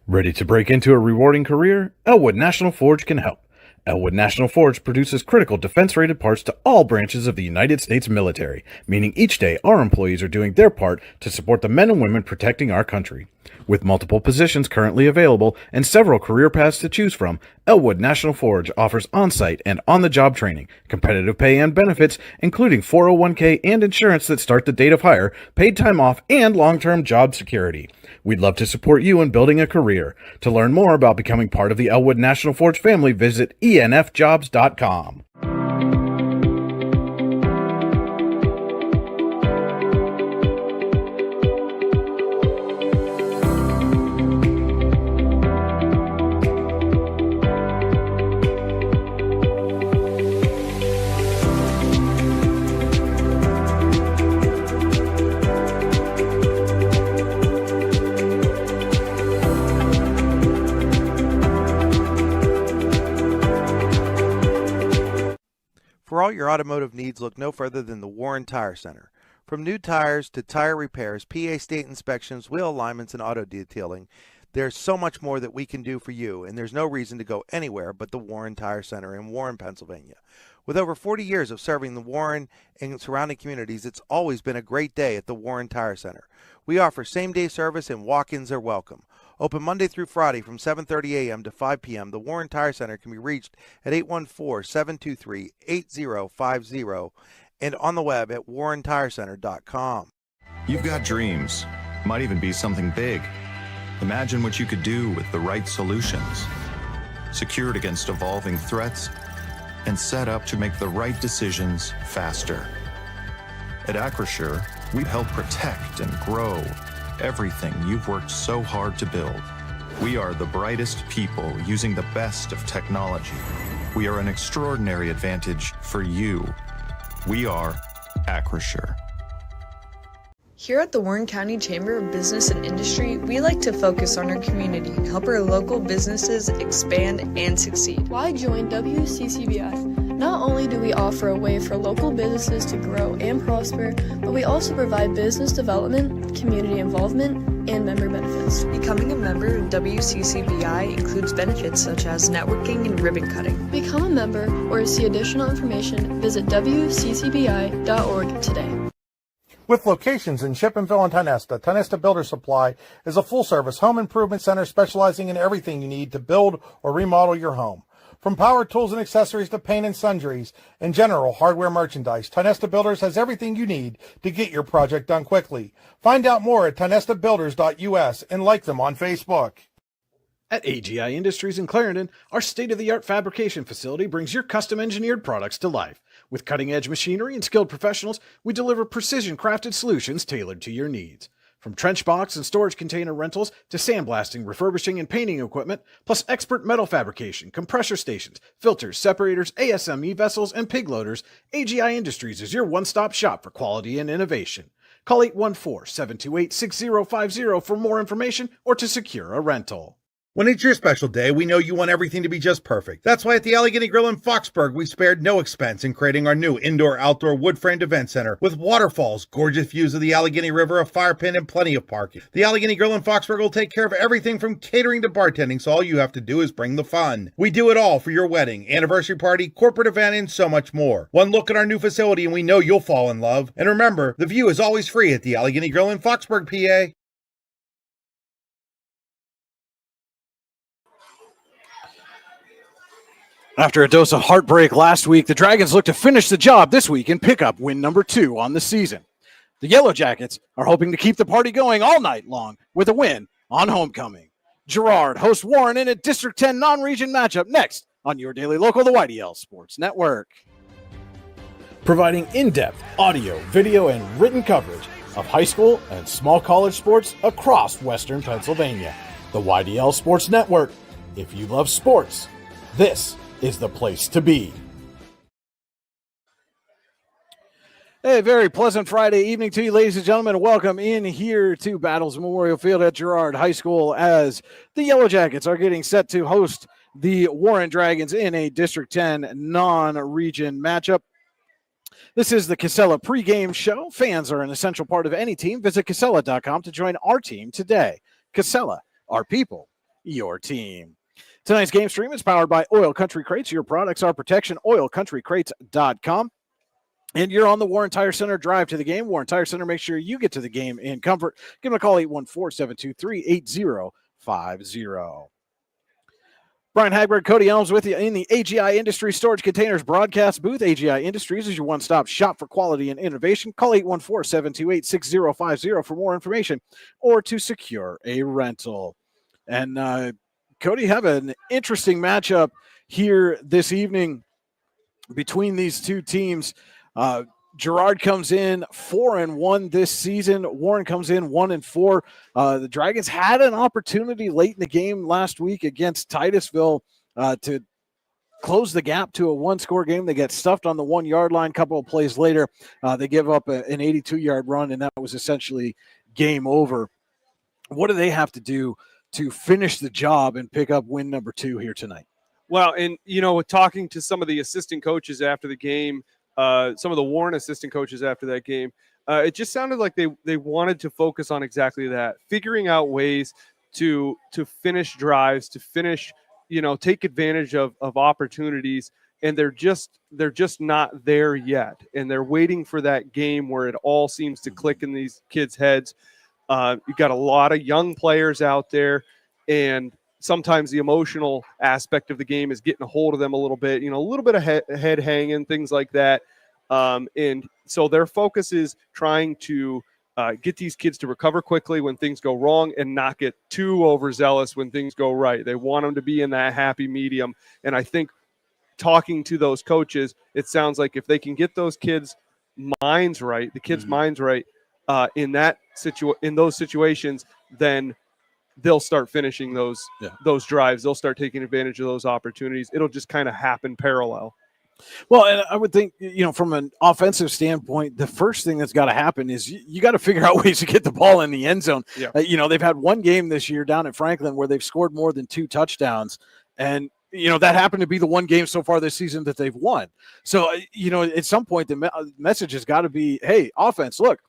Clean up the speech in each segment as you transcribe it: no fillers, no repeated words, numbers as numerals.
Ready to break into a rewarding career? Elwood National Forge can help. Elwood National Forge produces critical defense-rated parts to all branches of the United States military, meaning each day our employees are doing their part to support the men and women protecting our country. With multiple positions currently available and several career paths to choose from, Elwood National Forge offers on-site and on-the-job training, competitive pay and benefits, including 401k and insurance that start the date of hire, paid time off, and long-term job security. We'd love to support you in building a career. To learn more about becoming part of the Elwood National Forge family, visit enfjobs.com. For all your automotive needs, look no further than the Warren Tire Center. From new tires to tire repairs, PA state inspections, wheel alignments, and auto detailing, there's so much more that we can do for you, and there's no reason to go anywhere but the Warren Tire Center in Warren, Pennsylvania. With over 40 years of serving the Warren and surrounding communities, it's always been a great day at the Warren Tire Center. We offer same-day service and walk-ins are welcome. Open Monday through Friday from 7:30 a.m. to 5 p.m., the Warren Tire Center can be reached at 814-723-8050 and on the web at warrentirecenter.com. You've got dreams, might even be something big. Imagine what you could do with the right solutions, secured against evolving threats, and set up to make the right decisions faster. At Acrisure, we help protect and grow everything you've worked so hard to build. We are the brightest people using the best of technology. We are an extraordinary advantage for you. We are Acrisure. Here at the Warren County Chamber of Business and Industry, we like to focus on our community and help our local businesses expand and succeed. Why join WCCBI? Not only do we offer a way for local businesses to grow and prosper, but we also provide business development, community involvement, and member benefits. Becoming a member of WCCBI includes benefits such as networking and ribbon cutting. Become a member or to see additional information, visit WCCBI.org today. With locations in Shippensville and Tionesta, Tionesta Builder Supply is a full-service home improvement center specializing in everything you need to build or remodel your home. From power tools and accessories to paint and sundries and general hardware merchandise, Tionesta Builders has everything you need to get your project done quickly. Find out more at tionestabuilders.us and like them on Facebook. At AGI Industries in Clarendon, our state-of-the-art fabrication facility brings your custom-engineered products to life. With cutting-edge machinery and skilled professionals, we deliver precision-crafted solutions tailored to your needs. From trench box and storage container rentals to sandblasting, refurbishing, and painting equipment, plus expert metal fabrication, compressor stations, filters, separators, ASME vessels, and pig loaders, AGI Industries is your one-stop shop for quality and innovation. Call 814-728-6050 for more information or to secure a rental. When it's your special day, we know you want everything to be just perfect. That's why at the Allegheny Grill in Foxburg, we spared no expense in creating our new indoor-outdoor wood-framed event center with waterfalls, gorgeous views of the Allegheny River, a fire pit, and plenty of parking. The Allegheny Grill in Foxburg will take care of everything from catering to bartending, so all you have to do is bring the fun. We do it all for your wedding, anniversary party, corporate event, and so much more. One look at our new facility and we know you'll fall in love. And remember, the view is always free at the Allegheny Grill in Foxburg, PA. After a dose of heartbreak last week, the Dragons look to finish the job this week and pick up win number 2 on the season. The Yellow Jackets are hoping to keep the party going all night long with a win on homecoming. Girard hosts Warren in a District 10 non-region matchup next on your daily local, the YDL Sports Network. Providing in-depth audio, video, and written coverage of high school and small college sports across Western Pennsylvania. The YDL Sports Network. If you love sports, this is the place to be. Hey, very pleasant Friday evening to you, ladies and gentlemen. Welcome in here to Battles Memorial Field at Girard High School as the Yellow Jackets are getting set to host the Warren Dragons in a District 10 non-region matchup. This is the Cassella pregame show. Fans are an essential part of any team. Visit Cassella.com to join our team today. Cassella, our people, your team. Tonight's game stream is powered by Oil Country Crates. Your products, our protection, oilcountrycrates.com. And you're on the Warren Tire Center drive to the game. Warren Tire Center, make sure you get to the game in comfort. Give them a call, 814-723-8050. Brian Hagberg, Cody Elms with you in the AGI Industries Storage Containers broadcast booth. AGI Industries is your one-stop shop for quality and innovation. Call 814-728-6050 for more information or to secure a rental. And Cody, have an interesting matchup here this evening between these two teams. Girard comes in 4-1 this season. Warren comes in 1-4. The Dragons had an opportunity late in the game last week against Titusville to close the gap to a one-score game. They get stuffed on the 1-yard line. A couple of plays later, they give up an 82-yard run, and that was essentially game over. What do they have to do to finish the job and pick up win number 2 here tonight? Well, and, talking to some of the assistant coaches after the game, some of the Warren assistant coaches after that game, it just sounded like they wanted to focus on exactly that, figuring out ways to finish drives, to finish, take advantage of opportunities, and they're just not there yet. And they're waiting for that game where it all seems to click in these kids' heads. You've got a lot of young players out there, and sometimes the emotional aspect of the game is getting a hold of them a little bit, a little bit of head hanging, things like that. And so their focus is trying to get these kids to recover quickly when things go wrong and not get too overzealous when things go right. They want them to be in that happy medium. And I think talking to those coaches, it sounds like if they can get those kids' minds right, in those situations, then they'll start finishing those drives. They'll start taking advantage of those opportunities. It'll just kind of happen parallel. Well, and I would think, from an offensive standpoint, the first thing that's got to happen is you got to figure out ways to get the ball in the end zone. Yeah. They've had one game this year down at Franklin where they've scored more than 2 touchdowns. And, that happened to be the one game so far this season that they've won. So, at some point, the message has got to be, hey, offense, look,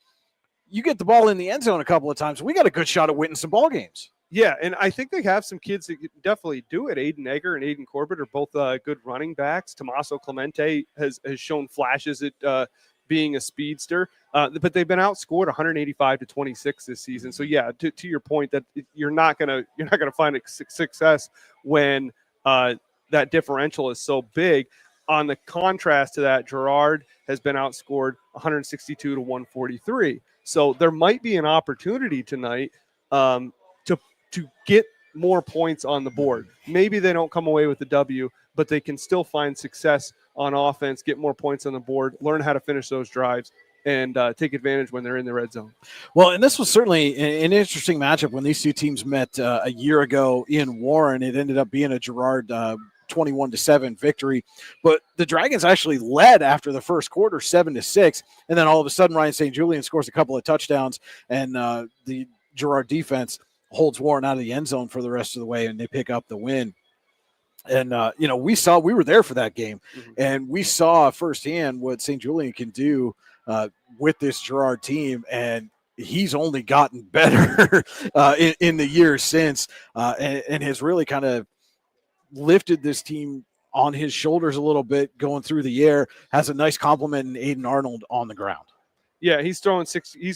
you get the ball in the end zone a couple of times, we got a good shot at winning some ball games. Yeah, and I think they have some kids that definitely do it. Aiden Egger and Aiden Corbett are both good running backs. Tommaso Clemente has shown flashes at being a speedster, but they've been outscored 185-26 this season. So yeah, to your point, that you're not gonna find success when that differential is so big. On the contrast to that, Girard has been outscored 162-143. So there might be an opportunity tonight to get more points on the board. Maybe they don't come away with the W, but they can still find success on offense, get more points on the board, learn how to finish those drives, and take advantage when they're in the red zone. Well, and this was certainly an interesting matchup when these two teams met a year ago in Warren. It ended up being a Girard 21-7 victory, but the Dragons actually led after the first quarter 7-6, and then all of a sudden Ryan St. Julian scores a couple of touchdowns, and the Girard defense holds Warren out of the end zone for the rest of the way, and they pick up the win. And, we were there for that game, and we saw firsthand what St. Julian can do with this Girard team, and he's only gotten better in the years since, and has really kind of lifted this team on his shoulders a little bit going through the air, has a nice compliment in Aiden Arnold on the ground. Yeah, he's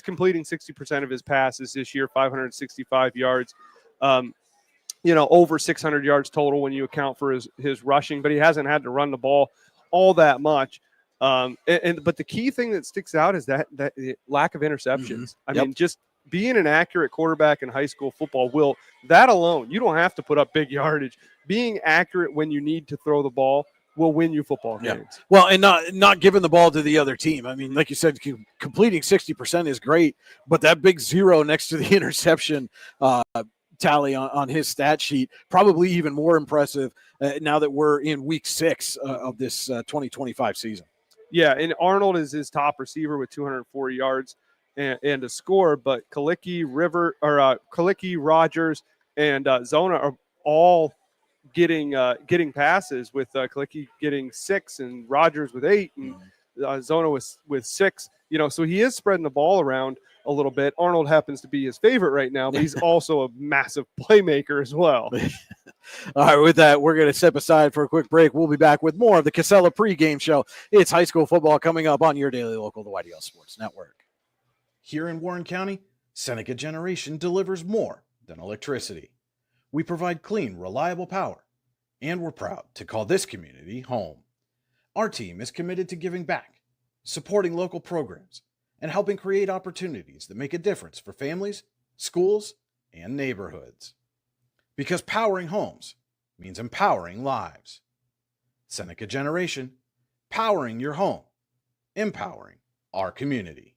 completing 60% of his passes this year, 565 yards, over 600 yards total when you account for his rushing, but he hasn't had to run the ball all that much. But the key thing that sticks out is that lack of interceptions. I mean, just being an accurate quarterback in high school football that alone, you don't have to put up big yardage. Being accurate when you need to throw the ball will win you football games. Yeah. Well, and not giving the ball to the other team. I mean, like you said, completing 60% is great, but that big 0 next to the interception tally on his stat sheet, probably even more impressive now that we're in week 6 of this 2025 season. Yeah, and Arnold is his top receiver with 204 yards and a score, but Kalicki, Rogers, and Zona are all getting passes, with Kalicki getting 6 and Rogers with 8 and Zona with 6. So he is spreading the ball around. a little bit. Arnold happens to be his favorite right now, but he's also a massive playmaker as well. All right, with that, we're going to step aside for a quick break. We'll be back with more of the Cassella pregame show. It's high school football coming up on your daily local, the YDL Sports Network. Here in Warren County, Seneca Generation delivers more than electricity. We provide clean, reliable power, and we're proud to call this community home. Our team is committed to giving back, supporting local programs, and helping create opportunities that make a difference for families, schools, and neighborhoods. Because powering homes means empowering lives. Seneca Generation, powering your home, empowering our community.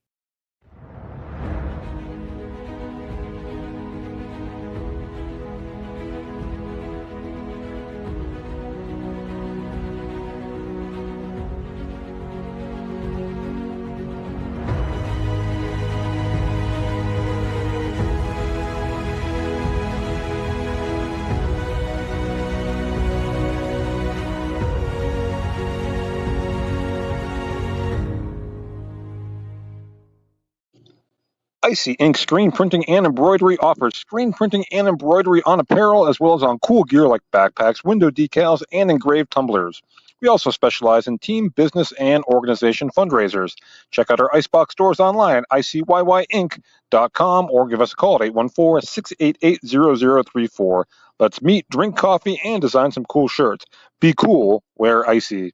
Icy Ink Screen Printing and Embroidery offers screen printing and embroidery on apparel as well as on cool gear like backpacks, window decals, and engraved tumblers. We also specialize in team, business, and organization fundraisers. Check out our Icebox stores online at icyink.com or give us a call at 814-688-0034. Let's meet, drink coffee, and design some cool shirts. Be cool, wear Icy.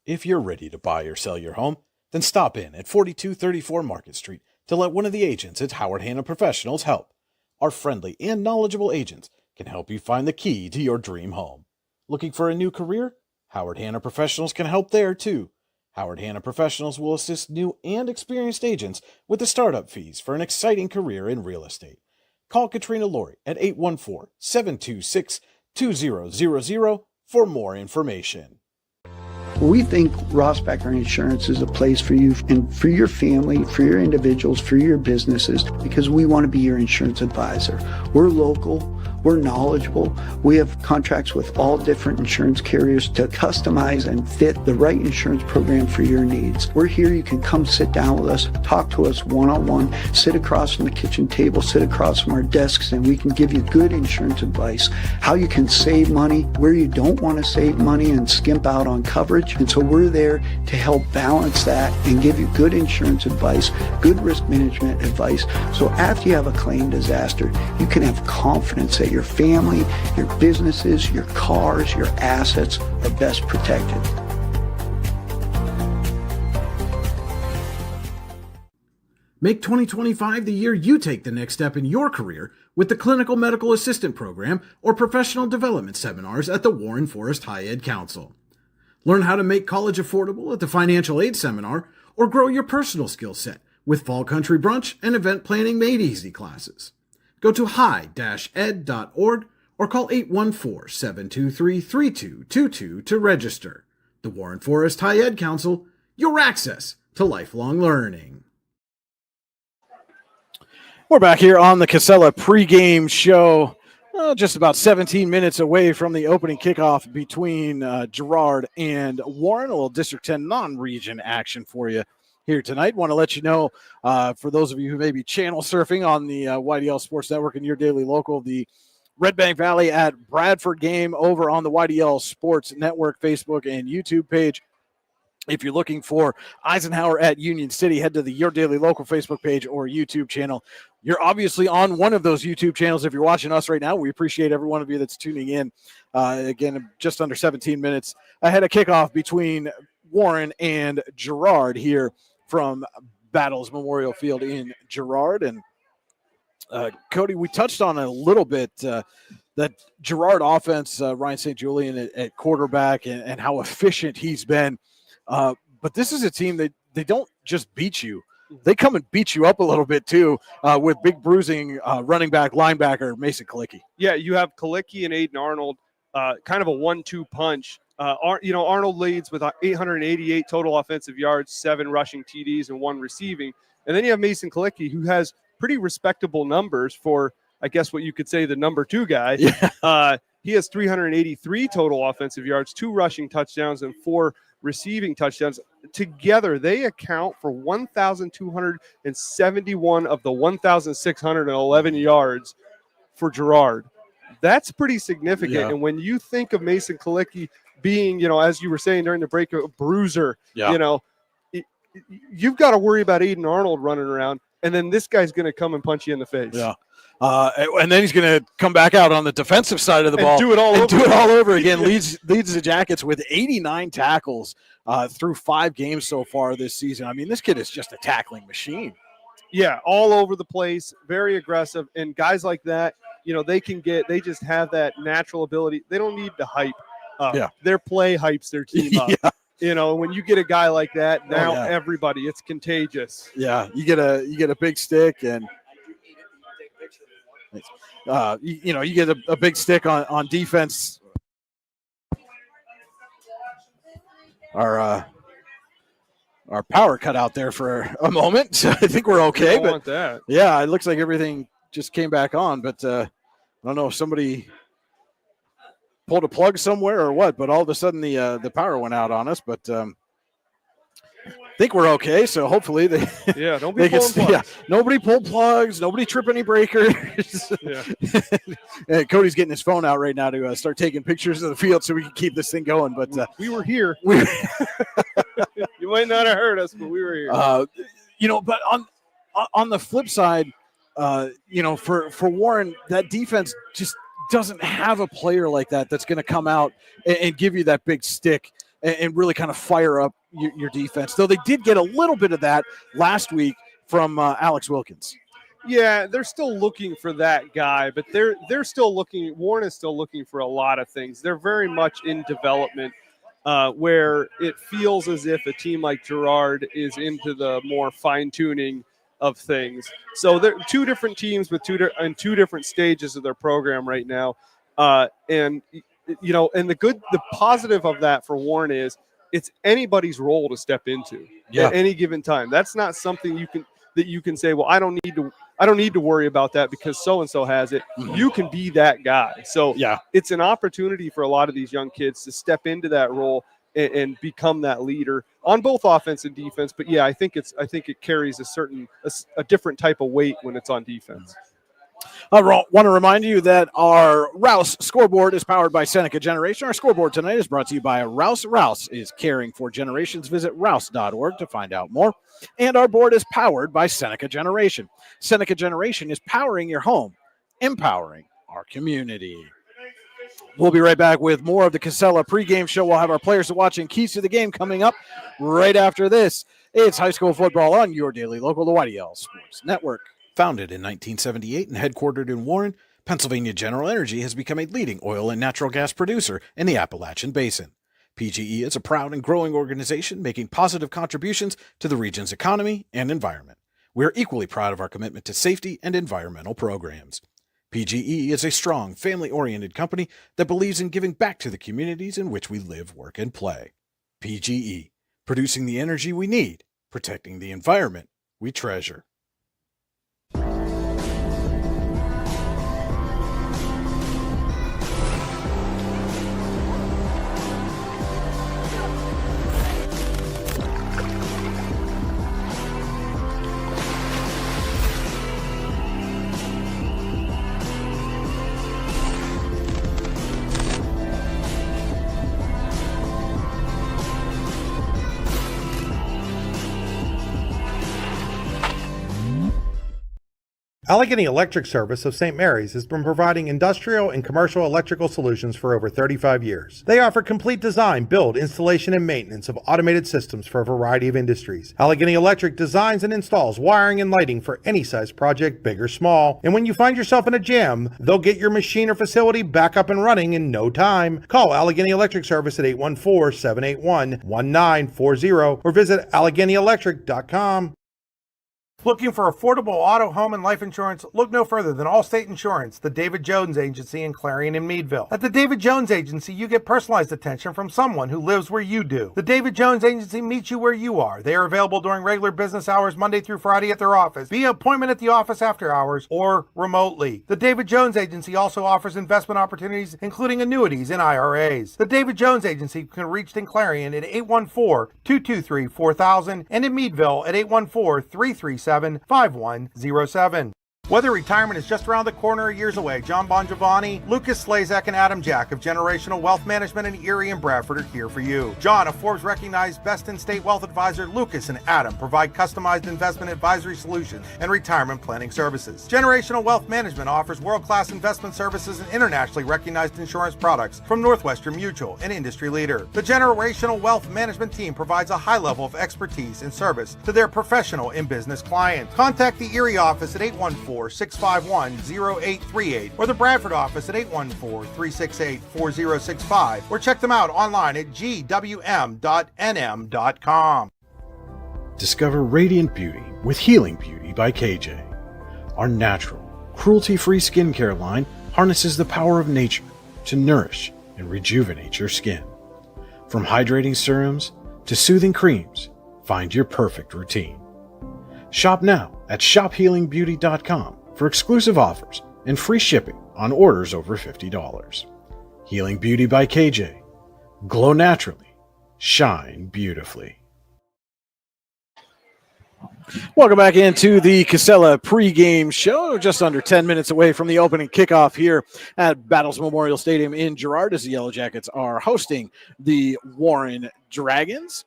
If you're ready to buy or sell your home, then stop in at 4234 Market Street to let one of the agents at Howard Hanna Professionals help. Our friendly and knowledgeable agents can help you find the key to your dream home. Looking for a new career? Howard Hanna Professionals can help there too. Howard Hanna Professionals will assist new and experienced agents with the startup fees for an exciting career in real estate. Call Katrina Laurie at 814-726-2000 for more information. We think Rossbacher Insurance is a place for you and for your family, for your individuals, for your businesses, because we want to be your insurance advisor. We're local, we're knowledgeable, we have contracts with all different insurance carriers to customize and fit the right insurance program for your needs. We're here, you can come sit down with us, talk to us one-on-one, sit across from the kitchen table, sit across from our desks, and we can give you good insurance advice, how you can save money, where you don't want to save money and skimp out on coverage. And so we're there to help balance that and give you good insurance advice, good risk management advice. So after you have a claim disaster, you can have confidence that your family, your businesses, your cars, your assets are best protected. Make 2025 the year you take the next step in your career with the Clinical Medical Assistant Program or Professional Development Seminars at the Warren Forest High Ed Council. Learn how to make college affordable at the Financial Aid Seminar or grow your personal skill set with Fall Country Brunch and Event Planning Made Easy classes. Go to high-ed.org or call 814-723-3222 to register. The Warren Forest High Ed Council, your access to lifelong learning. We're back here on the Cassella pregame show. Just about 17 minutes away from the opening kickoff between Girard and Warren. A little District 10 non-region action for you here tonight. Want to let you know, for those of you who may be channel surfing on the YDL Sports Network and your daily local, the Red Bank Valley at Bradford game over on the YDL Sports Network Facebook and YouTube page. If you're looking for Eisenhower at Union City, head to the Your Daily Local Facebook page or YouTube channel. You're obviously on one of those YouTube channels. If you're watching us right now, we appreciate every one of you that's tuning in. Again, just under 17 minutes ahead of kickoff between Warren and Girard here from Battles Memorial Field in Girard. And Cody, we touched on a little bit that Girard offense, Ryan St. Julian at quarterback and how efficient he's been. But this is a team that they don't just beat you. They come and beat you up a little bit, too, with big bruising running back, linebacker, Mason Kalicki. Yeah, you have Kalicki and Aiden Arnold, kind of a 1-2 punch. Arnold leads with 888 total offensive yards, 7 rushing TDs, and 1 receiving. And then you have Mason Kalicki, who has pretty respectable numbers for, I guess what you could say, the number 2 guy. Yeah. He has 383 total offensive yards, 2 rushing touchdowns, and 4 receiving touchdowns. Together, they account for 1,271 of the 1,611 yards for Girard. That's pretty significant. Yeah. And when you think of Mason Kalicki being, as you were saying during the break, a bruiser, you've got to worry about Aiden Arnold running around, and then this guy's going to come and punch you in the face. Yeah. And then he's going to come back out on the defensive side of the ball. Do it all over again. Leads the Jackets with 89 tackles through 5 games so far this season. I mean, this kid is just a tackling machine. Yeah, all over the place, very aggressive. And guys like that, they just have that natural ability. They don't need to hype up. Yeah. Their play hypes their team up. Yeah. When you get a guy like that, now everybody, it's contagious. Yeah, you get a big stick, and you get a big stick on defense. Our power cut out there for a moment, so I think we're okay. Don't want that. Yeah, it looks like everything just came back on, but I don't know if somebody pulled a plug somewhere or what. But all of a sudden the power went out on us. But I think we're okay. So hopefully don't be pulling plugs. Yeah, nobody pulled plugs. Nobody trip any breakers. Yeah. Cody's getting his phone out right now to start taking pictures of the field so we can keep this thing going. But we were here. You might not have heard us, but we were here. But on the flip side, for Warren, that defense just doesn't have a player like that that's going to come out and give you that big stick and really kind of fire up your defense. Though they did get a little bit of that last week from Alex Wilkins. Yeah, they're still looking for that guy, but they're still looking. Warren is still looking for a lot of things. They're very much in development. Where it feels as if a team like Girard is into the more fine-tuning of things. So they're 2 different teams with 2 different stages of their program right now. And the positive of that for Warren is it's anybody's role to step into at any given time. That's not something you can say, well, I don't need to worry about that because so-and-so has it. Mm-hmm. You can be that guy. So it's an opportunity for a lot of these young kids to step into that role and become that leader on both offense and defense. But I think it carries a different type of weight when it's on defense. I want to remind you that our Rouse scoreboard is powered by Seneca Generation. Our scoreboard tonight is brought to you by Rouse. Rouse is caring for generations. Visit rouse.org to find out more. And our board is powered by Seneca Generation. Seneca Generation is powering your home, empowering our community. We'll be right back with more of the Cassella pregame show. We'll have our players to watch and keys to the game coming up right after this. It's high school football on your daily local, the YDL Sports Network. Founded in 1978 and headquartered in Warren, Pennsylvania General Energy has become a leading oil and natural gas producer in the Appalachian Basin. PGE is a proud and growing organization making positive contributions to the region's economy and environment. We are equally proud of our commitment to safety and environmental programs. PGE is a strong, family-oriented company that believes in giving back to the communities in which we live, work, and play. PGE, producing the energy we need, protecting the environment we treasure. Allegheny Electric Service of St. Mary's has been providing industrial and commercial electrical solutions for over 35 years. They offer complete design, build, installation, and maintenance of automated systems for a variety of industries. Allegheny Electric designs and installs wiring and lighting for any size project, big or small. And when you find yourself in a jam, they'll get your machine or facility back up and running in no time. Call Allegheny Electric Service at 814-781-1940 or visit AlleghenyElectric.com. Looking for affordable auto, home, and life insurance? Look no further than Allstate Insurance, the David Jones Agency in Clarion and Meadville. At the David Jones Agency, you get personalized attention from someone who lives where you do. The David Jones Agency meets you where you are. They are available during regular business hours Monday through Friday at their office, via appointment at the office after hours, or remotely. The David Jones Agency also offers investment opportunities, including annuities and IRAs. The David Jones Agency can be reached in Clarion at 814-223-4000 and in Meadville at 814-337-5107. Whether retirement is just around the corner or years away, John Bongiovanni, Lucas Slazak, and Adam Jack of Generational Wealth Management in Erie and Bradford are here for you. John, a Forbes-recognized best-in-state wealth advisor, Lucas and Adam provide customized investment advisory solutions and retirement planning services. Generational Wealth Management offers world-class investment services and internationally recognized insurance products from Northwestern Mutual, an industry leader. The Generational Wealth Management team provides a high level of expertise and service to their professional and business clients. Contact the Erie office at 814-651-0838 or the Bradford office at 814-368-4065 or check them out online at gwm.nm.com. Discover radiant beauty with Healing Beauty by KJ. Our natural, cruelty-free skincare line harnesses the power of nature to nourish and rejuvenate your skin. From hydrating serums to soothing creams, find your perfect routine. Shop now at shophealingbeauty.com for exclusive offers and free shipping on orders over $50. Healing Beauty by KJ. Glow naturally. Shine beautifully. Welcome back into the Cassella pregame show. Just under 10 minutes away from the opening kickoff here at Battles Memorial Stadium in Girard as the Yellow Jackets are hosting the Warren Dragons.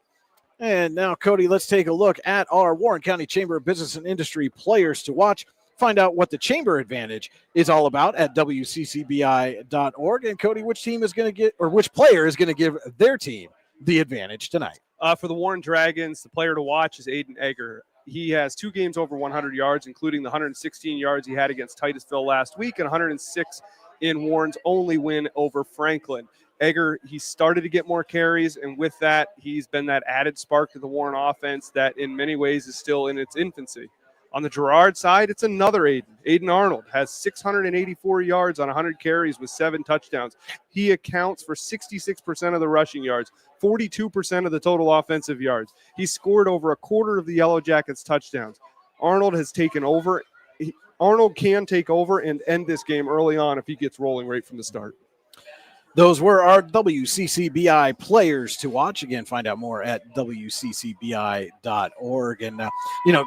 And now, Cody, let's take a look at our Warren County Chamber of Business and Industry players to watch. Find out what the Chamber Advantage is all about at WCCBI.org. And Cody, which team is going to get, or which player is going to give their team the advantage tonight? For the Warren Dragons, the player to watch is Aiden Egger. He has 2 games over 100 yards, including the 116 yards he had against Titusville last week and 106 in Warren's only win over Franklin. Egger, he started to get more carries, and with that, he's been that added spark to the Warren offense that in many ways is still in its infancy. On the Girard side, it's another Aiden. Aiden Arnold has 684 yards on 100 carries with 7 touchdowns. He accounts for 66% of the rushing yards, 42% of the total offensive yards. He scored over a quarter of the Yellow Jackets' touchdowns. Arnold has taken over. Arnold can take over and end this game early on if he gets rolling right from the start. Those were our WCCBI players to watch. Again, find out more at WCCBI.org. And,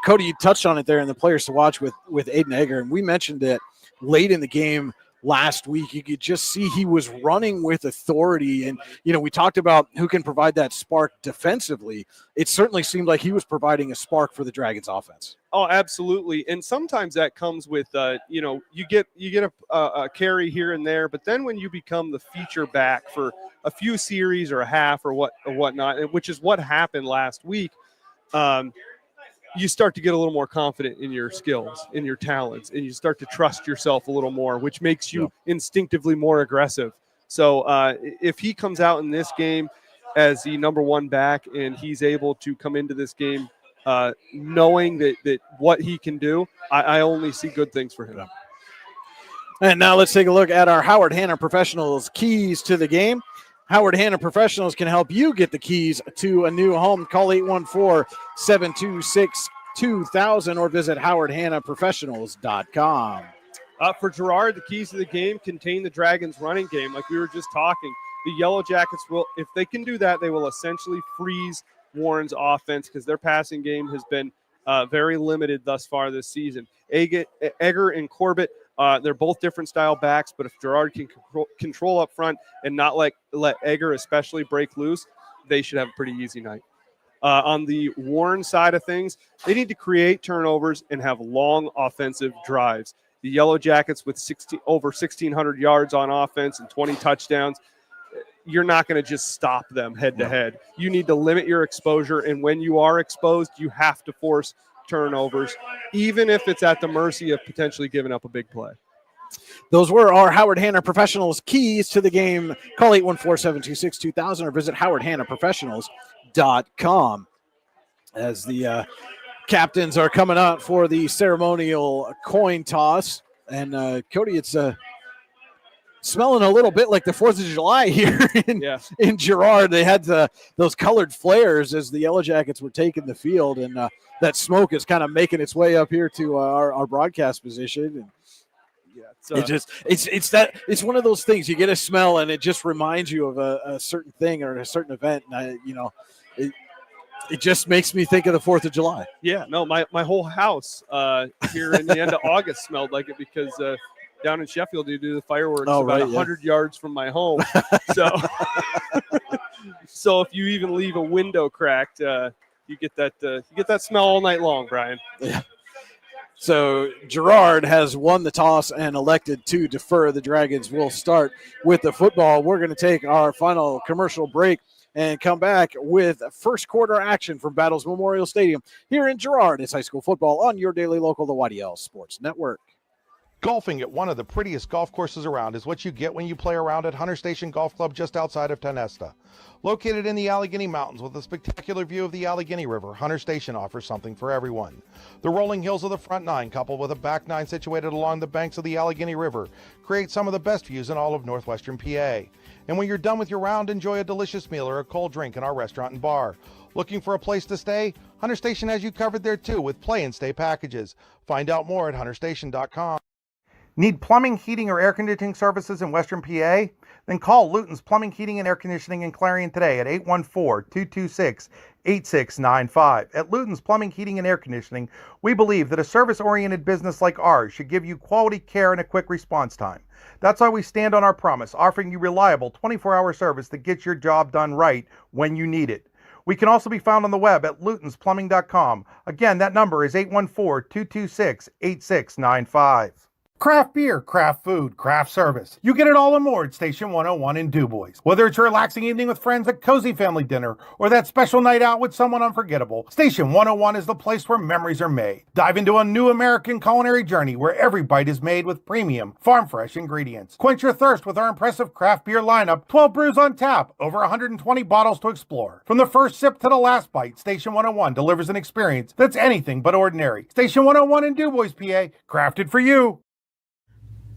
Cody, you touched on it there in the players to watch with Aiden Egger. And we mentioned that late in the game last week, you could just see he was running with authority. And, we talked about who can provide that spark defensively. It certainly seemed like he was providing a spark for the Dragons offense. Oh, absolutely. And sometimes that comes with, you get a carry here and there, but then when you become the feature back for a few series or a half or whatnot, which is what happened last week, you start to get a little more confident in your skills, in your talents, and you start to trust yourself a little more, which makes you instinctively more aggressive. So if he comes out in this game as the number 1 back and he's able to come into this game knowing that what he can do, I only see good things for him. And now let's take a look at our Howard Hanna Professionals keys to the game. Howard Hanna Professionals can help you get the keys to a new home. Call 814-726-2000 or visit howardhannaprofessionals.com. For Girard, the keys to the game contain the Dragons' running game, like we were just talking. The Yellow Jackets will, if they can do that, they will essentially freeze Warren's offense because their passing game has been very limited thus far this season. Egger and Corbett, they're both different style backs, but if Girard can control up front and not let Egger especially break loose, they should have a pretty easy night. On the Warren side of things, they need to create turnovers and have long offensive drives. The Yellow Jackets with over 1,600 yards on offense and 20 touchdowns, you're not going to just stop them head to head. You need to limit your exposure, and when you are exposed, you have to force turnovers, even if it's at the mercy of potentially giving up a big play. Those were our Howard Hanna Professionals keys to the game. Call 814-726-2000 or visit howardhannaprofessionals.com. As the captains are coming out for the ceremonial coin toss. And Cody, it's smelling a little bit like the 4th of July here in Girard. They had those colored flares as the Yellow Jackets were taking the field, and that smoke is kind of making its way up here to our broadcast position. And it's one of those things. You get a smell, and it just reminds you of a certain thing or a certain event. And it just makes me think of the 4th of July. Yeah, no, my whole house here in the end of August smelled like it because down in Sheffield, you do the fireworks about 100 yards from my home. So if you even leave a window cracked, you get that smell all night long, Brian. Yeah. So Girard has won the toss and elected to defer. The Dragons will start with the football. We're going to take our final commercial break and come back with first quarter action from Battles Memorial Stadium here in Girard. It's high school football on your daily local, the YDL Sports Network. Golfing at one of the prettiest golf courses around is what you get when you play around at Hunter Station Golf Club just outside of Tionesta. Located in the Allegheny Mountains with a spectacular view of the Allegheny River, Hunter Station offers something for everyone. The rolling hills of the front nine, coupled with a back nine situated along the banks of the Allegheny River, create some of the best views in all of northwestern PA. And when you're done with your round, enjoy a delicious meal or a cold drink in our restaurant and bar. Looking for a place to stay? Hunter Station has you covered there too with play and stay packages. Find out more at hunterstation.com. Need plumbing, heating, or air conditioning services in Western PA? Then call Luton's Plumbing, Heating, and Air Conditioning in Clarion today at 814-226-8695. At Luton's Plumbing, Heating, and Air Conditioning, we believe that a service-oriented business like ours should give you quality care and a quick response time. That's why we stand on our promise, offering you reliable 24-hour service that gets your job done right when you need it. We can also be found on the web at lutonsplumbing.com. Again, that number is 814-226-8695. Craft beer, craft food, craft service. You get it all and more at Station 101 in DuBois. Whether it's a relaxing evening with friends at cozy family dinner or that special night out with someone unforgettable, Station 101 is the place where memories are made. Dive into a new American culinary journey where every bite is made with premium, farm-fresh ingredients. Quench your thirst with our impressive craft beer lineup, 12 brews on tap, over 120 bottles to explore. From the first sip to the last bite, Station 101 delivers an experience that's anything but ordinary. Station 101 in DuBois, PA, crafted for you.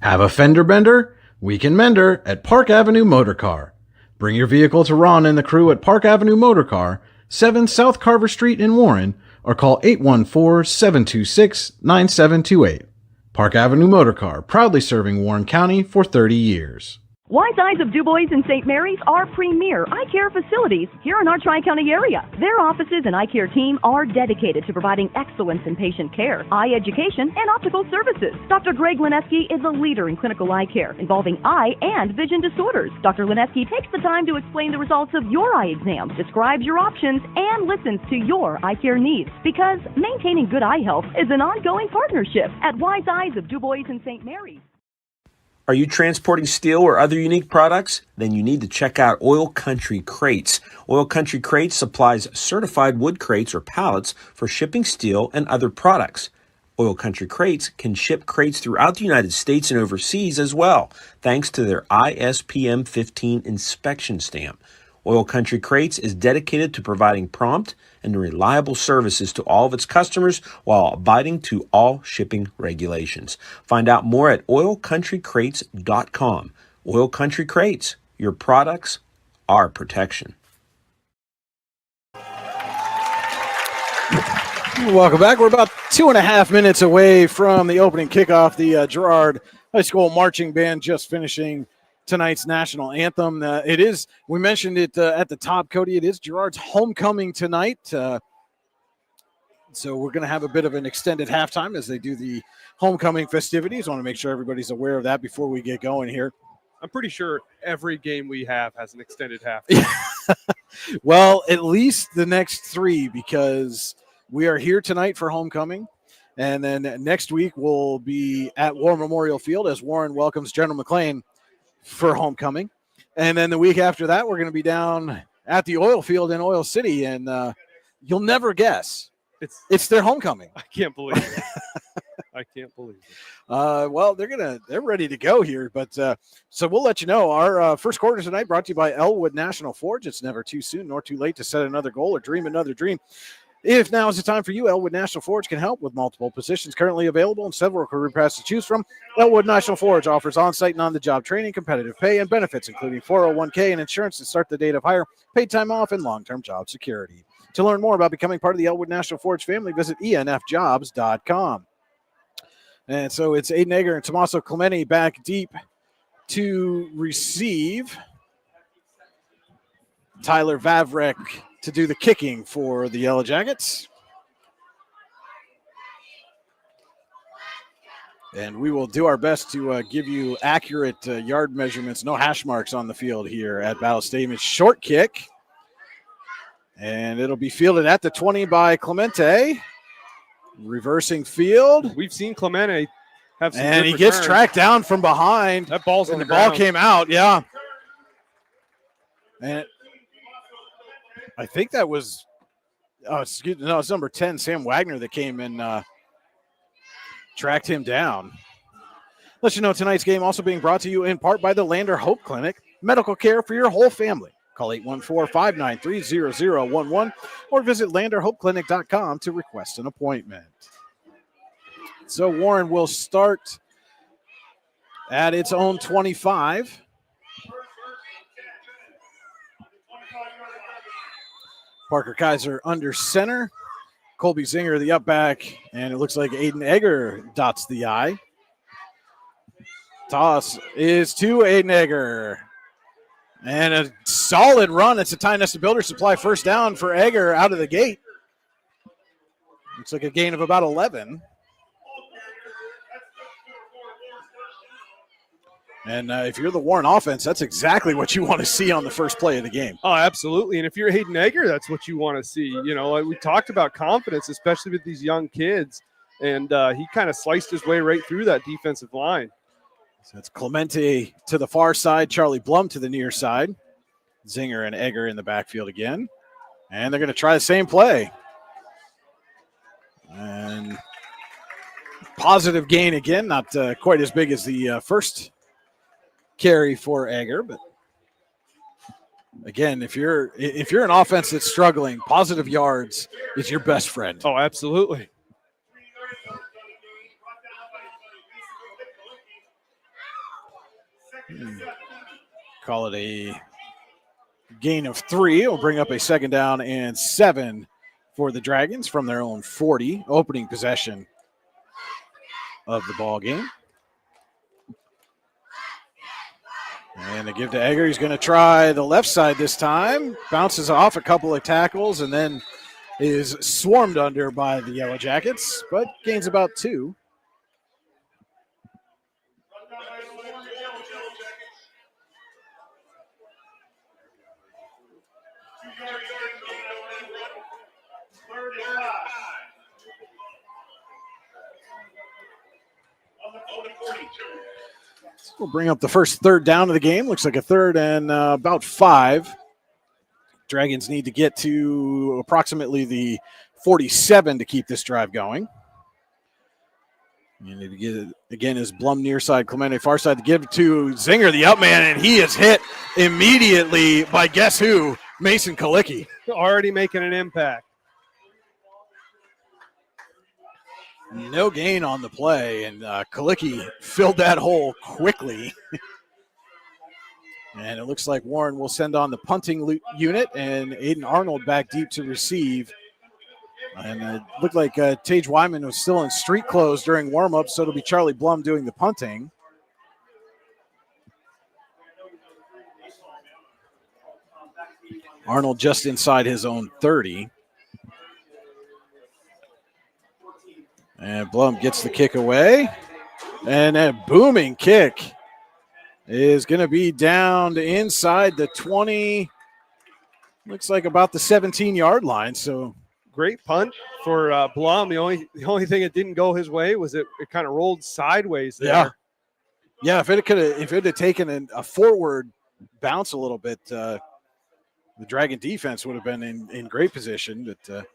Have a fender bender? We can mender at Park Avenue Motorcar. Bring your vehicle to Ron and the crew at Park Avenue Motorcar, 7 South Carver Street in Warren, or call 814-726-9728. Park Avenue Motorcar, proudly serving Warren County for 30 years. Wise Eyes of DuBois and St. Mary's are premier eye care facilities here in our Tri-County area. Their offices and eye care team are dedicated to providing excellence in patient care, eye education, and optical services. Dr. Greg Lineski is a leader in clinical eye care involving eye and vision disorders. Dr. Lineski takes the time to explain the results of your eye exam, describes your options, and listens to your eye care needs, because maintaining good eye health is an ongoing partnership at Wise Eyes of DuBois and St. Mary's. Are you transporting steel or other unique products? Then you need to check out Oil Country Crates. Oil Country Crates supplies certified wood crates or pallets for shipping steel and other products. Oil Country Crates can ship crates throughout the United States and overseas as well, thanks to their ISPM 15 inspection stamp. Oil Country Crates is dedicated to providing prompt and reliable services to all of its customers while abiding to all shipping regulations. Find out more at oilcountrycrates.com. Oil Country Crates, your products, our protection. Welcome back. We're about 2.5 minutes away from the opening kickoff. The Girard High School Marching Band just finishing tonight's national anthem. It is, we mentioned it at the top, Cody, it is Girard's homecoming tonight. So we're going to have a bit of an extended halftime as they do the homecoming festivities. I want to make sure everybody's aware of that before we get going here. I'm pretty sure every game we have has an extended halftime. Well, at least the next 3, because we are here tonight for homecoming. And then next week we'll be at War Memorial Field as Warren welcomes General McLean for homecoming. And then the week after that, we're going to be down at the oil field in Oil City, and you'll never guess. It's their homecoming. I can't believe it. I can't believe it. Well, they're ready to go here, but so we'll let you know. Our first quarter tonight brought to you by Elwood National Forge. It's never too soon nor too late to set another goal or dream another dream. If now is the time for you, Elwood National Forge can help with multiple positions currently available and several career paths to choose from. Elwood National Forge offers on-site and on-the-job training, competitive pay, and benefits, including 401k and insurance to start the date of hire, paid time off, and long-term job security. To learn more about becoming part of the Elwood National Forge family, visit enfjobs.com. And so it's Aiden Egger and Tommaso Clemente back deep to receive. Tyler Vavrek to do the kicking for the Yellow Jackets. And we will do our best to give you accurate yard measurements. No hash marks on the field here at Battle Stadium. It's short kick. And it'll be fielded at the 20 by Clemente. Reversing field. We've seen Clemente have some and good he gets returns. tracked down from behind. That ball's on and the the ball ground. came out, yeah. And I think that was, it's number 10, Sam Wagner, that came and tracked him down. Let you know tonight's game also being brought to you in part by the Lander Hope Clinic, medical care for your whole family. Call 814-593-0011 or visit landerhopeclinic.com to request an appointment. So Warren will start at its own 25. Parker Kaiser under center. Colby Zinger, the up back, and it looks like Aiden Egger dots the I. Toss is to Aiden Egger. And a solid run. It's a Tionesta Builder Supply first down for Egger out of the gate. Looks like a gain of about 11. And if you're the Warren offense, that's exactly what you want to see on the first play of the game. Oh, absolutely. And if you're Hayden Egger, that's what you want to see. You know, we talked about confidence, especially with these young kids. And he kind of sliced his way right through that defensive line. So it's Clemente to the far side, Charlie Blum to the near side. Zinger and Egger in the backfield again. And they're going to try the same play. And positive gain again, not quite as big as the first carry for Egger, but again, if you're an offense that's struggling, positive yards is your best friend. Oh, absolutely. Call it a gain of 3. It'll bring up a second down and 7 for the Dragons from their own 40, opening possession of the ball game. And they give to Egger. He's going to try the left side this time. Bounces off a couple of tackles and then is swarmed under by the Yellow Jackets, but gains about 2. We'll bring up the first third down of the game. Looks like a third and about 5. Dragons need to get to approximately the 47 to keep this drive going. You need to get it again is Blum near side, Clemente far side to give to Zinger, the up man, and he is hit immediately by guess who? Mason Kalicki. Already making an impact. No gain on the play, and Kalicki filled that hole quickly. And it looks like Warren will send on the punting unit, and Aiden Arnold back deep to receive. And it looked like Tage Wyman was still in street clothes during warm-up, so it'll be Charlie Blum doing the punting. Arnold just inside his own 30. And Blum gets the kick away. And a booming kick is going to be down to inside the 20. Looks like about the 17-yard line. So great punt for Blum. The only thing that didn't go his way was it kind of rolled sideways there. Yeah. If it had taken a forward bounce a little bit, the Dragon defense would have been in great position. But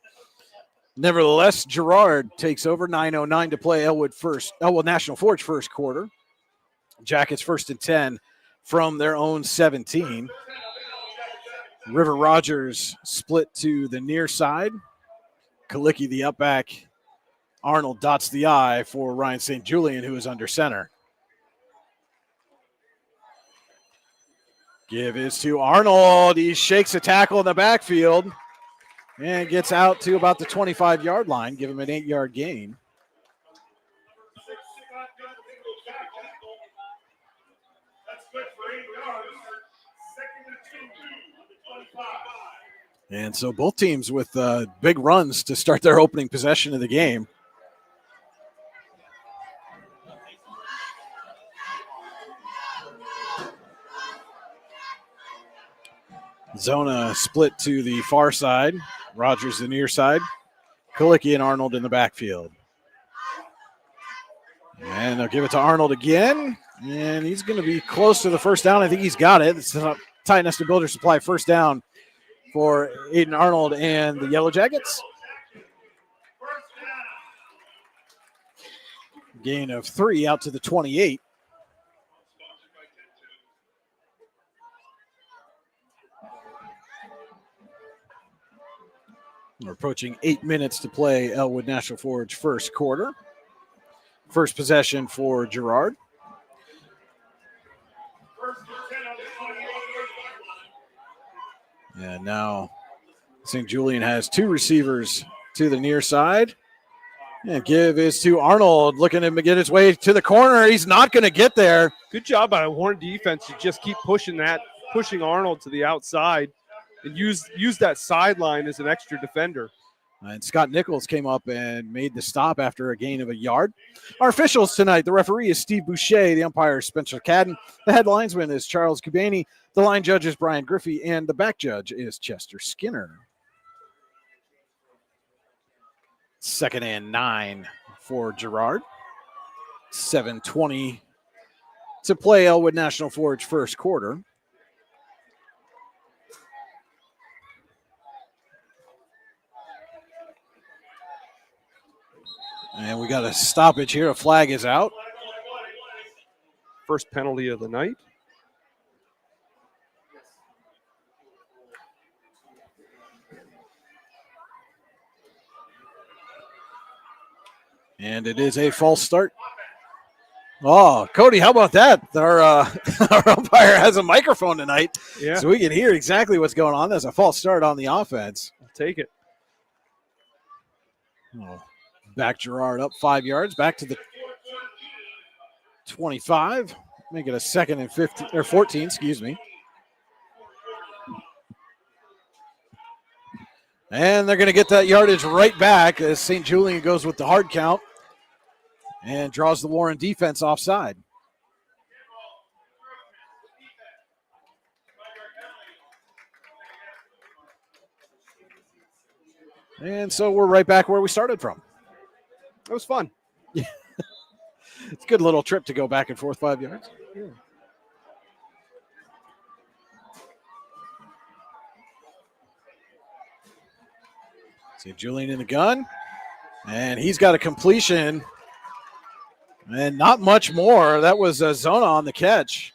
nevertheless, Girard takes over. 9:09 to play. Elwood National Forge first quarter. Jackets 1st and 10 from their own 17. River Rogers split to the near side. Kalicki, the up back. Arnold dots the I for Ryan St. Julian, who is under center. Give is to Arnold. He shakes a tackle in the backfield and gets out to about the 25-yard line. Give him an 8-yard gain. And so both teams with big runs to start their opening possession of the game. Zona split to the far side. Rogers the near side. Kalicki and Arnold in the backfield. And they'll give it to Arnold again. And he's going to be close to the first down. I think he's got it. It's a Tionesta Builder Supply first down for Aiden Arnold and the Yellow Jackets. Gain of 3 out to the 28. We're approaching 8 minutes to play Elwood National Forge first quarter. First possession for Girard. And now St. Julian has 2 receivers to the near side. And give is to Arnold, looking to get his way to the corner. He's not going to get there. Good job by the Warren defense to just keep pushing Arnold to the outside and use that sideline as an extra defender. And Scott Nichols came up and made the stop after a gain of a yard. Our officials tonight, the referee is Steve Boucher, the umpire is Spencer Cadden, the head linesman is Charles Kubaney, the line judge is Brian Griffey, and the back judge is Chester Skinner. 2nd and 9 for Girard. 7:20 to play Elwood National Forge first quarter. And we got a stoppage here. A flag is out. First penalty of the night. And it is a false start. Oh, Cody, how about that? Our umpire has a microphone tonight, so we can hear exactly what's going on. There's a false start on the offense. I'll take it. Oh, back Girard up 5 yards, back to the 25. Make it a 2nd and 15 or 14, excuse me. And they're going to get that yardage right back as St. Julian goes with the hard count and draws the Warren defense offside. And so we're right back where we started from. That was fun. Yeah. It's a good little trip to go back and forth 5 yards. Yeah. St. Julian in the gun, and he's got a completion, and not much more. That was Zona on the catch.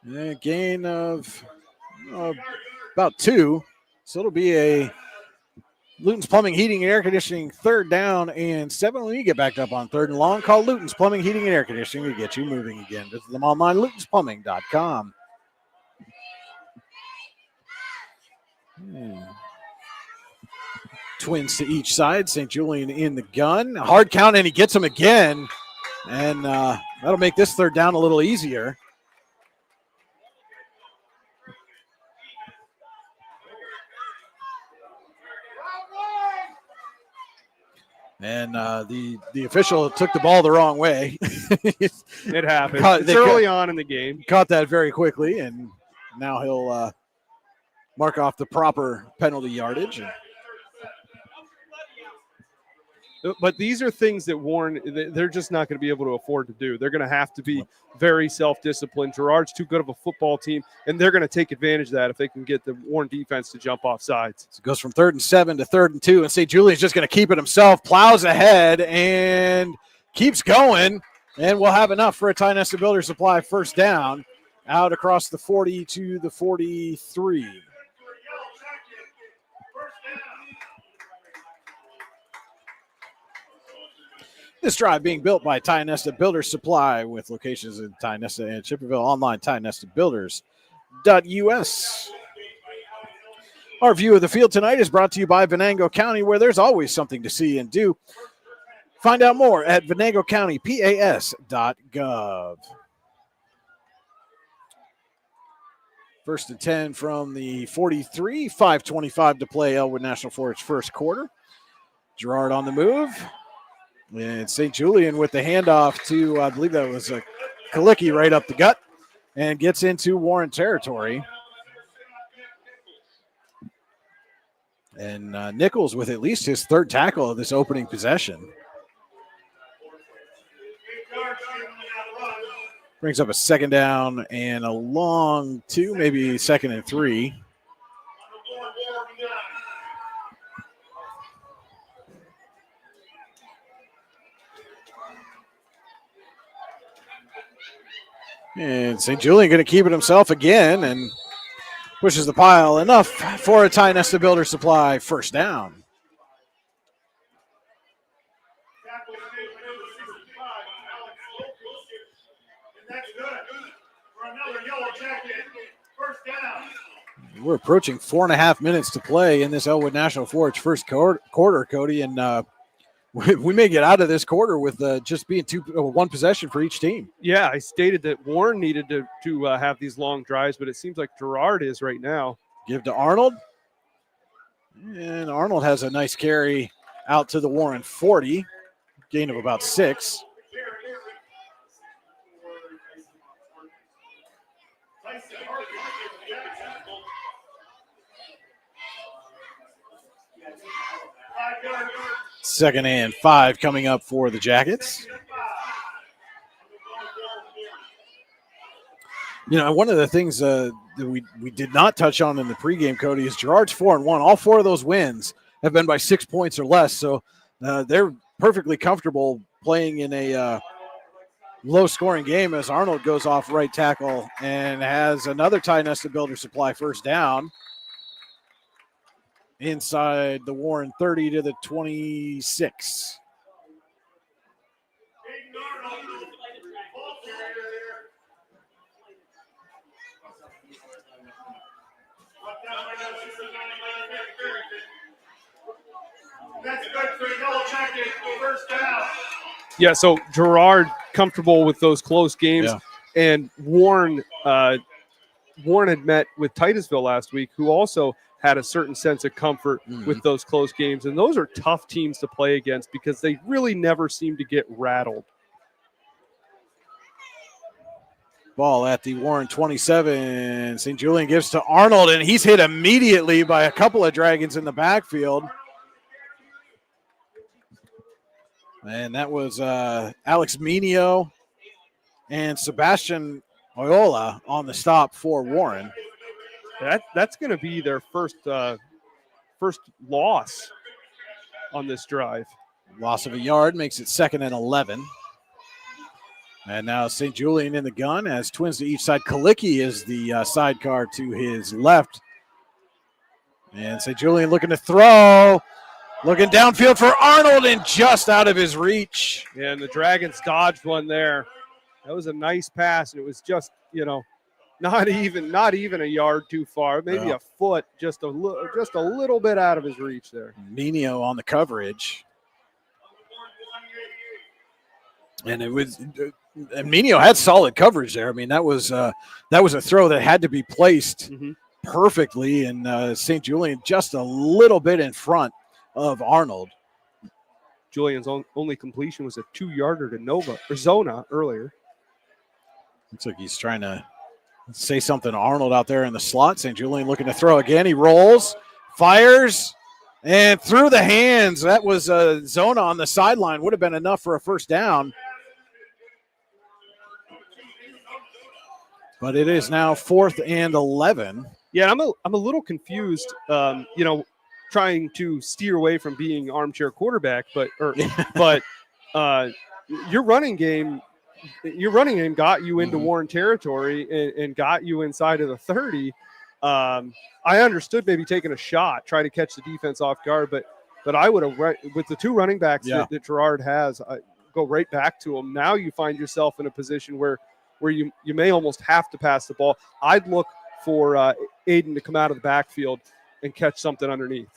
And a gain of about 2, so it'll be a Luton's Plumbing, Heating, and Air Conditioning 3rd down and 7. When you get backed up on 3rd and long, call Luton's Plumbing, Heating, and Air Conditioning to get you moving again. Visit them online, lutonsplumbing.com. Twins to each side. St. Julian in the gun. A hard count, and he gets him again. And that'll make this 3rd down a little easier. And the official took the ball the wrong way. It happened. It's early on in the game. Caught that very quickly, and now he'll mark off the proper penalty yardage. But these are things that Warren, they're just not going to be able to afford to do. They're going to have to be very self-disciplined. Girard's too good of a football team, and they're going to take advantage of that if they can get the Warren defense to jump off sides. So it goes from 3rd and 7 to 3rd and 2, and St. Julian's just going to keep it himself, plows ahead, and keeps going, and we'll have enough for a Tionesta Builder Supply first down out across the 40 to the 43. This drive being built by Tionesta Builder Supply with locations in Tionesta and Chipperville. Online, tionestabuilders.us. Our view of the field tonight is brought to you by Venango County, where there's always something to see and do. Find out more at venangocountypas.gov. 1st and 10 from the 43, 5:25 to play. Elwood National Forge first quarter. Girard on the move. And St. Julian with the handoff to, I believe that was a Kalicki right up the gut, and gets into Warren territory. And Nichols with at least his third tackle of this opening possession. Brings up a second down and a long 2, maybe 2nd and 3. And St. Julian going to keep it himself again and pushes the pile enough for a Tionesta Builder Supply first down. We're approaching 4.5 minutes to play in this Elwood National Forge first quarter, Cody, and we may get out of this quarter with just being one possession for each team. Yeah, I stated that Warren needed to have these long drives, but it seems like Girard is right now. Give to Arnold. And Arnold has a nice carry out to the Warren 40. Gain of about 6. Second and 5 coming up for the Jackets. You know, one of the things that we did not touch on in the pregame, Cody, is Girard's 4-1. All 4 of those wins have been by 6 points or less, so they're perfectly comfortable playing in a low-scoring game as Arnold goes off right tackle and has another Tionesta Builder Supply first down. Inside the Warren 30 to the 26. Yeah, so Girard comfortable with those close games, and Warren had met with Titusville last week, who also had a certain sense of comfort with those close games. And those are tough teams to play against because they really never seem to get rattled. Ball at the Warren 27. St. Julian gives to Arnold, and he's hit immediately by a couple of Dragons in the backfield. And that was Alex Minio and Sebastian Oyola on the stop for Warren. That's going to be their first loss on this drive. Loss of a yard makes it 2nd and 11. And now St. Julian in the gun as twins to each side. Kalicki is the sidecar to his left. And St. Julian looking to throw. Looking downfield for Arnold and just out of his reach. Yeah, and the Dragons dodged one there. That was a nice pass, and it was just, not even a yard too far, maybe a foot, just a little bit out of his reach there. Minio on the coverage, and Minio had solid coverage there. I mean, that was a throw that had to be placed perfectly, and St. Julian just a little bit in front of Arnold. Julian's only completion was a 2-yarder to Zona earlier. Looks like he's trying to say something to Arnold out there in the slot. St. Julian looking to throw again. He rolls, fires, and through the hands. That was Zona on the sideline. Would have been enough for a first down. But it is now 4th and 11. Yeah, I'm a little confused. Trying to steer away from being armchair quarterback, but your running game got you into Warren territory and got you inside of the 30. I understood maybe taking a shot, try to catch the defense off guard, but I would have, with the 2 running backs that Girard has, go right back to him. Now you find yourself in a position where you may almost have to pass the ball. I'd look for Aiden to come out of the backfield and catch something underneath.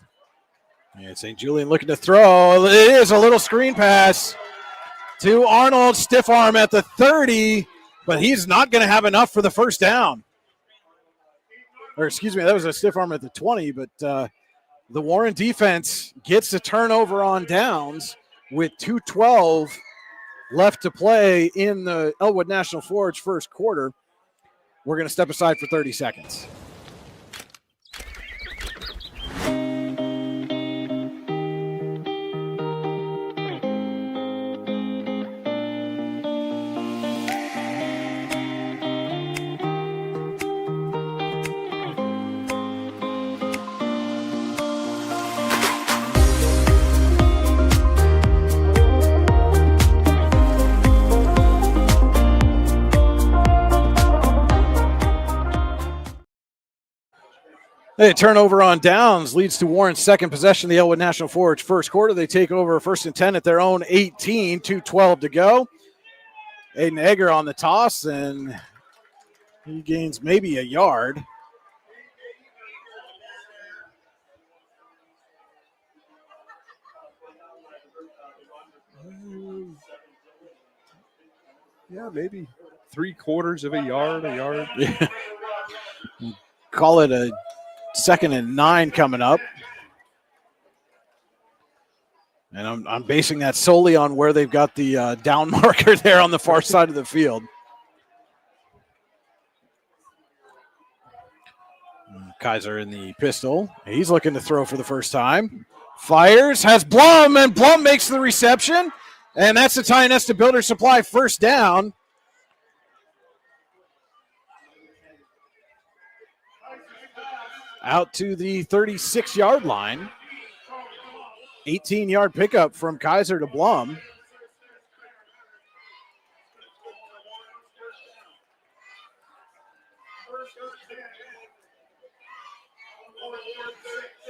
Yeah, St. Julian looking to throw. It is a little screen pass to Arnold. Stiff arm at the 30, but he's not going to have enough for the first down. Or excuse me, that was a stiff arm at the 20, but the Warren defense gets a turnover on downs with 2:12 left to play in the Elwood National Forge first quarter. We're going to step aside for 30 seconds. A turnover on downs leads to Warren's second possession of the Elwood National Forge first quarter. They take over 1st and 10 at their own 18, 2:12 to go. Aiden Egger on the toss, and he gains maybe a yard. Yeah, maybe 3/4 of a yard, Yeah. Call it a 2nd and 9 coming up. And I'm basing that solely on where they've got the down marker there on the far side of the field. Kaiser in the pistol. He's looking to throw for the first time. Fires, has Blum, and Blum makes the reception. And that's the Tionesta Builder Supply first down. Out to the 36-yard line. 18-yard pickup from Kaiser to Blum.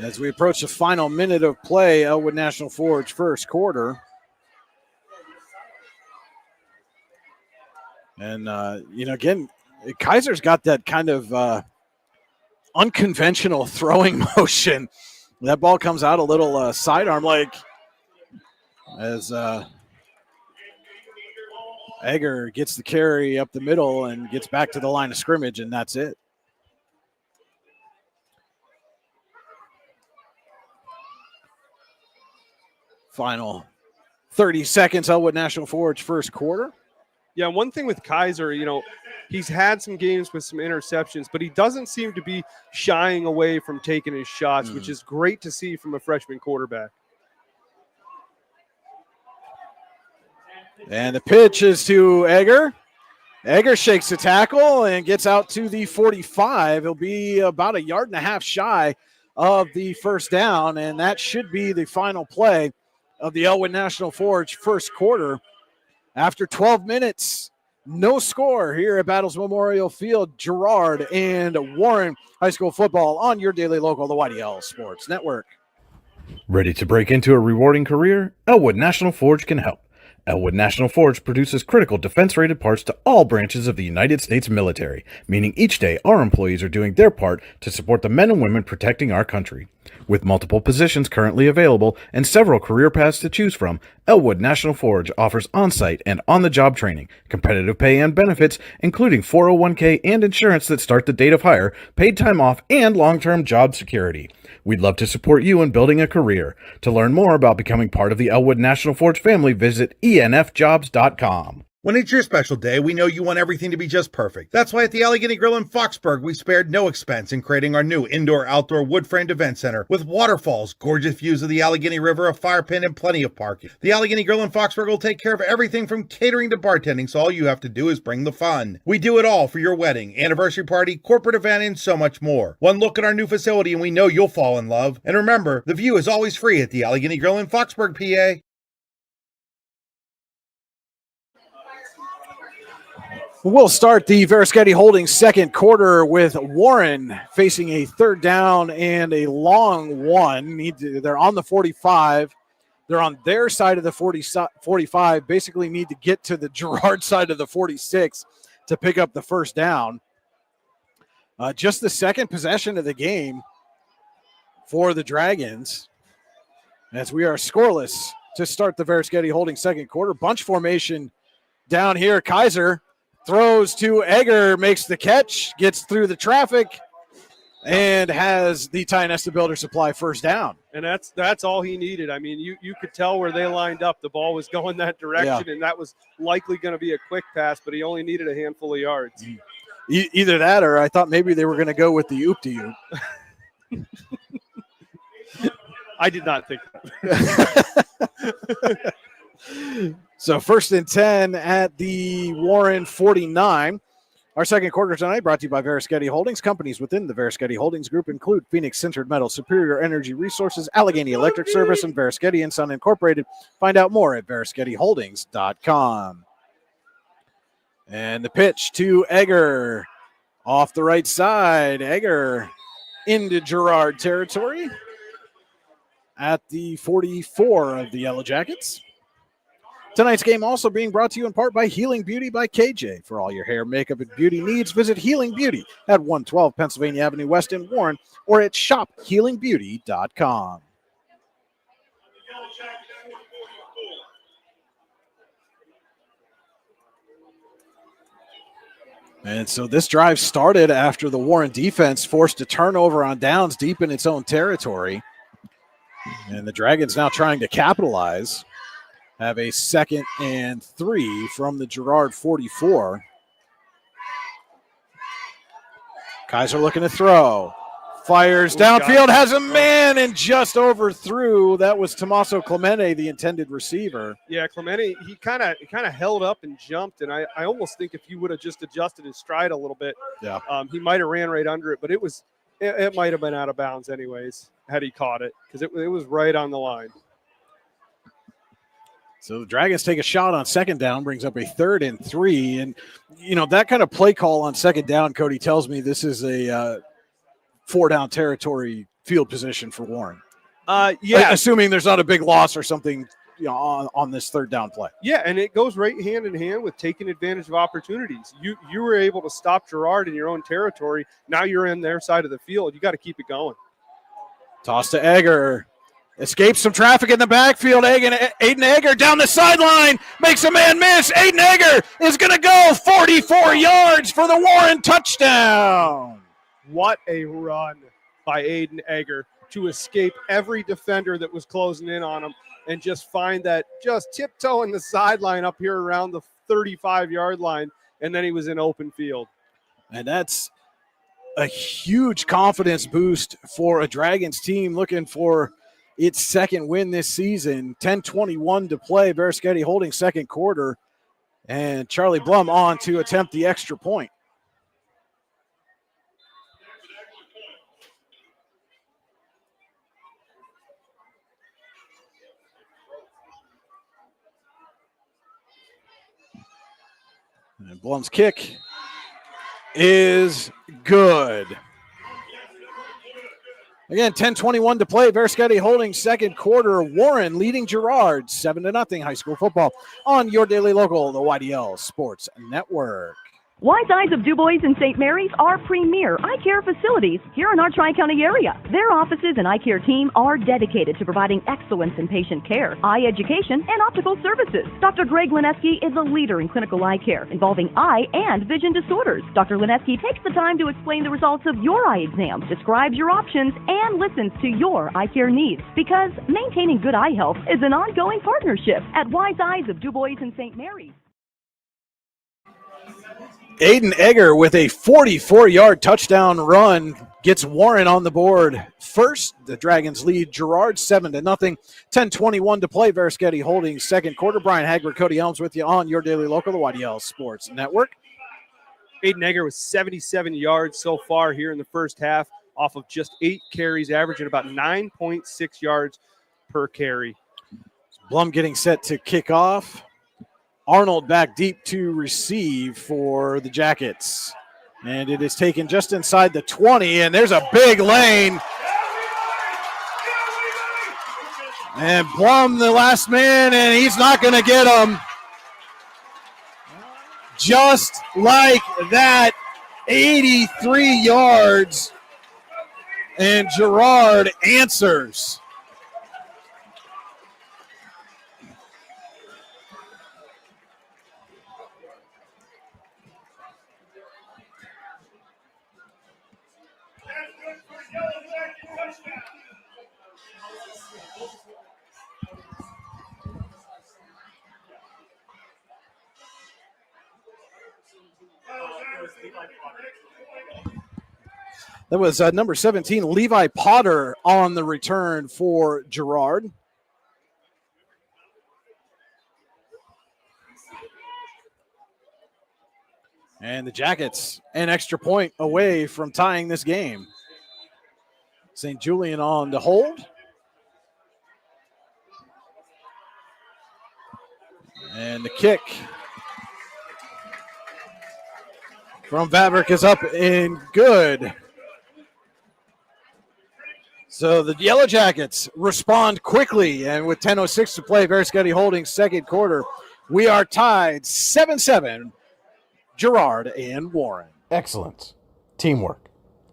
As we approach the final minute of play, Elwood National Forge first quarter. And, again, Kaiser's got that kind of unconventional throwing motion. That ball comes out a little sidearm like as Egger gets the carry up the middle and gets back to the line of scrimmage, and that's it. Final 30 seconds, Elwood National Forge first quarter. Yeah, one thing with Kaiser, he's had some games with some interceptions, but he doesn't seem to be shying away from taking his shots, which is great to see from a freshman quarterback. And the pitch is to Egger. Egger shakes the tackle and gets out to the 45. He'll be about 1.5 yards shy of the first down, and that should be the final play of the Elwood National Forge first quarter. After 12 minutes, no score here at Battles Memorial Field. Girard and Warren High School football on your daily local, the YDL Sports Network. Ready to break into a rewarding career? Elwood National Forge can help. Elwood National Forge produces critical defense-rated parts to all branches of the United States military, meaning each day our employees are doing their part to support the men and women protecting our country. With multiple positions currently available and several career paths to choose from, Elwood National Forge offers on-site and on-the-job training, competitive pay and benefits, including 401k and insurance that start the date of hire, paid time off, and long-term job security. We'd love to support you in building a career. To learn more about becoming part of the Elwood National Forge family, visit enfjobs.com. When it's your special day, we know you want everything to be just perfect. That's why at the Allegheny Grill in Foxburg, we spared no expense in creating our new indoor-outdoor wood-framed event center with waterfalls, gorgeous views of the Allegheny River, a fire pit, and plenty of parking. The Allegheny Grill in Foxburg will take care of everything from catering to bartending, so all you have to do is bring the fun. We do it all for your wedding, anniversary party, corporate event, and so much more. One look at our new facility and we know you'll fall in love. And remember, the view is always free at the Allegheny Grill in Foxburg, PA. We'll start the Verischetti Holdings second quarter with Warren facing a third down and a long one. They're on the 45. They're on their side of the 45, basically need to get to the Girard side of the 46 to pick up the first down. Just the second possession of the game for the Dragons, as we are scoreless to start the Veriskety Holdings second quarter. Bunch formation down here. Kaiser throws to Egger, makes the catch, gets through the traffic, and has the Tionesta Builder Supply first down. And that's all he needed. I mean, you could tell where they lined up. The ball was going that direction, and that was likely going to be a quick pass, but he only needed a handful of yards. Either that, or I thought maybe they were going to go with the oop-de-oop. I did not think that. So 1st and 10 at the Warren 49. Our second quarter tonight brought to you by Veriskety Holdings. Companies within the Veriskety Holdings Group include Phoenix Sintered Metal, Superior Energy Resources, Allegheny Electric Service, and Veriskety & Son Incorporated. Find out more at VerisketyHoldings.com. And the pitch to Egger off the right side. Egger into Girard territory at the 44 of the Yellow Jackets. Tonight's game also being brought to you in part by Healing Beauty by KJ. For all your hair, makeup, and beauty needs, visit Healing Beauty at 112 Pennsylvania Avenue West in Warren or at shophealingbeauty.com. And so this drive started after the Warren defense forced a turnover on downs deep in its own territory. And the Dragons now trying to capitalize. Have a 2nd and 3 from the Girard 44. Kaiser looking to throw. Fires downfield, has a man, and just overthrew. That was Tommaso Clemente, the intended receiver. Yeah, Clemente, he kind of held up and jumped, and I almost think if he would have just adjusted his stride a little bit, he might have ran right under it, but it might have been out of bounds anyways had he caught it, because it was right on the line. So the Dragons take a shot on second down, brings up a 3rd and 3. And, that kind of play call on second down, Cody, tells me this is a 4-down territory field position for Warren. Yeah. Assuming there's not a big loss or something on this 3rd down play. Yeah, and it goes right hand in hand with taking advantage of opportunities. You were able to stop Girard in your own territory. Now you're in their side of the field. You got to keep it going. Toss to Egger. Escapes some traffic in the backfield. Aiden Egger down the sideline. Makes a man miss. Aiden Egger is going to go 44 yards for the Warren touchdown. What a run by Aiden Egger to escape every defender that was closing in on him and just find that just tiptoeing the sideline up here around the 35-yard line, and then he was in open field. And that's a huge confidence boost for a Dragons team looking for its second win this season. 10:21 to play. Veriskety holding second quarter. And Charlie Blum on to attempt the extra point. And Blum's kick is good. Again, 10:21 to play. Veriskety holding second quarter. Warren leading Girard 7-0 high school football on your daily local, the YDL Sports Network. Wise Eyes of DuBois and St. Mary's are premier eye care facilities here in our Tri-County area. Their offices and eye care team are dedicated to providing excellence in patient care, eye education, and optical services. Dr. Greg Lineski is a leader in clinical eye care involving eye and vision disorders. Dr. Lineski takes the time to explain the results of your eye exam, describes your options, and listens to your eye care needs. Because maintaining good eye health is an ongoing partnership at Wise Eyes of DuBois and St. Mary's. Aiden Egger with a 44-yard touchdown run gets Warren on the board first. The Dragons lead Girard 7-0. 10:21 to play. Veriskety holding second quarter. Brian Hagberg, Cody Elms with you on your daily local, the YDL Sports Network. Aiden Egger with 77 yards so far here in the first half off of just 8 carries, averaging about 9.6 yards per carry. Blum getting set to kick off. Arnold back deep to receive for the Jackets. And it is taken just inside the 20, and there's a big lane. And Blum, the last man, and he's not going to get him. Just like that, 83 yards. And Girard answers. That was number 17, Levi Potter, on the return for Girard. And the Jackets an extra point away from tying this game. St. Julian on to hold. And the kick from Vavrick is up and good. So the Yellow Jackets respond quickly, and with 10:06 to play, Veriskety Holdings second quarter, we are tied 7-7, Girard and Warren. Excellence, teamwork,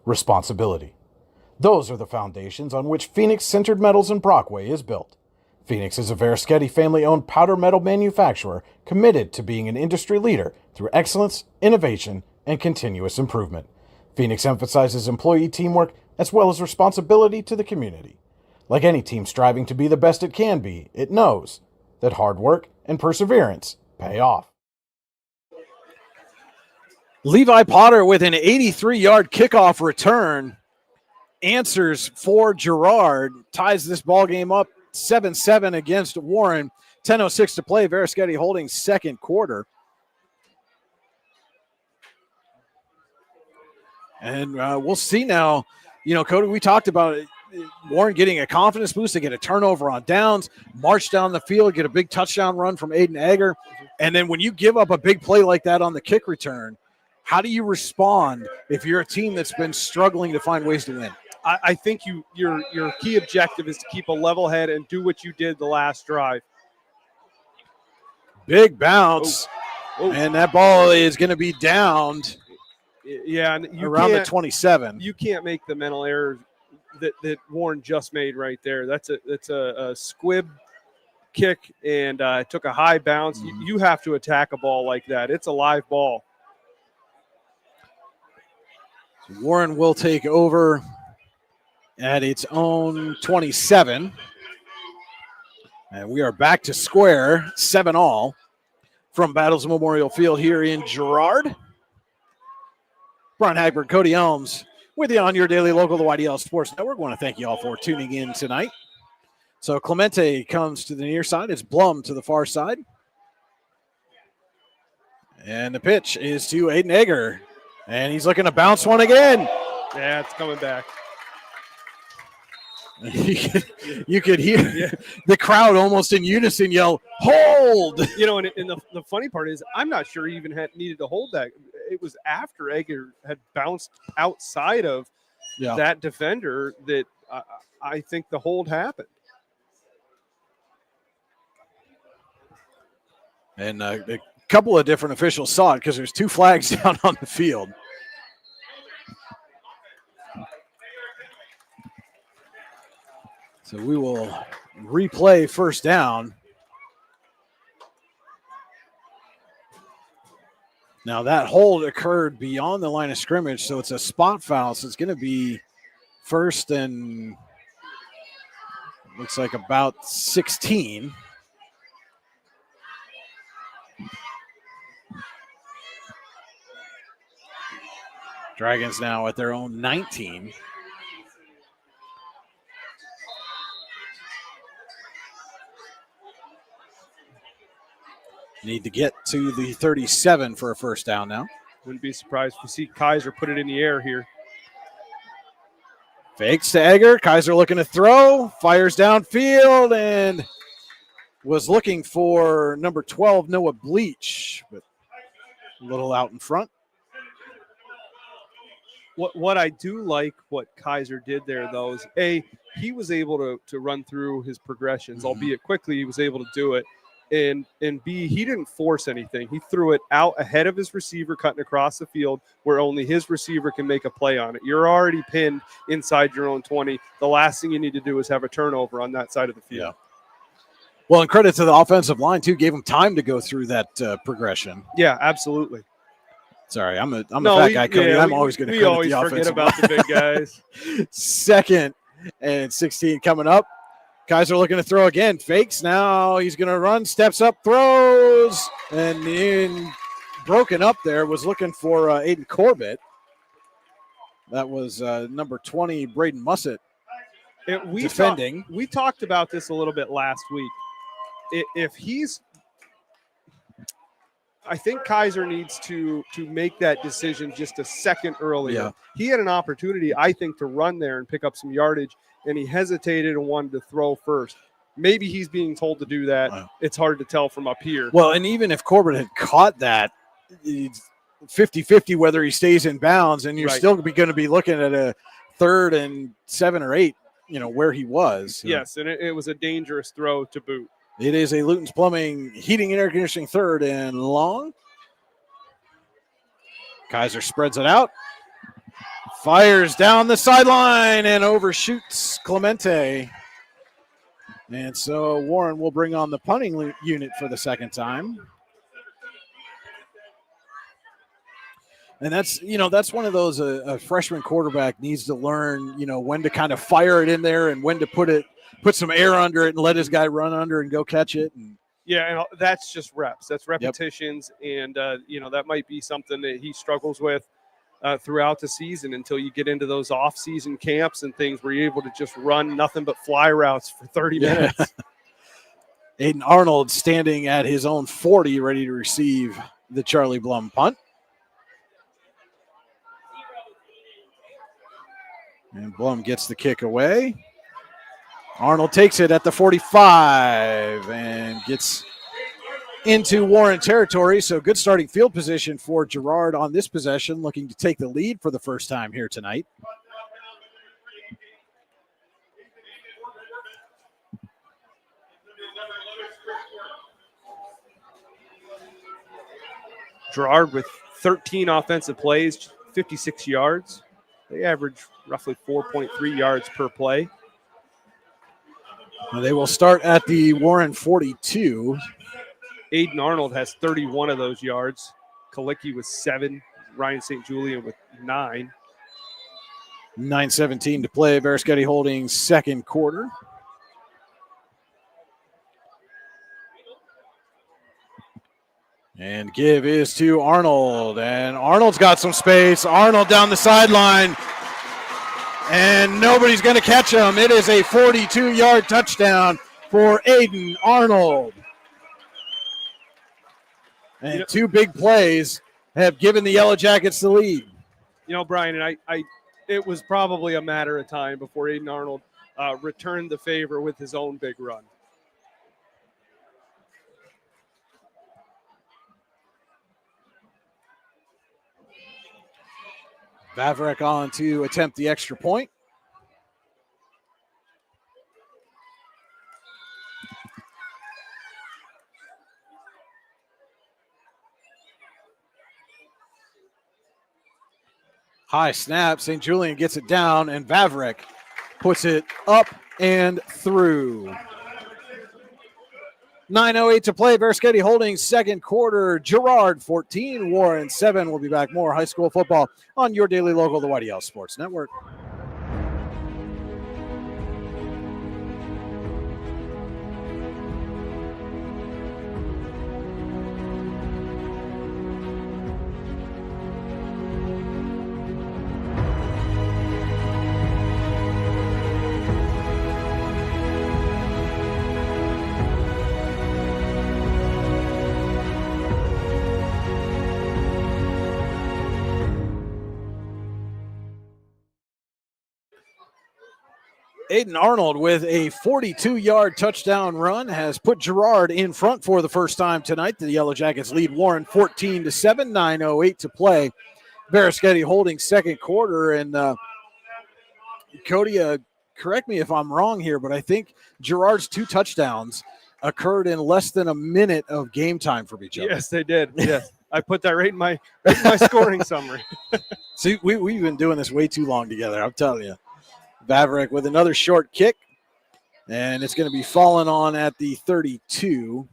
responsibility. Those are the foundations on which Phoenix Sintered Metals in Brockway is built. Phoenix is a Veriskety family-owned powder metal manufacturer committed to being an industry leader through excellence, innovation, and continuous improvement. Phoenix emphasizes employee teamwork as well as responsibility to the community. Like any team striving to be the best it can be, it knows that hard work and perseverance pay off. Levi Potter with an 83-yard kickoff return answers for Girard, ties this ball game up 7-7 against Warren. 10:06 to play, Veriskety Holdings second quarter. And we'll see now. You know, Cody, we talked about it. Warren getting a confidence boost to get a turnover on downs, march down the field, get a big touchdown run from Aiden Egger. And then when you give up a big play like that on the kick return, how do you respond if you're a team that's been struggling to find ways to win? I think your key objective is to keep a level head and do what you did the last drive. Big bounce. And that ball is going to be downed. Yeah, and around the 27. You can't make the mental error that Warren just made right there. That's a squib kick, and it took a high bounce. You have to attack a ball like that. It's a live ball. So Warren will take over at its own 27. And we are back to square, 7-all from Battles Memorial Field here in Girard. Brian Hagberg, Cody Elms, with you on your daily local, the YDL Sports Network. I want to thank you all for tuning in tonight. So Clemente comes to the near side. It's Blum to the far side. And the pitch is to Aiden Egger. And he's looking to bounce one again. Yeah, it's coming back. You could hear the crowd almost in unison yell, "Hold!" You know, and the funny part is I'm not sure he even needed to hold that. It was after Egger had bounced outside of that defender that I think the hold happened. And a couple of different officials saw it because there's two flags down on the field. So we will replay first down. Now that hold occurred beyond the line of scrimmage, so it's a spot foul. So it's going to be first and looks like about 16. Dragons now at their own 19. Need to get to the 37 for a first down now. Wouldn't be surprised if we see Kaiser put it in the air here. Fakes to Egger. Kaiser looking to throw. Fires downfield and was looking for number 12, Noah Bleach, but a little out in front. What I do like what Kaiser did there, though, is he was able to run through his progressions, albeit quickly. He was able to do it, and B, he didn't force anything. He threw it out ahead of his receiver, cutting across the field where only his receiver can make a play on it. You're already pinned inside your own 20. The last thing you need to do is have a turnover on that side of the field. Yeah. Well, and credit to the offensive line too, gave him time to go through that progression. Yeah, absolutely. Sorry, I'm a fat guy, Cody. I'm always going to credit always the forget offensive about line. the big guys. 2nd and 16 coming up. Kaiser looking to throw again. Fakes now. He's going to run, steps up, throws, and in broken up there was looking for Aiden Corbett. That was number 20, Braden Mussett, defending. We talked about this a little bit last week. I think Kaiser needs to make that decision just a second earlier. Yeah. He had an opportunity, I think, to run there and pick up some yardage, and he hesitated and wanted to throw first. Maybe he's being told to do that. Wow. It's hard to tell from up here. Well, and even if Corbett had caught that, it's 50-50 whether he stays in bounds, and you're still going to be looking at a 3rd and 7 or 8, where he was. So. Yes, and it was a dangerous throw to boot. It is a Luton's Plumbing Heating and Air Conditioning 3rd and long. Kaiser spreads it out. Fires down the sideline and overshoots Clemente. And so Warren will bring on the punting unit for the second time. And that's one of those a freshman quarterback needs to learn, when to kind of fire it in there and when to put some air under it and let his guy run under and go catch it. And yeah, and that's just reps. That's repetitions, and that might be something that he struggles with throughout the season until you get into those off-season camps and things where you're able to just run nothing but fly routes for 30 minutes. Aiden Arnold standing at his own 40, ready to receive the Charlie Blum punt. And Blum gets the kick away. Arnold takes it at the 45 and gets into Warren territory. So good starting field position for Girard on this possession, looking to take the lead for the first time here tonight. Girard with 13 offensive plays, 56 yards. They average roughly 4.3 yards per play. They will start at the Warren 42. Aiden Arnold has 31 of those yards. Kalicki with 7. Ryan St. Julian with 9. 9:17 to play. Beresketti holding second quarter. And give is to Arnold. And Arnold's got some space. Arnold down the sideline. And nobody's going to catch him. It is a 42-yard touchdown for Aiden Arnold. And two big plays have given the Yellow Jackets the lead. Brian, and it was probably a matter of time before Aiden Arnold returned the favor with his own big run. Vavrek on to attempt the extra point. High snap. St. Julian gets it down, and Vavrek puts it up and through. 9:08 to play. Beresketti holding second quarter. Girard 14, Warren 7. We'll be back more high school football on your daily local, the YDL Sports Network. Aiden Arnold with a 42-yard touchdown run has put Girard in front for the first time tonight. The Yellow Jackets lead Warren 14-7, 9:08 to play. Verischetti holding second quarter. And Cody, correct me if I'm wrong here, but I think Girard's 2 touchdowns occurred in less than a minute of game time for each other. Yes, they did. Yes. I put that right in my scoring summary. See, we've been doing this way too long together, I'm telling you. Vavrick with another short kick, and it's going to be falling on at the 32.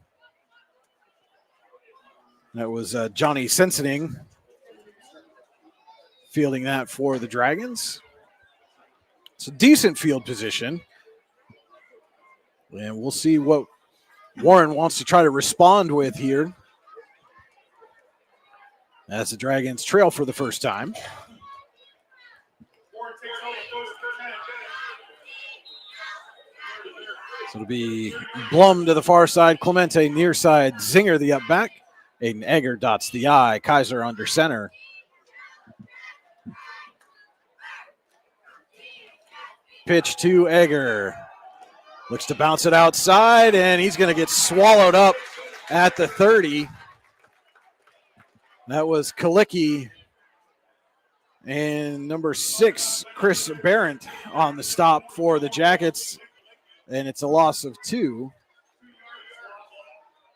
That was Johnny Sensening fielding that for the Dragons. It's a decent field position, and we'll see what Warren wants to try to respond with here as the Dragons trail for the first time. So it'll be Blum to the far side, Clemente near side, Zinger the up back, Aiden Egger dots the I, Kaiser under center. Pitch to Egger. Looks to bounce it outside, and he's going to get swallowed up at the 30. That was Kalicki and number 6, Chris Barrett on the stop for the Jackets. And it's a loss of 2.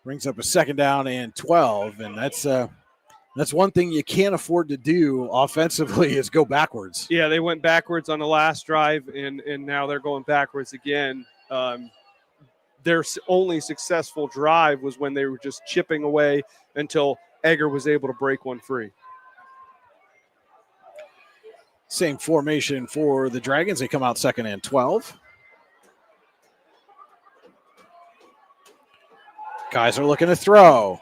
Brings up a second down and 12. And that's one thing you can't afford to do offensively is go backwards. Yeah, they went backwards on the last drive, and now they're going backwards again. Their only successful drive was when they were just chipping away until Egger was able to break one free. Same formation for the Dragons. They come out second and 12. Kaiser looking to throw.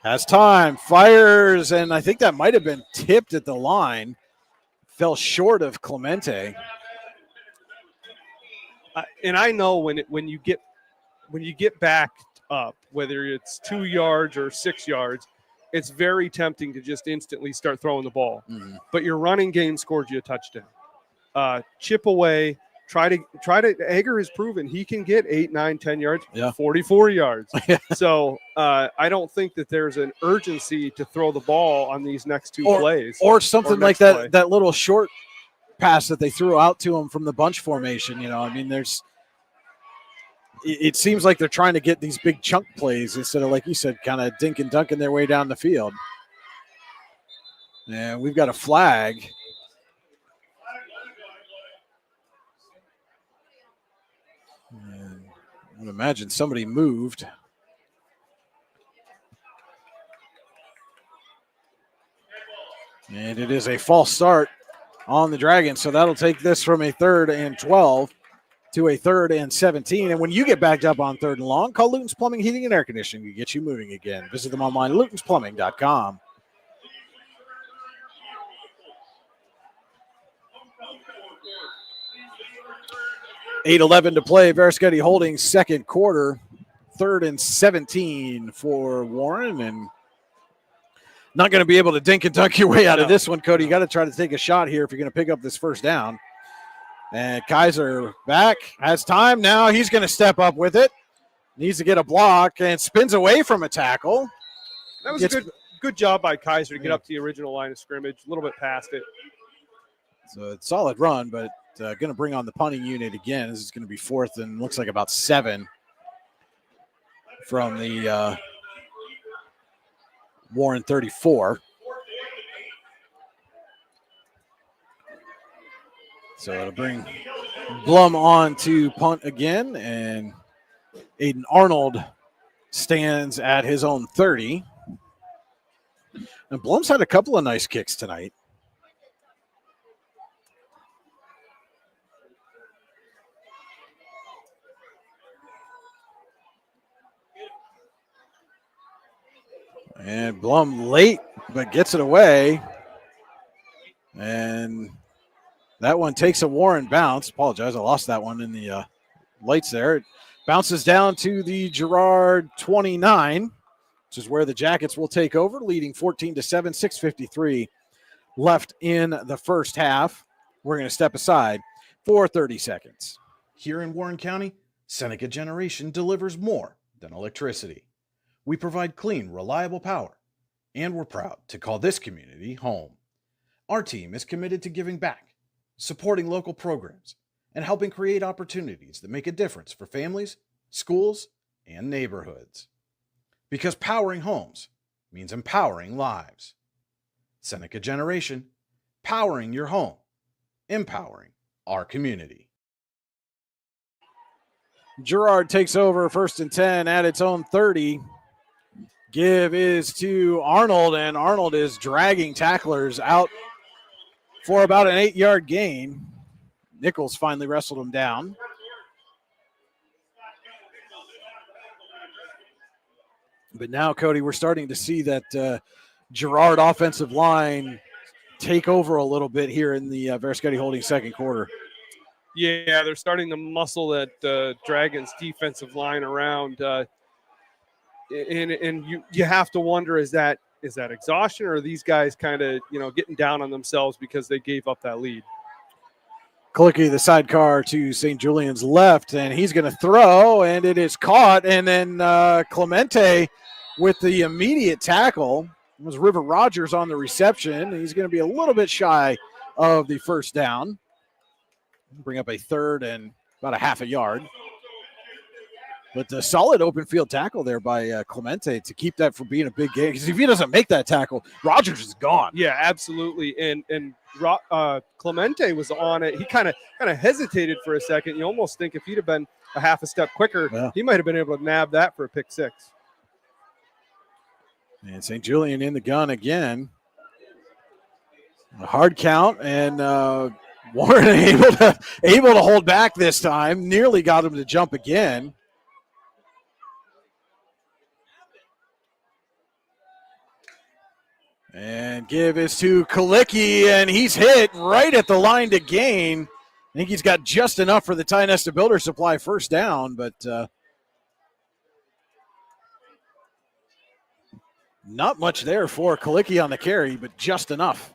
Has time. Fires, and I think that might have been tipped at the line. Fell short of Clemente. And I know when you get backed up, whether it's 2 yards or 6 yards, it's very tempting to just instantly start throwing the ball. Mm-hmm. But your running game scored you a touchdown. Chip away. Try to. Egger has proven he can get 8, 9, 10 yards, 44 yards. So I don't think that there's an urgency to throw the ball on these next 2 plays. Or something like that, that little short pass that they threw out to him from the bunch formation. You know, I mean, it seems like they're trying to get these big chunk plays instead of, like you said, kind of dink and dunking their way down the field. And we've got a flag. And I would imagine somebody moved. And it is a false start on the Dragons. So that'll take this from a 3rd and 12 to a 3rd and 17. And when you get backed up on 3rd and long, call Luton's Plumbing, Heating, and Air Conditioning to get you moving again. Visit them online, lutonsplumbing.com. .8:11 to play. Verischetti holding second quarter. 3rd and 17 for Warren. And not going to be able to dink and dunk your way out of this one, Cody. You got to try to take a shot here if you're going to pick up this first down. And Kaiser back. Has time now. He's going to step up with it. Needs to get a block and spins away from a tackle. That was a good job by Kaiser to get up to the original line of scrimmage, a little bit past it. So it's a solid run, but going to bring on the punting unit again. This is going to be 4th and looks like about 7 from the Warren 34. So it'll bring Blum on to punt again, and Aiden Arnold stands at his own 30. And Blum's had a couple of nice kicks tonight. And Blum late, but gets it away. And that one takes a Warren bounce. Apologize, I lost that one in the lights there. It bounces down to the Girard 29, which is where the Jackets will take over, leading 14-7, 6:53 left in the first half. We're going to step aside for 30 seconds. Here in Warren County, Seneca Generation delivers more than electricity. We provide clean, reliable power, and we're proud to call this community home. Our team is committed to giving back, supporting local programs, and helping create opportunities that make a difference for families, schools, and neighborhoods. Because powering homes means empowering lives. Seneca Generation, powering your home, empowering our community. Girard takes over 1st and 10 at its own 30. Give is to Arnold, and Arnold is dragging tacklers out for about an 8-yard gain. Nichols finally wrestled him down. But now, Cody, we're starting to see that Girard offensive line take over a little bit here in the Varasketti Holdings second quarter. Yeah, they're starting to muscle that Dragons defensive line around. And you have to wonder, is that exhaustion, or are these guys kind of, getting down on themselves because they gave up that lead? Kalicki, the sidecar to St. Julian's left, and he's going to throw, and it is caught. And then Clemente with the immediate tackle. It was River Rogers on the reception. He's going to be a little bit shy of the first down. Bring up a third and about a half a yard. But a solid open field tackle there by Clemente to keep that from being a big game. Because if he doesn't make that tackle, Rogers is gone. Yeah, absolutely. And Clemente was on it. He kind of hesitated for a second. You almost think if he'd have been a half a step quicker, he might have been able to nab that for a pick six. And St. Julian in the gun again. A hard count, and Warren able to hold back this time. Nearly got him to jump again. And give is to Kalicki, and he's hit right at the line to gain. I think he's got just enough for the Tionesta Builder Supply first down, but not much there for Kalicki on the carry, but just enough.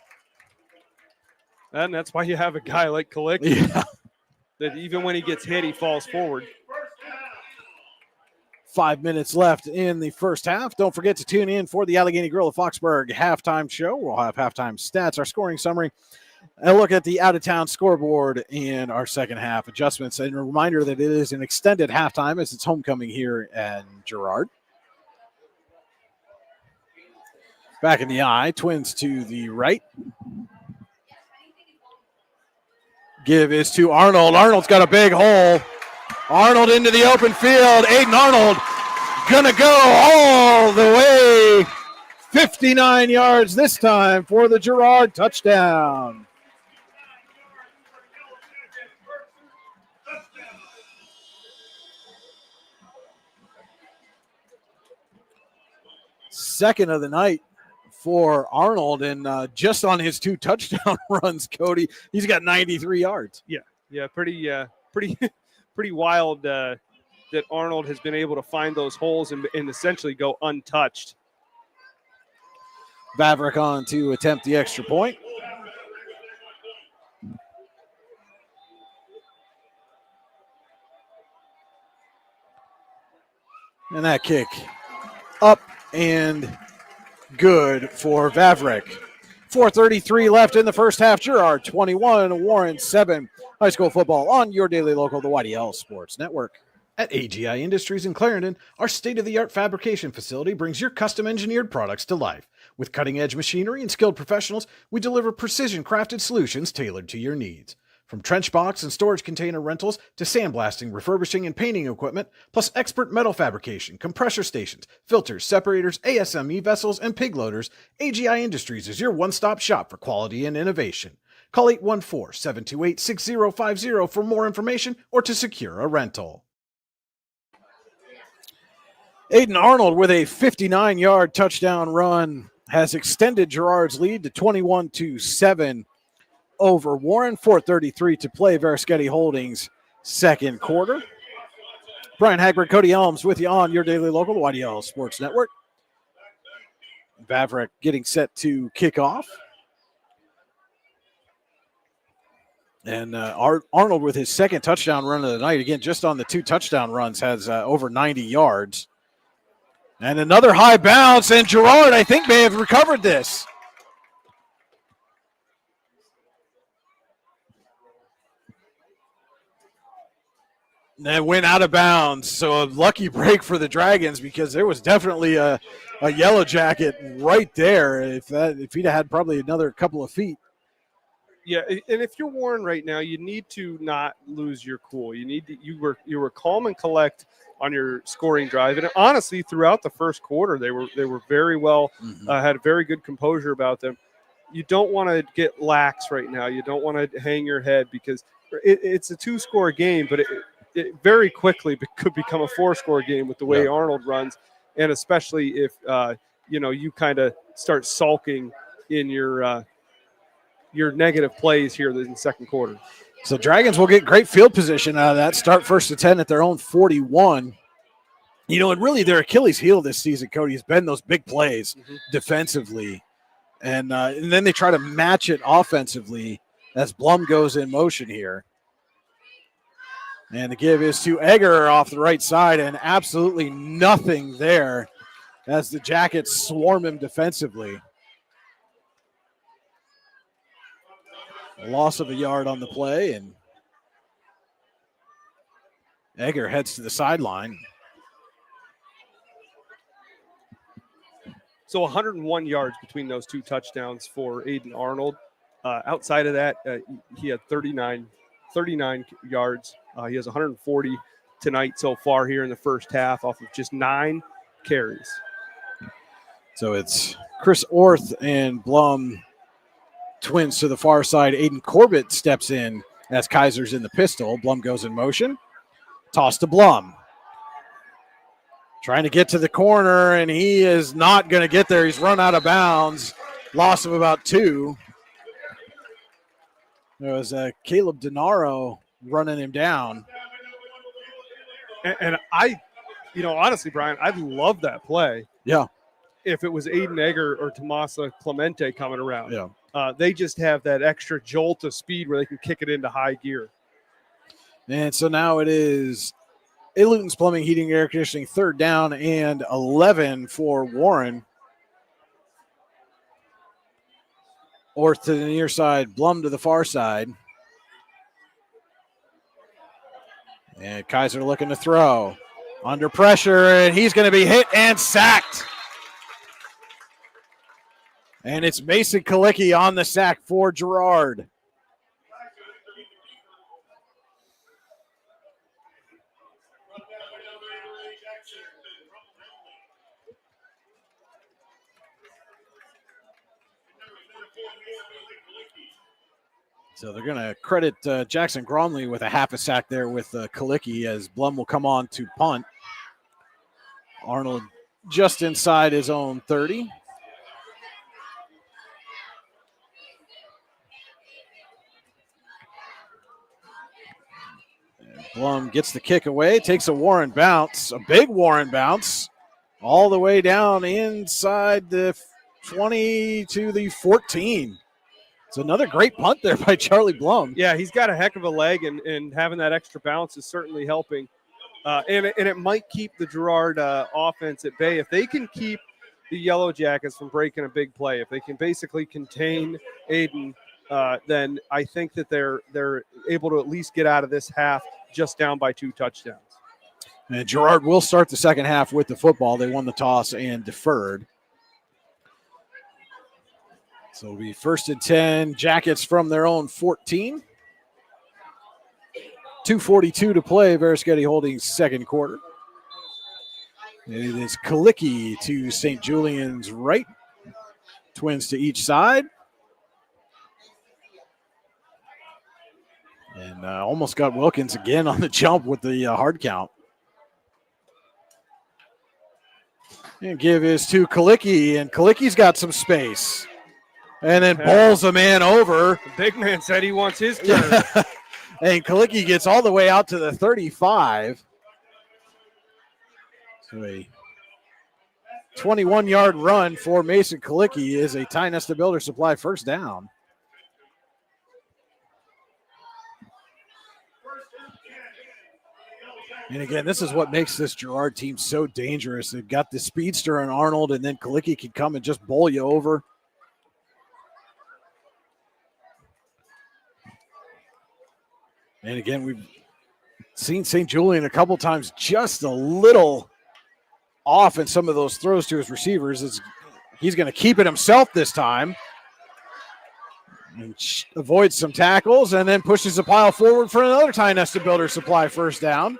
And that's why you have a guy like Kalicki. Yeah. That even when he gets hit, he falls forward. 5 minutes left in the first half. Don't forget to tune in for the Allegheny Grill of Foxburg halftime show. We'll have halftime stats, our scoring summary, and look at the out-of-town scoreboard in our second half adjustments. And a reminder that it is an extended halftime as it's homecoming here at Girard. Back in the eye, Twins to the right. Give is to Arnold. Arnold's got a big hole. Arnold into the open field. Aiden Arnold gonna go all the way 59 yards this time for the Girard touchdown. Second of the night for Arnold, and just on his 2 touchdown runs, Cody, he's got 93 yards. Yeah, pretty wild that Arnold has been able to find those holes and essentially go untouched. Vavrick on to attempt the extra point. And that kick up and good for Vavrick. 4:33 left in the first half. Girard 21, Warren 7. High school football on your daily local, the YDL Sports Network. At AGI Industries in Clarendon, our state-of-the-art fabrication facility brings your custom-engineered products to life. With cutting-edge machinery and skilled professionals, we deliver precision-crafted solutions tailored to your needs. From trench box and storage container rentals to sandblasting, refurbishing, and painting equipment, plus expert metal fabrication, compressor stations, filters, separators, ASME vessels, and pig loaders, AGI Industries is your one-stop shop for quality and innovation. Call 814-728-6050 for more information or to secure a rental. Aiden Arnold with a 59-yard touchdown run has extended Girard's lead to 21-7 over Warren. 4:33 to play. Varasketti Holdings second quarter. Brian Hagberg, Cody Elms with you on your daily local, the YDL Sports Network. Vavrick getting set to kick off. And Arnold with his second touchdown run of the night. Again, just on the 2 touchdown runs, has over 90 yards. And another high bounce, and Girard, I think, may have recovered this. And that went out of bounds. So a lucky break for the Dragons because there was definitely a yellow jacket right there. If he'd had probably another couple of feet. Yeah, and if you're Warren right now, you need to not lose your cool. You were calm and collect on your scoring drive, and honestly, throughout the first quarter, they were very well, had a very good composure about them. You don't want to get lax right now. You don't want to hang your head because it's a 2-score game, but it very quickly could become a 4-score game with the way Arnold runs, and especially if you kind of start sulking in your negative plays here in the second quarter. So Dragons will get great field position out of that. Start 1st and 10 at their own 41. And really their Achilles heel this season, Cody, has been those big plays defensively. And then they try to match it offensively as Blum goes in motion here. And the give is to Egger off the right side, and absolutely nothing there as the Jackets swarm him defensively. A loss of a yard on the play, and Egger heads to the sideline. So 101 yards between those 2 touchdowns for Aiden Arnold. Outside of that, he had 39 yards. He has 140 tonight so far here in the first half off of just 9 carries. So it's Chris Orth and Blum twins to the far side. Aiden Corbett steps in as Kaiser's in the pistol. Blum goes in motion. Toss to Blum. Trying to get to the corner, and he is not going to get there. He's run out of bounds. Loss of about 2. There was Caleb Denaro running him down. And honestly, Brian, I'd love that play. Yeah. If it was Aiden Egger or Tomasa Clemente coming around. Yeah. They just have that extra jolt of speed where they can kick it into high gear. And so now it is Luton's Plumbing, Heating, Air Conditioning, 3rd down and 11 for Warren. Orth to the near side, Blum to the far side. And Kaiser looking to throw. Under pressure, and he's going to be hit and sacked. And it's Mason Kalicki on the sack for Girard. So they're going to credit Jackson Gromley with a half a sack there with Kalicki as Blum will come on to punt. Arnold just inside his own 30. And Blum gets the kick away, takes a Warren bounce, a big Warren bounce, all the way down inside the 20 to the 14. It's another great punt there by Charlie Blum. Yeah, he's got a heck of a leg, and having that extra bounce is certainly helping. And it might keep the Girard offense at bay. If they can keep the Yellow Jackets from breaking a big play, if they can basically contain Aiden, then I think that they're able to at least get out of this half just down by 2 touchdowns. And Girard will start the second half with the football. They won the toss and deferred. So it'll be 1st and 10, Jackets from their own 14. 2:42 to play, Veriskety Holdings second quarter. It is Kalicki to St. Julian's right. Twins to each side. And almost got Wilkins again on the jump with the hard count. And give is to Kalicki, and Kalicki's got some space. And then bowls a man over. The big man said he wants his turn. And Kalicki gets all the way out to the 35. So a 21-yard run for Mason Kalicki is a Tionesta Builder Supply first down. And again, this is what makes this Girard team so dangerous. They've got the speedster in Arnold, and then Kalicki can come and just bowl you over. And again, Seen St. Julian a couple times just a little off in some of those throws to his receivers. He's going to keep it himself this time. And avoids some tackles and then pushes the pile forward for another Tionesta Builder Supply first down.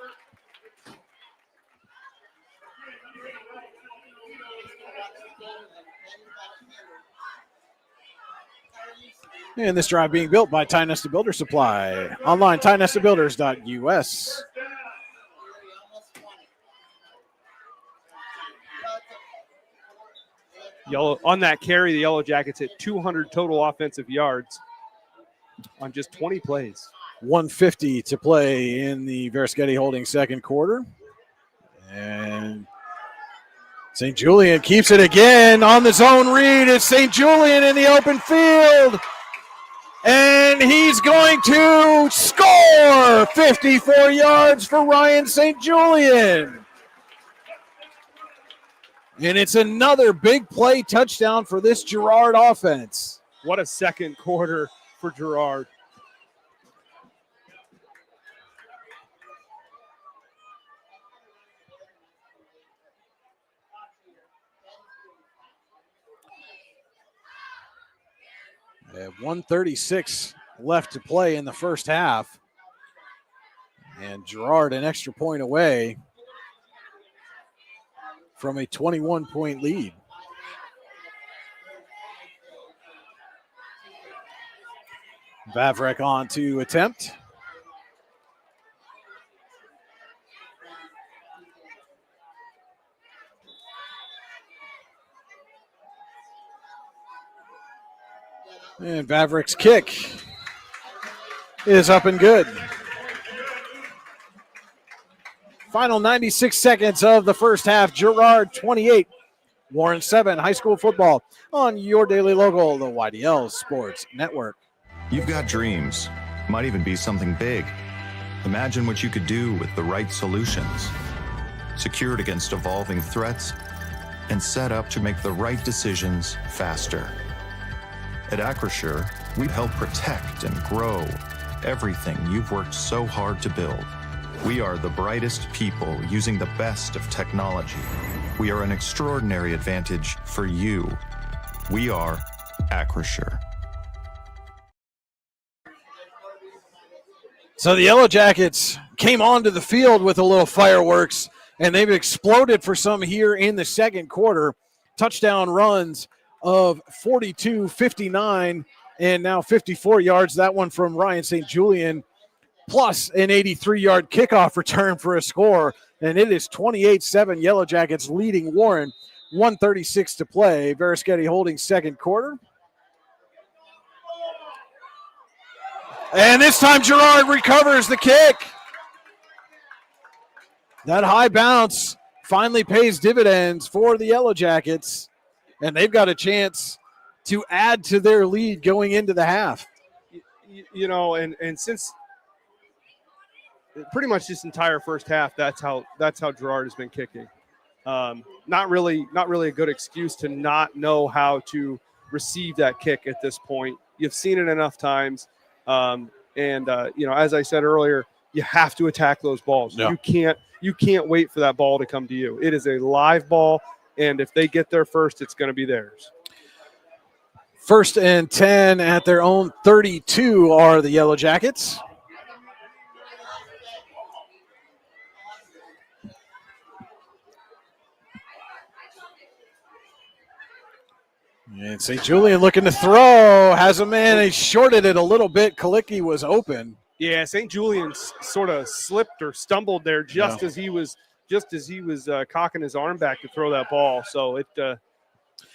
And this drive being built by Tionesta Builder Supply. Online, tionestabuilders.us. On that carry, the Yellow Jackets hit 200 total offensive yards on just 20 plays. 150 to play in the Verischetti Holding second quarter. And St. Julian keeps it again on the zone read. It's St. Julian in the open field. And he's going to score 54 yards for Ryan St. Julian. And it's another big play touchdown for this Girard offense. What a second quarter for Girard. At 1:36 left to play in the first half. And Girard an extra point away from a 21-point lead. Vavrek on to attempt. And Vavrek's kick is up and good. Final 96 seconds of the first half. Girard 28, Warren 7. High school football on your daily local, the YDL Sports Network. You've got dreams, might even be something big. Imagine what you could do with the right solutions. Secured against evolving threats and set up to make the right decisions faster. At Acrisure, we help protect and grow everything you've worked so hard to build. We are the brightest people using the best of technology. We are an extraordinary advantage for you. We are Acrisure. So the Yellow Jackets came onto the field with a little fireworks, and they've exploded for some here in the second quarter. Touchdown runs of 42, 59, and now 54 yards. That one from Ryan St. Julian, plus an 83-yard kickoff return for a score. And it is 28-7, Yellow Jackets leading Warren. 1:36 to play. Verischetti Holding second quarter. And this time Girard recovers the kick. That high bounce finally pays dividends for the Yellow Jackets, and they've got a chance to add to their lead going into the half. You know, and since pretty much this entire first half, that's how Girard has been kicking. Not really a good excuse to not know how to receive that kick at this point. You've seen it enough times. You know, as I said earlier, you have to attack those balls. Yeah. You can't wait for that ball to come to you. It is a live ball, and if they get there first, it's going to be theirs. 1st and 10 at their own 32 are the Yellow Jackets. And St. Julian looking to throw, has a man, he shorted it a little bit. Kalicki was open. Yeah, St. Julian sort of slipped or stumbled there just as he was cocking his arm back to throw that ball. So it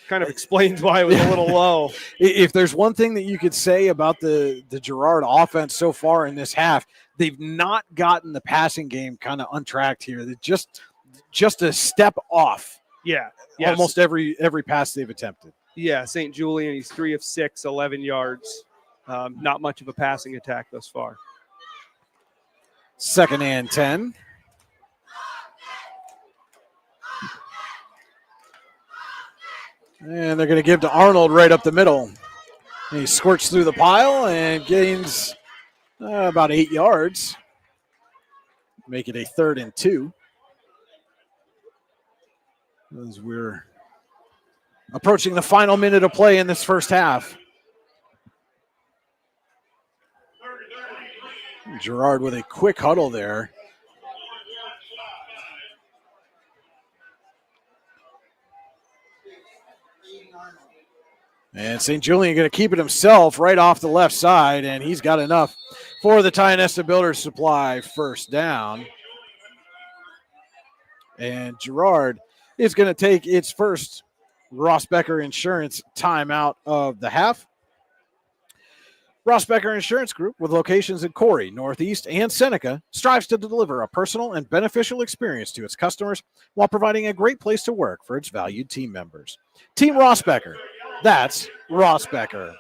kind of explains why it was a little low. If there's one thing that you could say about the Girard offense so far in this half, they've not gotten the passing game kind of untracked here. They're just a step off. Yeah. Almost every pass they've attempted. Yeah, St. Julian, he's 3 of 6, 11 yards. Not much of a passing attack thus far. 2nd and 10. And they're going to give to Arnold right up the middle. And he squirts through the pile and gains about 8 yards. make it a 3rd and 2. As we're approaching the final minute of play in this first half. Girard with a quick huddle there. And St. Julian going to keep it himself right off the left side, and he's got enough for the Tionesta Builders Supply first down. And Girard is going to take its first Rossbacher Insurance timeout of the half. Rossbacher Insurance Group, with locations in Corey, Northeast, and Seneca, strives to deliver a personal and beneficial experience to its customers while providing a great place to work for its valued team members. Team Rossbacher, that's Rossbacher.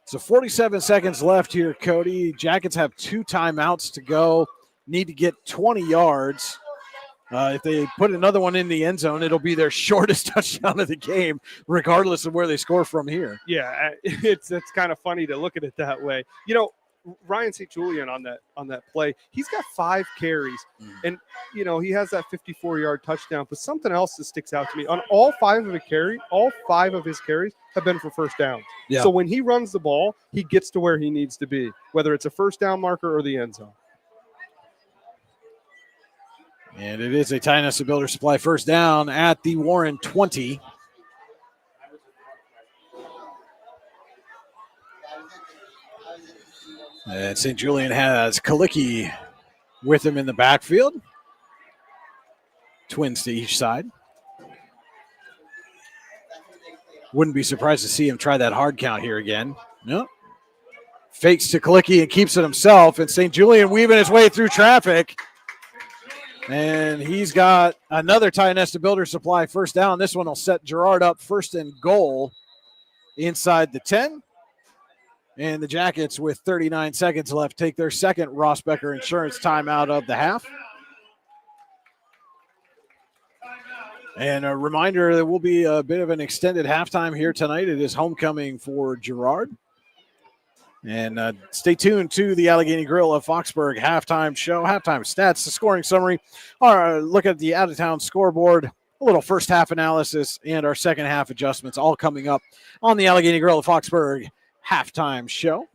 So 47 seconds left here, Cody. Jackets have 2 timeouts to go, need to get 20 yards. If they put another one in the end zone, it'll be their shortest touchdown of the game, regardless of where they score from here. Yeah, it's kind of funny to look at it that way. You know, Ryan St. Julian on that play, he's got 5 carries, and you know he has that 54-yard touchdown. But something else that sticks out to me: on all 5 of his carries have been for first downs. Yeah. So when he runs the ball, he gets to where he needs to be, whether it's a first down marker or the end zone. And it is a Tionesta Builder Supply first down at the Warren 20. And St. Julian has Kalicki with him in the backfield. Twins to each side. Wouldn't be surprised to see him try that hard count here again. No. Fakes to Kalicki and keeps it himself. And St. Julian weaving his way through traffic. And he's got another Tionesta Builder Supply first down. This one will set Girard up 1st and goal inside the 10. And the Jackets, with 39 seconds left, take their second Rossbacher Insurance timeout of the half. And a reminder, there will be a bit of an extended halftime here tonight. It is homecoming for Girard. And stay tuned to the Allegheny Grill of Foxburg halftime show, halftime stats, the scoring summary, or look at the out-of-town scoreboard, a little first half analysis, and our second half adjustments, all coming up on the Allegheny Grill of Foxburg halftime show.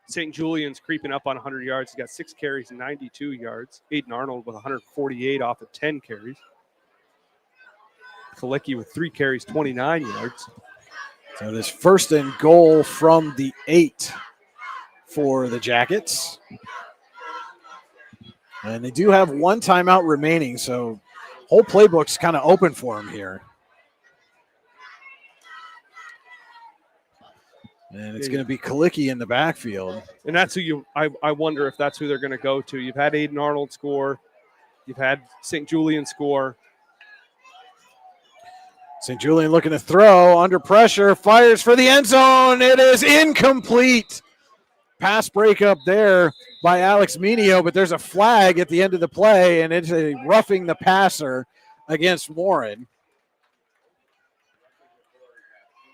St. Julian's creeping up on 100 yards. He's got 6 carries and 92 yards. Aiden Arnold with 148 off of 10 carries. Kalicki with 3 carries, 29 yards. So it is 1st and goal from the 8 for the Jackets. And they do have 1 timeout remaining, so whole playbook's kind of open for them here. And it's going to be Kalicki in the backfield. And that's who I wonder if that's who they're going to go to. You've had Aiden Arnold score. You've had St. Julian score. St. Julian looking to throw, under pressure, fires for the end zone. It is incomplete. Pass breakup there by Alex Minio, but there's a flag at the end of the play, and it's a roughing the passer against Warren.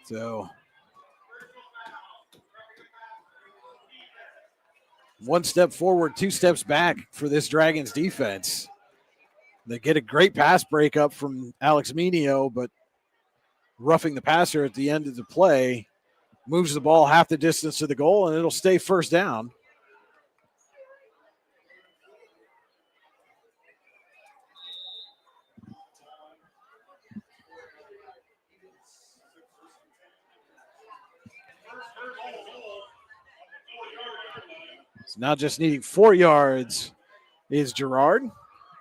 So 1 step forward, 2 steps back for this Dragons defense. They get a great pass breakup from Alex Minio, but roughing the passer at the end of the play moves the ball half the distance to the goal, and it'll stay first down. So now just needing 4 yards is Girard.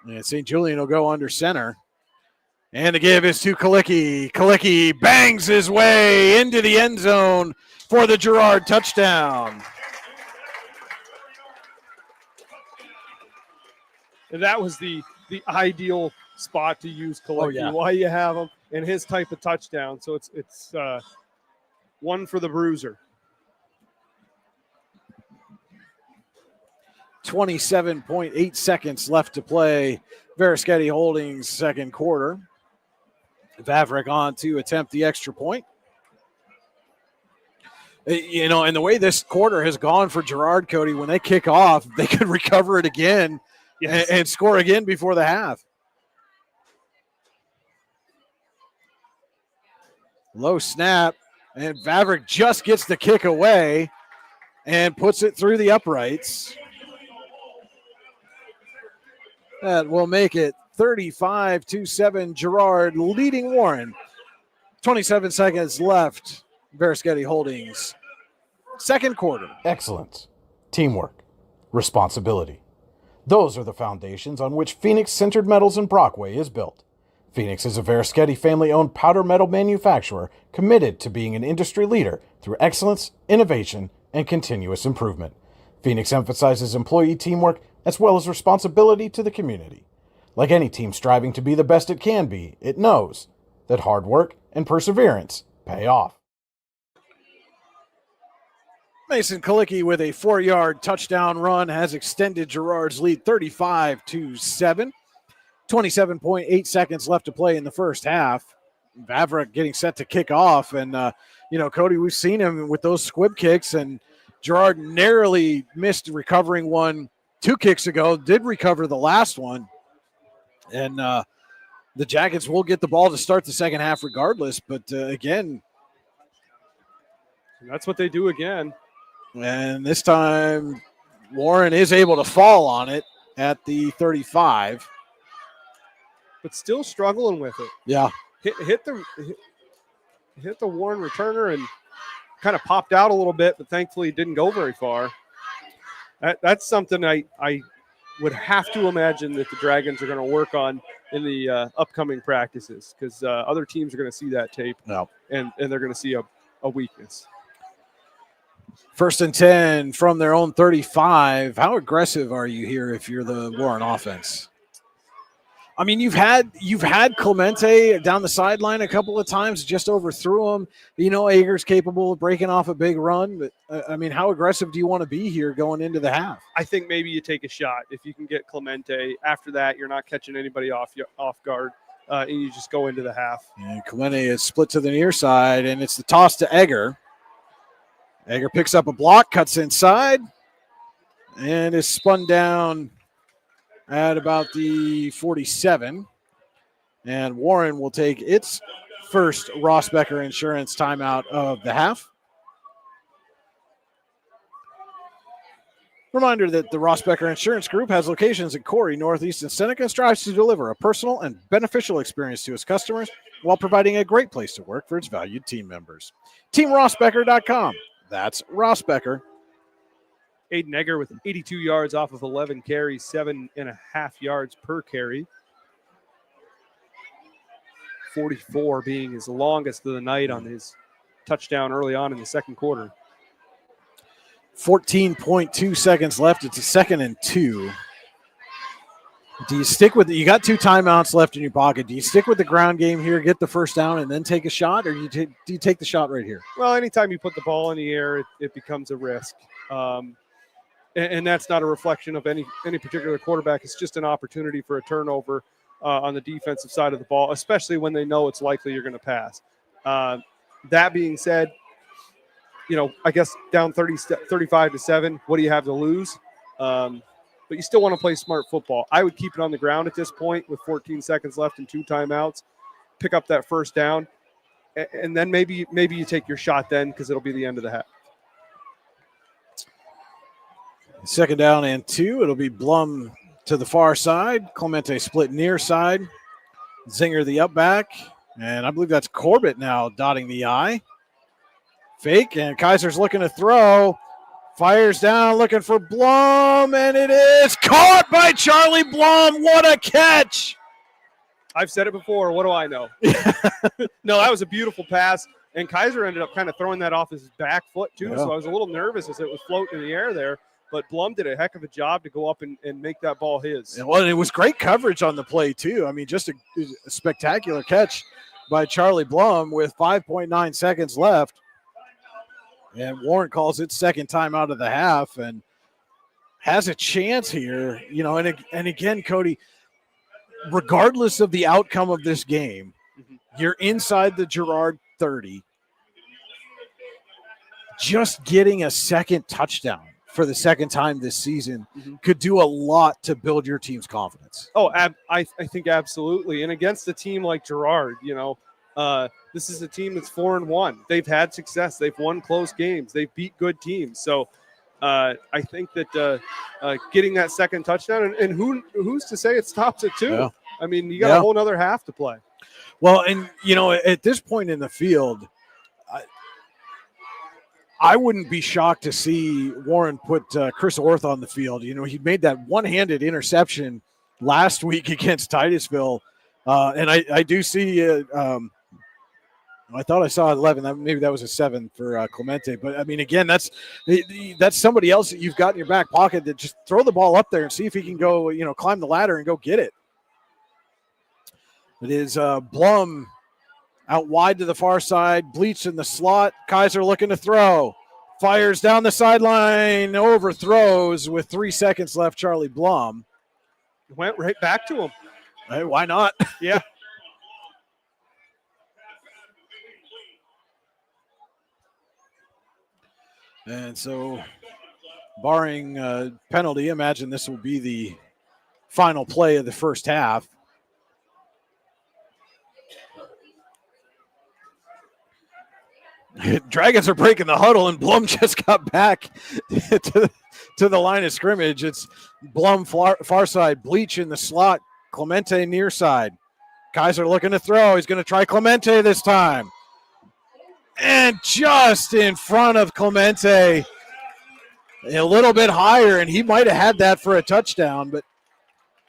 And St. Julian will go under center. And the give is to Kalicki. Kalicki bangs his way into the end zone for the Girard touchdown. And that was the ideal spot to use Kalicki while you have him and his type of touchdown. So it's one for the bruiser. 27.8 seconds left to play. Verischetti Holdings second quarter. Vavrick on to attempt the extra point. You know, and the way this quarter has gone for Girard, Cody, when they kick off, they could recover it again and score again before the half. Low snap, and Vavrick just gets the kick away and puts it through the uprights. That will make it 35-7. Girard leading Warren. 27 seconds left. Verischetti Holdings. Second quarter. Excellence, teamwork, responsibility. Those are the foundations on which Phoenix Sintered Metals in Brockway is built. Phoenix is a Verischetti family-owned powder metal manufacturer committed to being an industry leader through excellence, innovation, and continuous improvement. Phoenix emphasizes employee teamwork as well as responsibility to the community. Like any team striving to be the best it can be, it knows that hard work and perseverance pay off. Mason Kalicki with a 4-yard touchdown run has extended Girard's lead 35-7. 27.8 seconds left to play in the first half. Vavrick getting set to kick off. And, Cody, we've seen him with those squib kicks, and Girard narrowly missed recovering one 2 kicks ago, did recover the last one. And the Jackets will get the ball to start the second half regardless. But, again, that's what they do again. And this time Warren is able to fall on it at the 35. But still struggling with it. Yeah. Hit the Warren returner and kind of popped out a little bit, but thankfully it didn't go very far. That's something I would have to imagine that the Dragons are going to work on in the upcoming practices, because other teams are going to see that tape and they're going to see a weakness. 1st and 10 from their own 35. How aggressive are you here if you're the Warren offense? I mean, you've had Clemente down the sideline a couple of times, just overthrew him. Ager's capable of breaking off a big run, but how aggressive do you want to be here going into the half? I think maybe you take a shot if you can get Clemente. After that, you're not catching anybody off guard, and you just go into the half. And Clemente is split to the near side, and it's the toss to Eger. Eger picks up a block, cuts inside, and is spun down at about the 47. And Warren will take its first Rossbacher Insurance timeout of the half. Reminder that the Rossbacher Insurance Group has locations in Corey, Northeast, and Seneca, and strives to deliver a personal and beneficial experience to its customers while providing a great place to work for its valued team members. TeamRossbacher.com. That's Rossbacher. Aiden Egger with 82 yards off of 11 carries, 7.5 yards per carry. 44 being his longest of the night on his touchdown early on in the second quarter. 14.2 seconds left. It's a 2nd and 2. Do you stick with it? You got 2 timeouts left in your pocket. Do you stick with the ground game here, get the first down, and then take a shot, or do you take the shot right here? Well, anytime you put the ball in the air, it becomes a risk. And that's not a reflection of any particular quarterback. It's just an opportunity for a turnover on the defensive side of the ball, especially when they know it's likely you're going to pass. That being said, I guess down 35-7, what do you have to lose? But you still want to play smart football. I would keep it on the ground at this point with 14 seconds left and 2 timeouts. Pick up that first down, and then maybe you take your shot then, because it'll be the end of the half. 2nd down and 2. It'll be Blum to the far side. Clemente split near side. Zinger the up back. And I believe that's Corbett now dotting the I. Fake, and Kaiser's looking to throw. Fires down, looking for Blum, and it is caught by Charlie Blum. What a catch! I've said it before. What do I know? No, that was a beautiful pass, and Kaiser ended up kind of throwing that off his back foot too, so I was a little nervous as it was floating in the air there. But Blum did a heck of a job to go up and make that ball his. Well, it was great coverage on the play, too. I mean, just a spectacular catch by Charlie Blum with 5.9 seconds left. And Warren calls it second time out of the half and has a chance here. And again, Cody, regardless of the outcome of this game, you're inside the Girard 30. Just getting a second touchdown for the second time this season could do a lot to build your team's confidence. Oh, I think absolutely. And against a team like Girard, this is a team that's 4-1. They've had success. They've won close games. They've beat good teams. So I think that getting that second touchdown, and who's to say it stops at 2? Yeah. I mean, you got a whole other half to play. Well, and, at this point in the field, I wouldn't be shocked to see Warren put Chris Orth on the field. He made that one-handed interception last week against Titusville. And I do see I thought I saw 11. Maybe that was a 7 for Clemente. But, I mean, again, that's somebody else that you've got in your back pocket that just throw the ball up there and see if he can go, climb the ladder and go get it. It is Blum out wide to the far side, Bleach in the slot. Kaiser looking to throw. Fires down the sideline, overthrows with 3 seconds left, Charlie Blum. Went right back to him. Hey, why not? Yeah. And so, barring penalty, imagine this will be the final play of the first half. Dragons are breaking the huddle, and Blum just got back to the line of scrimmage. It's Blum far side, Bleach in the slot, Clemente near side. Kaiser looking to throw. He's going to try Clemente this time. And just in front of Clemente, a little bit higher, and he might have had that for a touchdown, but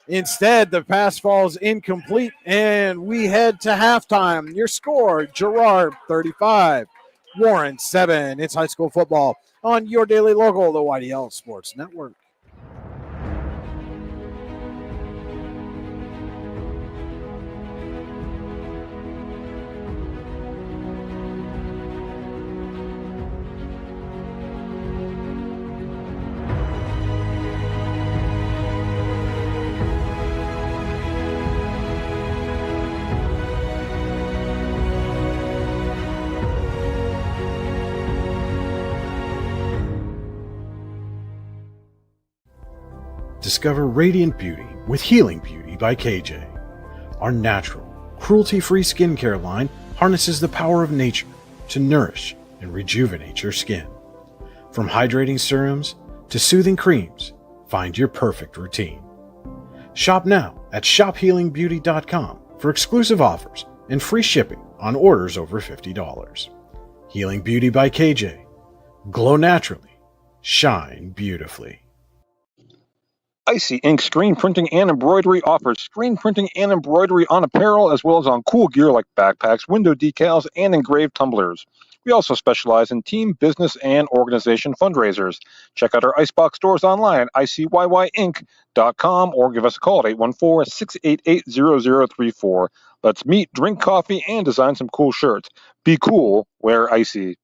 instead the pass falls incomplete, and we head to halftime. Your score, Girard 35. Warren 7. It's high school football on your daily local, the YDL Sports Network. Discover radiant beauty with Healing Beauty by KJ. Our natural, cruelty-free skincare line harnesses the power of nature to nourish and rejuvenate your skin. From hydrating serums to soothing creams, find your perfect routine. Shop now at shophealingbeauty.com for exclusive offers and free shipping on orders over $50. Healing Beauty by KJ. Glow naturally. Shine beautifully. Icy Ink Screen Printing and Embroidery offers screen printing and embroidery on apparel as well as on cool gear like backpacks, window decals, and engraved tumblers. We also specialize in team, business, and organization fundraisers. Check out our Icebox stores online at icyink.com or give us a call at 814-688-0034. Let's meet, drink coffee, and design some cool shirts. Be cool, wear Icy.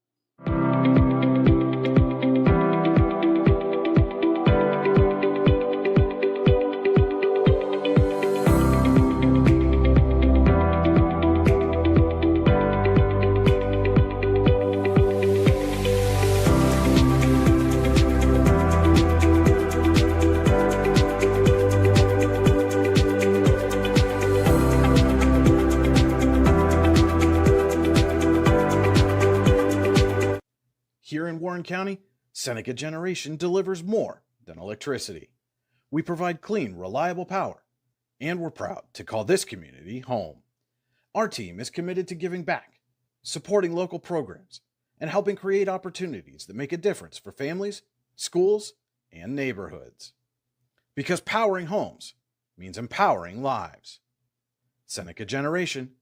Here in Warren County, Seneca Generation delivers more than electricity. We provide clean, reliable power, and we're proud to call this community home. Our team is committed to giving back, supporting local programs, and helping create opportunities that make a difference for families, schools, and neighborhoods. Because powering homes means empowering lives. Seneca Generation,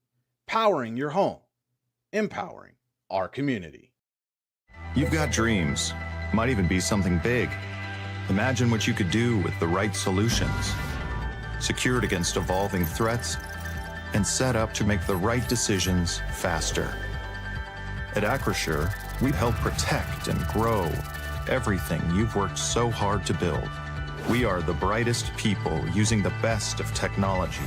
powering your home, empowering our community. You've got dreams, might even be something big. Imagine what you could do with the right solutions. Secured against evolving threats and set up to make the right decisions faster. At Acrisure, we help protect and grow everything you've worked so hard to build. We are the brightest people using the best of technology.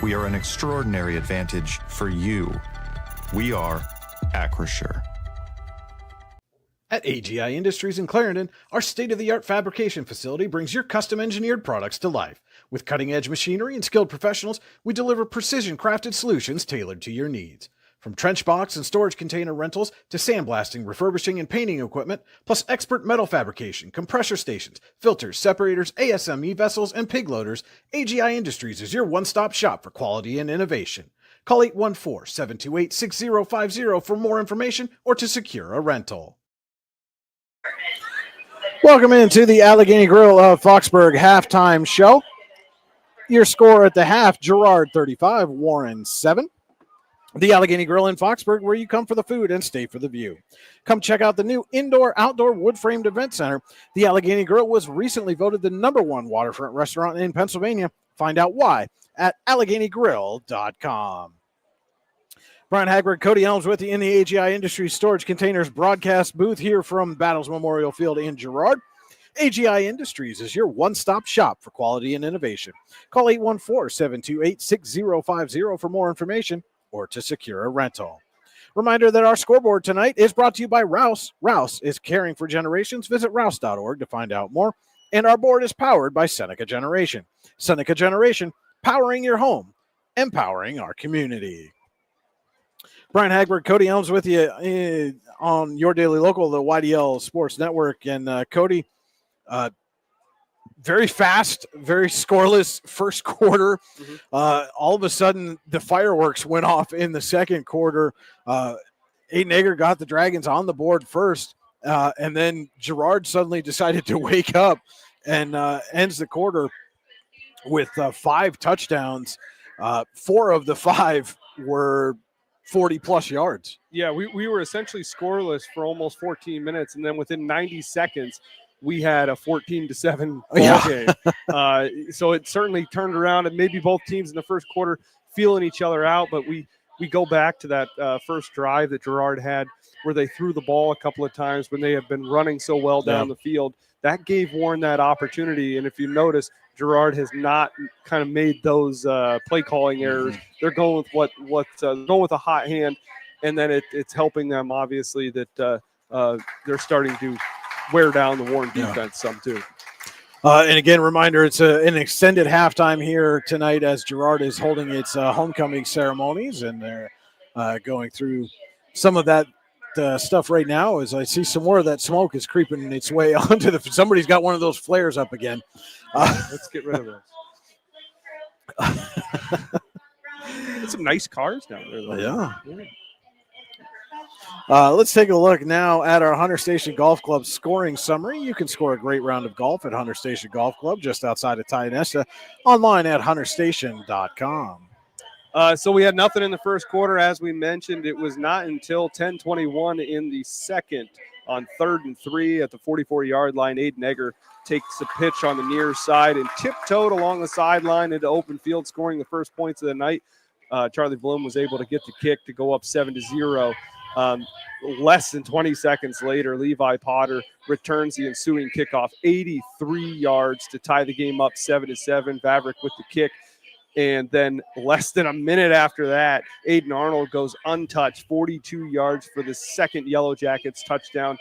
We are an extraordinary advantage for you. We are Acrisure. At AGI Industries in Clarendon, our state-of-the-art fabrication facility brings your custom-engineered products to life. With cutting-edge machinery and skilled professionals, we deliver precision-crafted solutions tailored to your needs. From trench box and storage container rentals to sandblasting, refurbishing, and painting equipment, plus expert metal fabrication, compressor stations, filters, separators, ASME vessels, and pig loaders, AGI Industries is your one-stop shop for quality and innovation. Call 814-728-6050 for more information or to secure a rental. Welcome into the Allegheny Grill of Foxburg halftime show. Your score at the half, Girard 35, Warren 7. The Allegheny Grill in Foxburg, where you come for the food and stay for the view. Come check out the new indoor-outdoor wood-framed event center. The Allegheny Grill was recently voted the #1 waterfront restaurant in Pennsylvania. Find out why at AlleghenyGrill.com. Brian Hagberg, Cody Elms with you in the AGI Industries Storage Containers broadcast booth here from Battles Memorial Field in Girard. AGI Industries is your one-stop shop for quality and innovation. Call 814-728-6050 for more information or to secure a rental. Reminder that our scoreboard tonight is brought to you by Rouse. Rouse is caring for generations. Visit rouse.org to find out more. And our board is powered by Seneca Generation. Seneca Generation, powering your home, empowering our community. Brian Hagberg, Cody Elms with you on your daily local, the YDL Sports Network. And Cody, very fast, very scoreless first quarter. All of a sudden, the fireworks went off in the second quarter. Aiden Egger got the Dragons on the board first, and then Girard suddenly decided to wake up and ends the quarter with 5 touchdowns. 4 of the 5 were 40-plus yards. Yeah, we were essentially scoreless for almost 14 minutes, and then within 90 seconds, we had a 14-7 ball game. So it certainly turned around, and maybe both teams in the first quarter feeling each other out, but we go back to that first drive that Girard had where they threw the ball a couple of times when they had been running so well down the field. That gave Warren that opportunity, and if you notice, Girard has not kind of made those play calling errors. They're going with going with a hot hand, and then it's helping them obviously that they're starting to wear down the Warren defense some too. And again, reminder, it's an extended halftime here tonight as Girard is holding its homecoming ceremonies, and they're going through some of that stuff right now. As I see some more of that smoke is creeping its way onto the. Somebody's got one of those flares up again. Let's get rid of those. It's some nice cars down there, though. Yeah. Let's take a look now at our Hunter Station Golf Club scoring summary. You can score a great round of golf at Hunter Station Golf Club just outside of Tionesta, online at hunterstation.com. So we had nothing in the first quarter. As we mentioned, it was not until 10:21 in the second on 3rd and 3 at the 44-yard line. Aiden Egger takes a pitch on the near side and tiptoed along the sideline into open field, scoring the first points of the night. Charlie Bloom was able to get the kick to go up 7-0. Less than 20 seconds later, Levi Potter returns the ensuing kickoff, 83 yards to tie the game up 7-7. Vavrick with the kick. And then less than a minute after that, Aiden Arnold goes untouched, 42 yards for the second Yellow Jackets touchdown.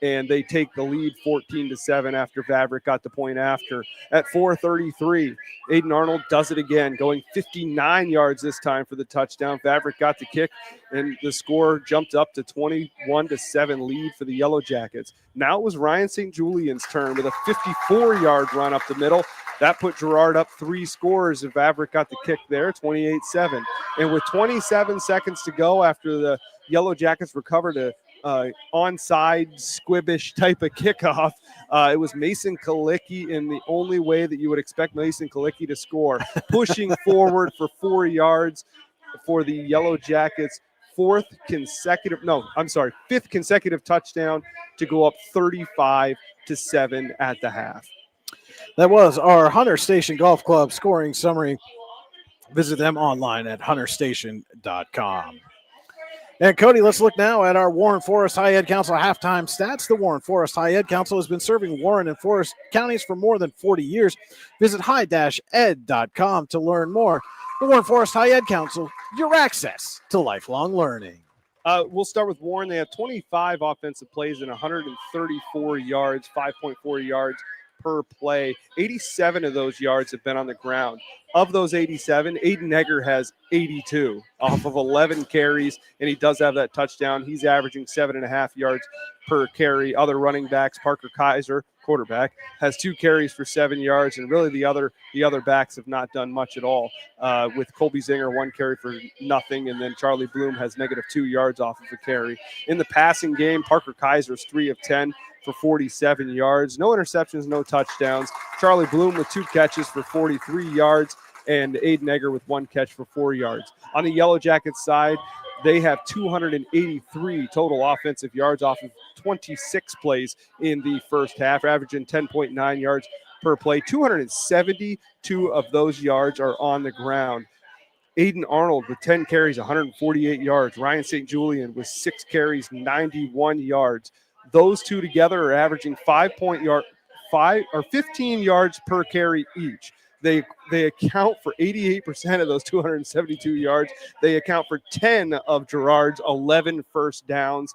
And they take the lead 14-7 after Vavrick got the point after. At 4:33, Aiden Arnold does it again, going 59 yards this time for the touchdown. Vavrick got the kick, and the score jumped up to 21-7 lead for the Yellow Jackets. Now it was Ryan St. Julian's turn with a 54-yard run up the middle. That put Girard up 3 scores, and Vavrick got the kick there, 28-7. And with 27 seconds to go after the Yellow Jackets recovered a onside squibbish type of kickoff, it was Mason Kalicki in the only way that you would expect Mason Kalicki to score, pushing forward for 4 yards for the Yellow Jackets. Fifth consecutive touchdown to go up 35-7 at the half. That was our Hunter Station Golf Club scoring summary. Visit them online at hunterstation.com. And Cody, let's look now at our Warren Forest High Ed Council halftime stats. The Warren Forest High Ed Council has been serving Warren and Forest counties for more than 40 years. Visit high-ed.com to learn more. The Warren Forest High Ed Council, your access to lifelong learning. We'll start with Warren. They have 25 offensive plays and 134 yards, 5.4 yards per play. 87 of those yards have been on the ground. Of those 87, Aiden Egger has 82 off of 11 carries, and he does have that touchdown. He's averaging 7.5 yards per carry. Other running backs, Parker Kaiser, quarterback, has 2 carries for 7 yards, and really the other backs have not done much at all. With Colby Zinger, 1 carry for nothing, and then Charlie Bloom has -2 yards off of a carry. In the passing game, Parker Kaiser's 3 of 10 for 47 yards. No interceptions, no touchdowns. Charlie Bloom with 2 catches for 43 yards, and Aiden Egger with 1 catch for 4 yards. On the Yellow Jackets side, they have 283 total offensive yards off of 26 plays in the first half, averaging 10.9 yards per play. 272 of those yards are on the ground. Aiden Arnold with 10 carries, 148 yards. Ryan St. Julian with 6 carries, 91 yards. Those two together are averaging 15 yards per carry each. They account for 88% of those 272 yards. They account for 10 of Girard's 11 first downs.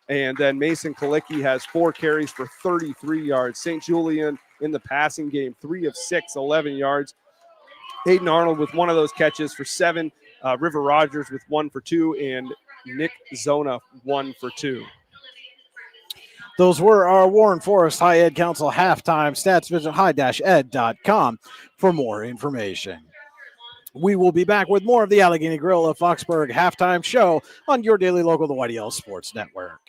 And then Mason Kalicki has 4 carries for 33 yards. St. Julian in the passing game, 3 of 6, 11 yards. Aiden Arnold with 1 of those catches for 7. River Rogers with 1 for 2. And Nick Zona 1 for 2. Those were our Warren Forest High Ed Council halftime stats. Visit high-ed.com for more information. We will be back with more of the Allegheny Grill of Foxburg halftime show on your daily local, the YDL Sports Network.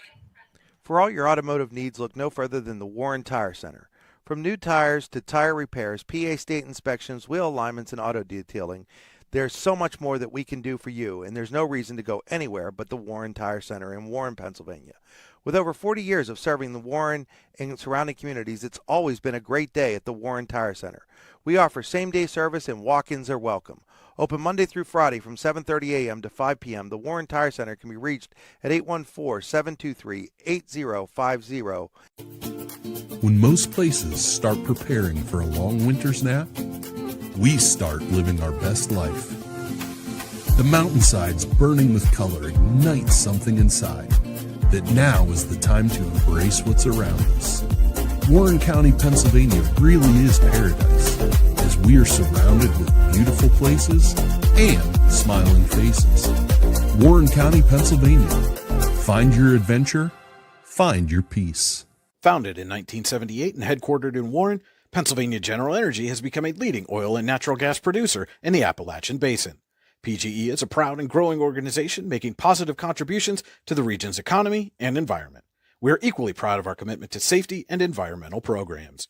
For all your automotive needs, look no further than the Warren Tire Center. From new tires to tire repairs, PA state inspections, wheel alignments, and auto detailing, there's so much more that we can do for you, and there's no reason to go anywhere but the Warren Tire Center in Warren, Pennsylvania. With over 40 years of serving the Warren and surrounding communities, it's always been a great day at the Warren Tire Center. We offer same-day service and walk-ins are welcome. Open Monday through Friday from 7:30 a.m. to 5 p.m. The Warren Tire Center can be reached at 814-723-8050. When most places start preparing for a long winter's nap, we start living our best life. The mountainsides burning with color ignite something inside. That now is the time to embrace what's around us. Warren County, Pennsylvania really is paradise, as we are surrounded with beautiful places and smiling faces. Warren County, Pennsylvania. Find your adventure, find your peace. Founded in 1978 and headquartered in Warren, Pennsylvania General Energy has become a leading oil and natural gas producer in the Appalachian Basin. PGE is a proud and growing organization making positive contributions to the region's economy and environment. We are equally proud of our commitment to safety and environmental programs.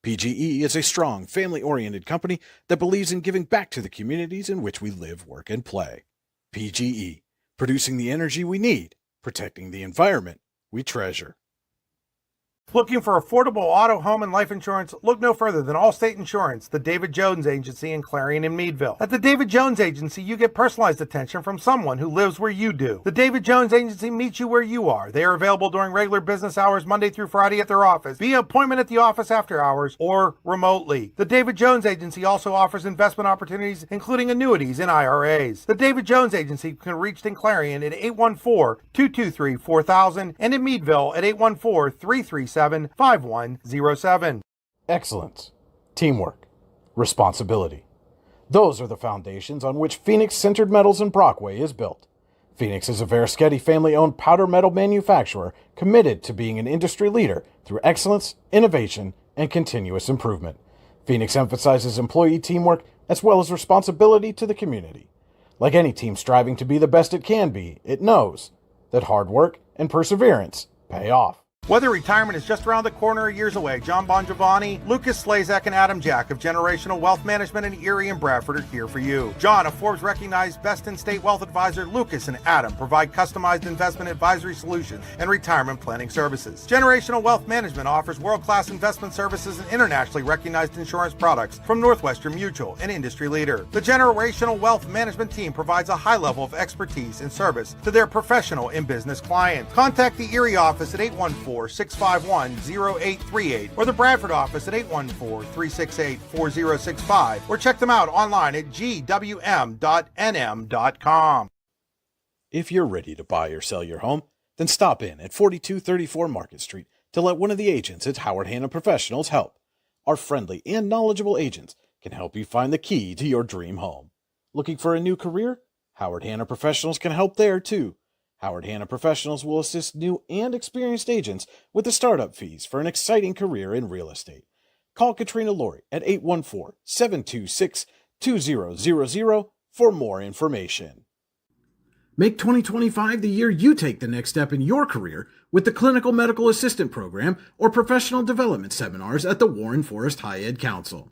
PGE is a strong, family-oriented company that believes in giving back to the communities in which we live, work, and play. PGE, producing the energy we need, protecting the environment we treasure. Looking for affordable auto, home, and life insurance? Look no further than Allstate Insurance, the David Jones Agency in Clarion and Meadville. At the David Jones Agency, you get personalized attention from someone who lives where you do. The David Jones Agency meets you where you are. They are available during regular business hours, Monday through Friday at their office, via appointment at the office after hours, or remotely. The David Jones Agency also offers investment opportunities, including annuities and IRAs. The David Jones Agency can be reached in Clarion at 814-223-4000 and in Meadville at 814-337-5107. Excellence, teamwork, responsibility. Those are the foundations on which Phoenix Sintered Metals in Brockway is built. Phoenix is a Verischetti family-owned powder metal manufacturer committed to being an industry leader through excellence, innovation, and continuous improvement. Phoenix emphasizes employee teamwork as well as responsibility to the community. Like any team striving to be the best it can be, it knows that hard work and perseverance pay off. Whether retirement is just around the corner or years away, John Bongiovanni, Lucas Slazak, and Adam Jack of Generational Wealth Management in Erie and Bradford are here for you. John, a Forbes-recognized best-in-state wealth advisor, Lucas and Adam provide customized investment advisory solutions and retirement planning services. Generational Wealth Management offers world-class investment services and internationally recognized insurance products from Northwestern Mutual, an industry leader. The Generational Wealth Management team provides a high level of expertise and service to their professional and business clients. Contact the Erie office at 814-651-0838 or the Bradford office at 814-368-4065 or check them out online at gwm.nm.com. If you're ready to buy or sell your home, then stop in at 4234 Market Street to let one of the agents at Howard Hanna Professionals help. Our friendly and knowledgeable agents can help you find the key to your dream home. Looking for a new career? Howard Hanna Professionals can help there too. Howard Hanna Professionals will assist new and experienced agents with the startup fees for an exciting career in real estate. Call Katrina Laurie at 814-726-2000 for more information. Make 2025 the year you take the next step in your career with the Clinical Medical Assistant Program or Professional Development Seminars at the Warren Forest High Ed Council.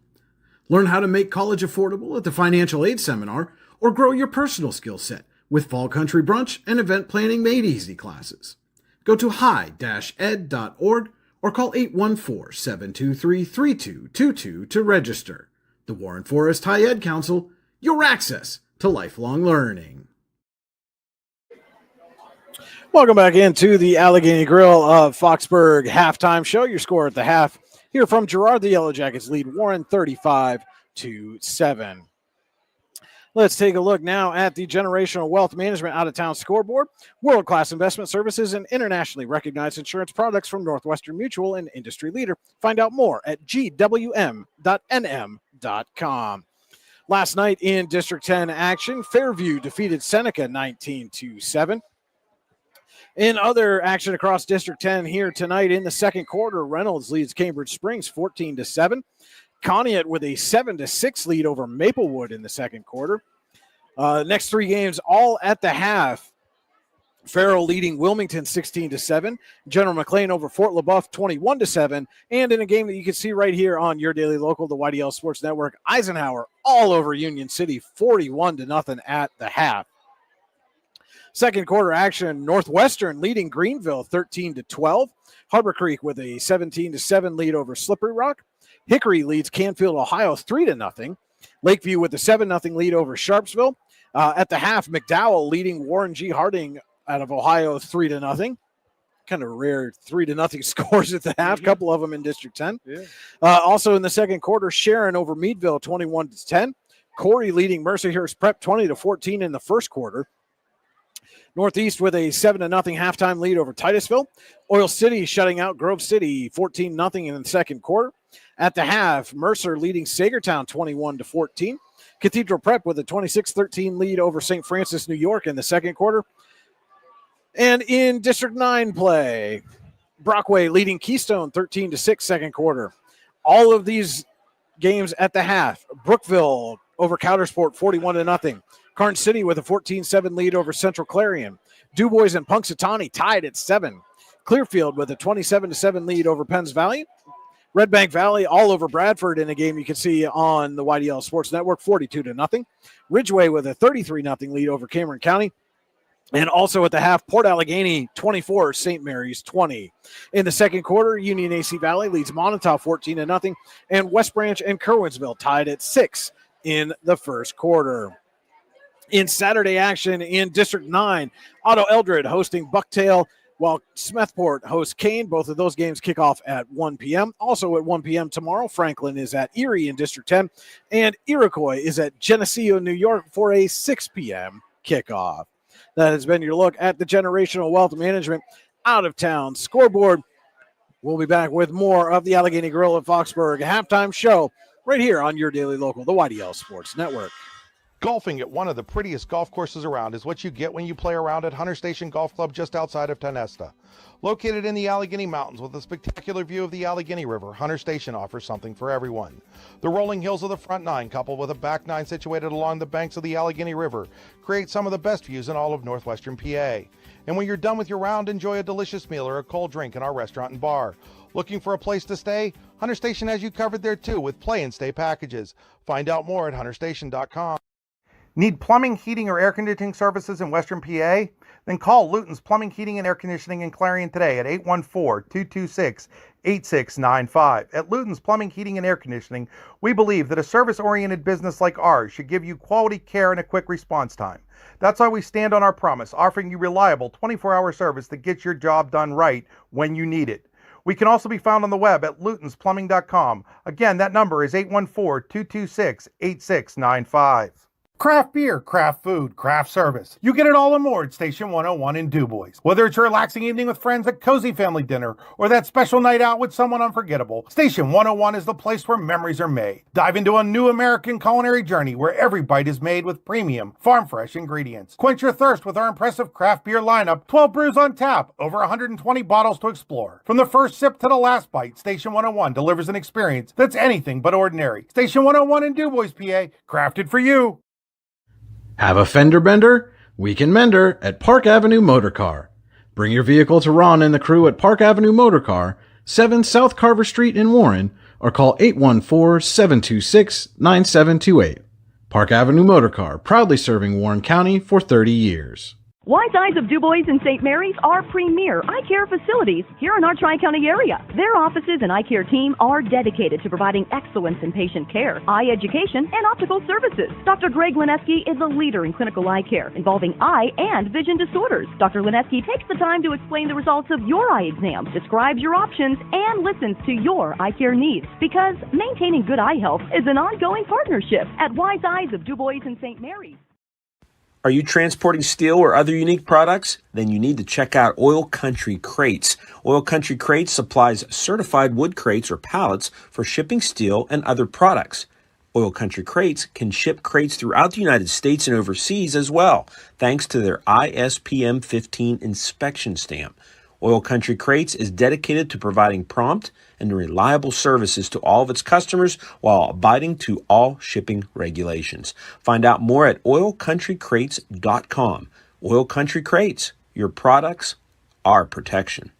Learn how to make college affordable at the Financial Aid Seminar or grow your personal skill set with Fall Country Brunch and Event Planning Made Easy classes. Go to high-ed.org or call 814-723-3222 to register. The Warren Forest High Ed Council, your access to lifelong learning. Welcome back into the Allegheny Grill of Foxburg halftime show. Your score at the half here from Girard. The Yellow Jackets lead Warren 35-7. Let's take a look now at the Generational Wealth Management out-of-town scoreboard. World-class investment services and internationally recognized insurance products from Northwestern Mutual and industry leader. Find out more at gwm.nm.com. Last night in District 10 action, Fairview defeated Seneca 19-7. In other action across District 10 here tonight in the second quarter, Reynolds leads Cambridge Springs 14-7. Conneaut with a 7-6 lead over Maplewood in the second quarter. Next three games all at the half. Farrell leading Wilmington 16-7. General McLean over Fort LaBeouf 21-7. And in a game that you can see right here on your daily local, the YDL Sports Network, Eisenhower all over Union City 41-0 at the half. Second quarter action, Northwestern leading Greenville 13-12. Harbor Creek with a 17-7 lead over Slippery Rock. Hickory leads Canfield, Ohio 3-0. Lakeview with a 7-0 lead over Sharpsville. At the half, McDowell leading Warren G. Harding out of Ohio 3-0. Kind of rare 3-0 scores at the half, couple of them in District 10. Yeah. Also in the second quarter, Sharon over Meadville 21-10. Corey leading Mercyhurst Prep 20-14 in the first quarter. Northeast with a 7-0 halftime lead over Titusville. Oil City shutting out Grove City 14-0 in the second quarter. At the half, Mercer leading Sagertown 21-14. Cathedral Prep with a 26-13 lead over St. Francis, New York in the second quarter. And in District 9 play, Brockway leading Keystone 13-6 second quarter. All of these games at the half. Brookville over Coudersport 41-0. Karnes City with a 14-7 lead over Central Clarion. DuBois and Punxsutawney tied at 7. Clearfield with a 27-7 lead over Penns Valley. Red Bank Valley all over Bradford in a game you can see on the YDL Sports Network, 42-0. Ridgeway with a 33-0 lead over Cameron County. And also at the half, Port Allegheny 24, St. Mary's 20. In the second quarter, Union AC Valley leads Montauk 14-0. And West Branch and Kerwinsville tied at 6 in the first quarter. In Saturday action in District 9, Otto Eldred hosting Bucktail, while Smethport hosts Kane. Both of those games kick off at 1 p.m. Also at 1 p.m. tomorrow, Franklin is at Erie in District 10, and Iroquois is at Geneseo, New York for a 6 p.m. kickoff. That has been your look at the Generational Wealth Management out-of-town scoreboard. We'll be back with more of the Allegheny Grill at Foxburg halftime show right here on your daily local, the YDL Sports Network. Golfing at one of the prettiest golf courses around is what you get when you play around at Hunter Station Golf Club just outside of Tionesta. Located in the Allegheny Mountains with a spectacular view of the Allegheny River, Hunter Station offers something for everyone. The rolling hills of the front nine, coupled with a back nine situated along the banks of the Allegheny River, create some of the best views in all of northwestern PA. And when you're done with your round, enjoy a delicious meal or a cold drink in our restaurant and bar. Looking for a place to stay? Hunter Station has you covered there too with play and stay packages. Find out more at hunterstation.com. Need plumbing, heating, or air conditioning services in Western PA? Then call Luton's Plumbing, Heating, and Air Conditioning in Clarion today at 814-226-8695. At Luton's Plumbing, Heating, and Air Conditioning, we believe that a service-oriented business like ours should give you quality care and a quick response time. That's why we stand on our promise, offering you reliable 24-hour service that gets your job done right when you need it. We can also be found on the web at lutonsplumbing.com. Again, that number is 814-226-8695. Craft beer, craft food, craft service. You get it all and more at Station 101 in DuBois. Whether it's a relaxing evening with friends at cozy family dinner or that special night out with someone unforgettable, Station 101 is the place where memories are made. Dive into a new American culinary journey where every bite is made with premium, farm-fresh ingredients. Quench your thirst with our impressive craft beer lineup, 12 brews on tap, over 120 bottles to explore. From the first sip to the last bite, Station 101 delivers an experience that's anything but ordinary. Station 101 in DuBois, PA, crafted for you. Have a fender bender? We can mender at Park Avenue Motorcar. Bring your vehicle to Ron and the crew at Park Avenue Motorcar, 7 South Carver Street in Warren, or call 814-726-9728. Park Avenue Motorcar, proudly serving Warren County for 30 years. Wise Eyes of DuBois and St. Mary's are premier eye care facilities here in our Tri-County area. Their offices and eye care team are dedicated to providing excellence in patient care, eye education, and optical services. Dr. Greg Lineski is a leader in clinical eye care involving eye and vision disorders. Dr. Lineski takes the time to explain the results of your eye exam, describes your options, and listens to your eye care needs, because maintaining good eye health is an ongoing partnership at Wise Eyes of DuBois and St. Mary's. Are you transporting steel or other unique products? Then you need to check out Oil Country Crates. Oil Country Crates supplies certified wood crates or pallets for shipping steel and other products. Oil Country Crates can ship crates throughout the United States and overseas as well, thanks to their ISPM 15 inspection stamp. Oil Country Crates is dedicated to providing prompt and reliable services to all of its customers while abiding to all shipping regulations. Find out more at oilcountrycrates.com. Oil Country Crates, your products, our protection.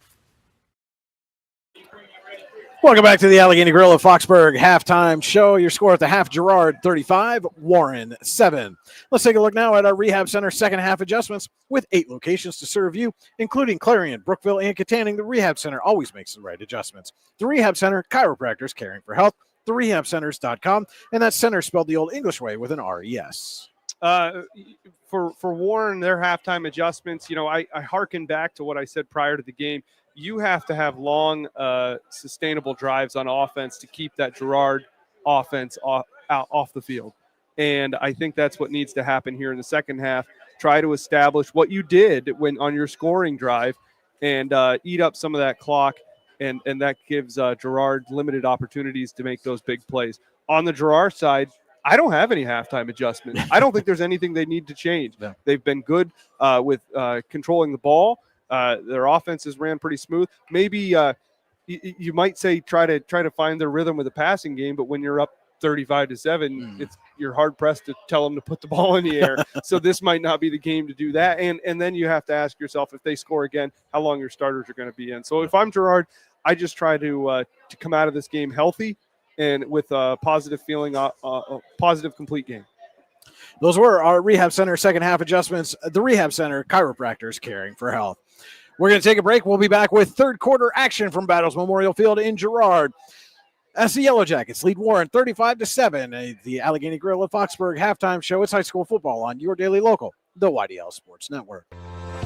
Welcome back to the Allegheny Grill of Foxburg halftime show. Your score at the half, Girard 35, Warren 7. Let's take a look now at our Rehab Center second half adjustments. With 8 locations to serve you, including Clarion, Brookville, and Katanning, the Rehab Center always makes the right adjustments. The Rehab Center, chiropractors caring for health, therehabcenters.com, and that's center spelled the old English way with an R-E-S. For Warren, their halftime adjustments, I hearken back to what I said prior to the game. You have to have long, sustainable drives on offense to keep that Girard offense off the field. And I think that's what needs to happen here in the second half. Try to establish what you did when on your scoring drive and eat up some of that clock. And that gives Girard limited opportunities to make those big plays. On the Girard side, I don't have any halftime adjustments. I don't think there's anything they need to change. No. They've been good with controlling the ball. Their offenses ran pretty smooth. Maybe you might say try to find their rhythm with the passing game, but when you're up 35-7, you're hard pressed to tell them to put the ball in the air. So this might not be the game to do that. And then you have to ask yourself, if they score again, how long your starters are going to be in. So if I'm Girard, I just try to come out of this game healthy and with a positive feeling, a positive complete game. Those were our Rehab Center second half adjustments. The Rehab Center, chiropractors caring for health. We're going to take a break. We'll be back with third quarter action from Battles Memorial Field in Girard. As the Yellow Jackets lead Warren 35-7, the Allegheny Grill of Foxburg halftime show. It's high school football on your daily local, the YDL Sports Network.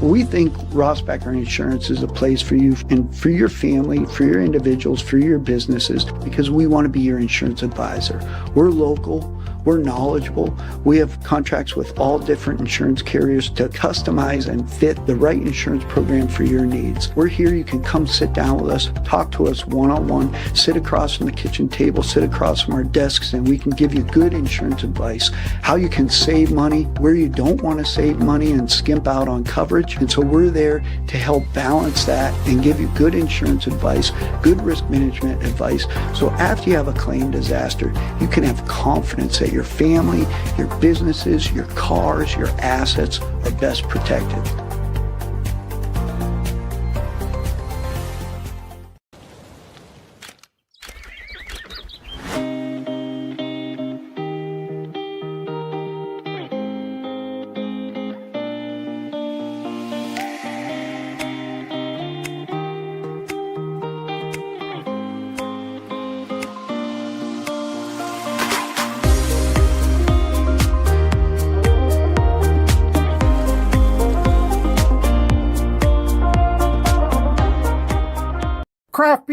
We think Rossbacher Insurance is a place for you and for your family, for your individuals, for your businesses, because we want to be your insurance advisor. We're local. We're knowledgeable. We have contracts with all different insurance carriers to customize and fit the right insurance program for your needs. We're here. You can come sit down with us, talk to us one-on-one, sit across from the kitchen table, sit across from our desks, and we can give you good insurance advice, how you can save money, where you don't want to save money and skimp out on coverage. And so we're there to help balance that and give you good insurance advice, good risk management advice. So after you have a claim disaster, you can have confidence that your family, your businesses, your cars, your assets are best protected.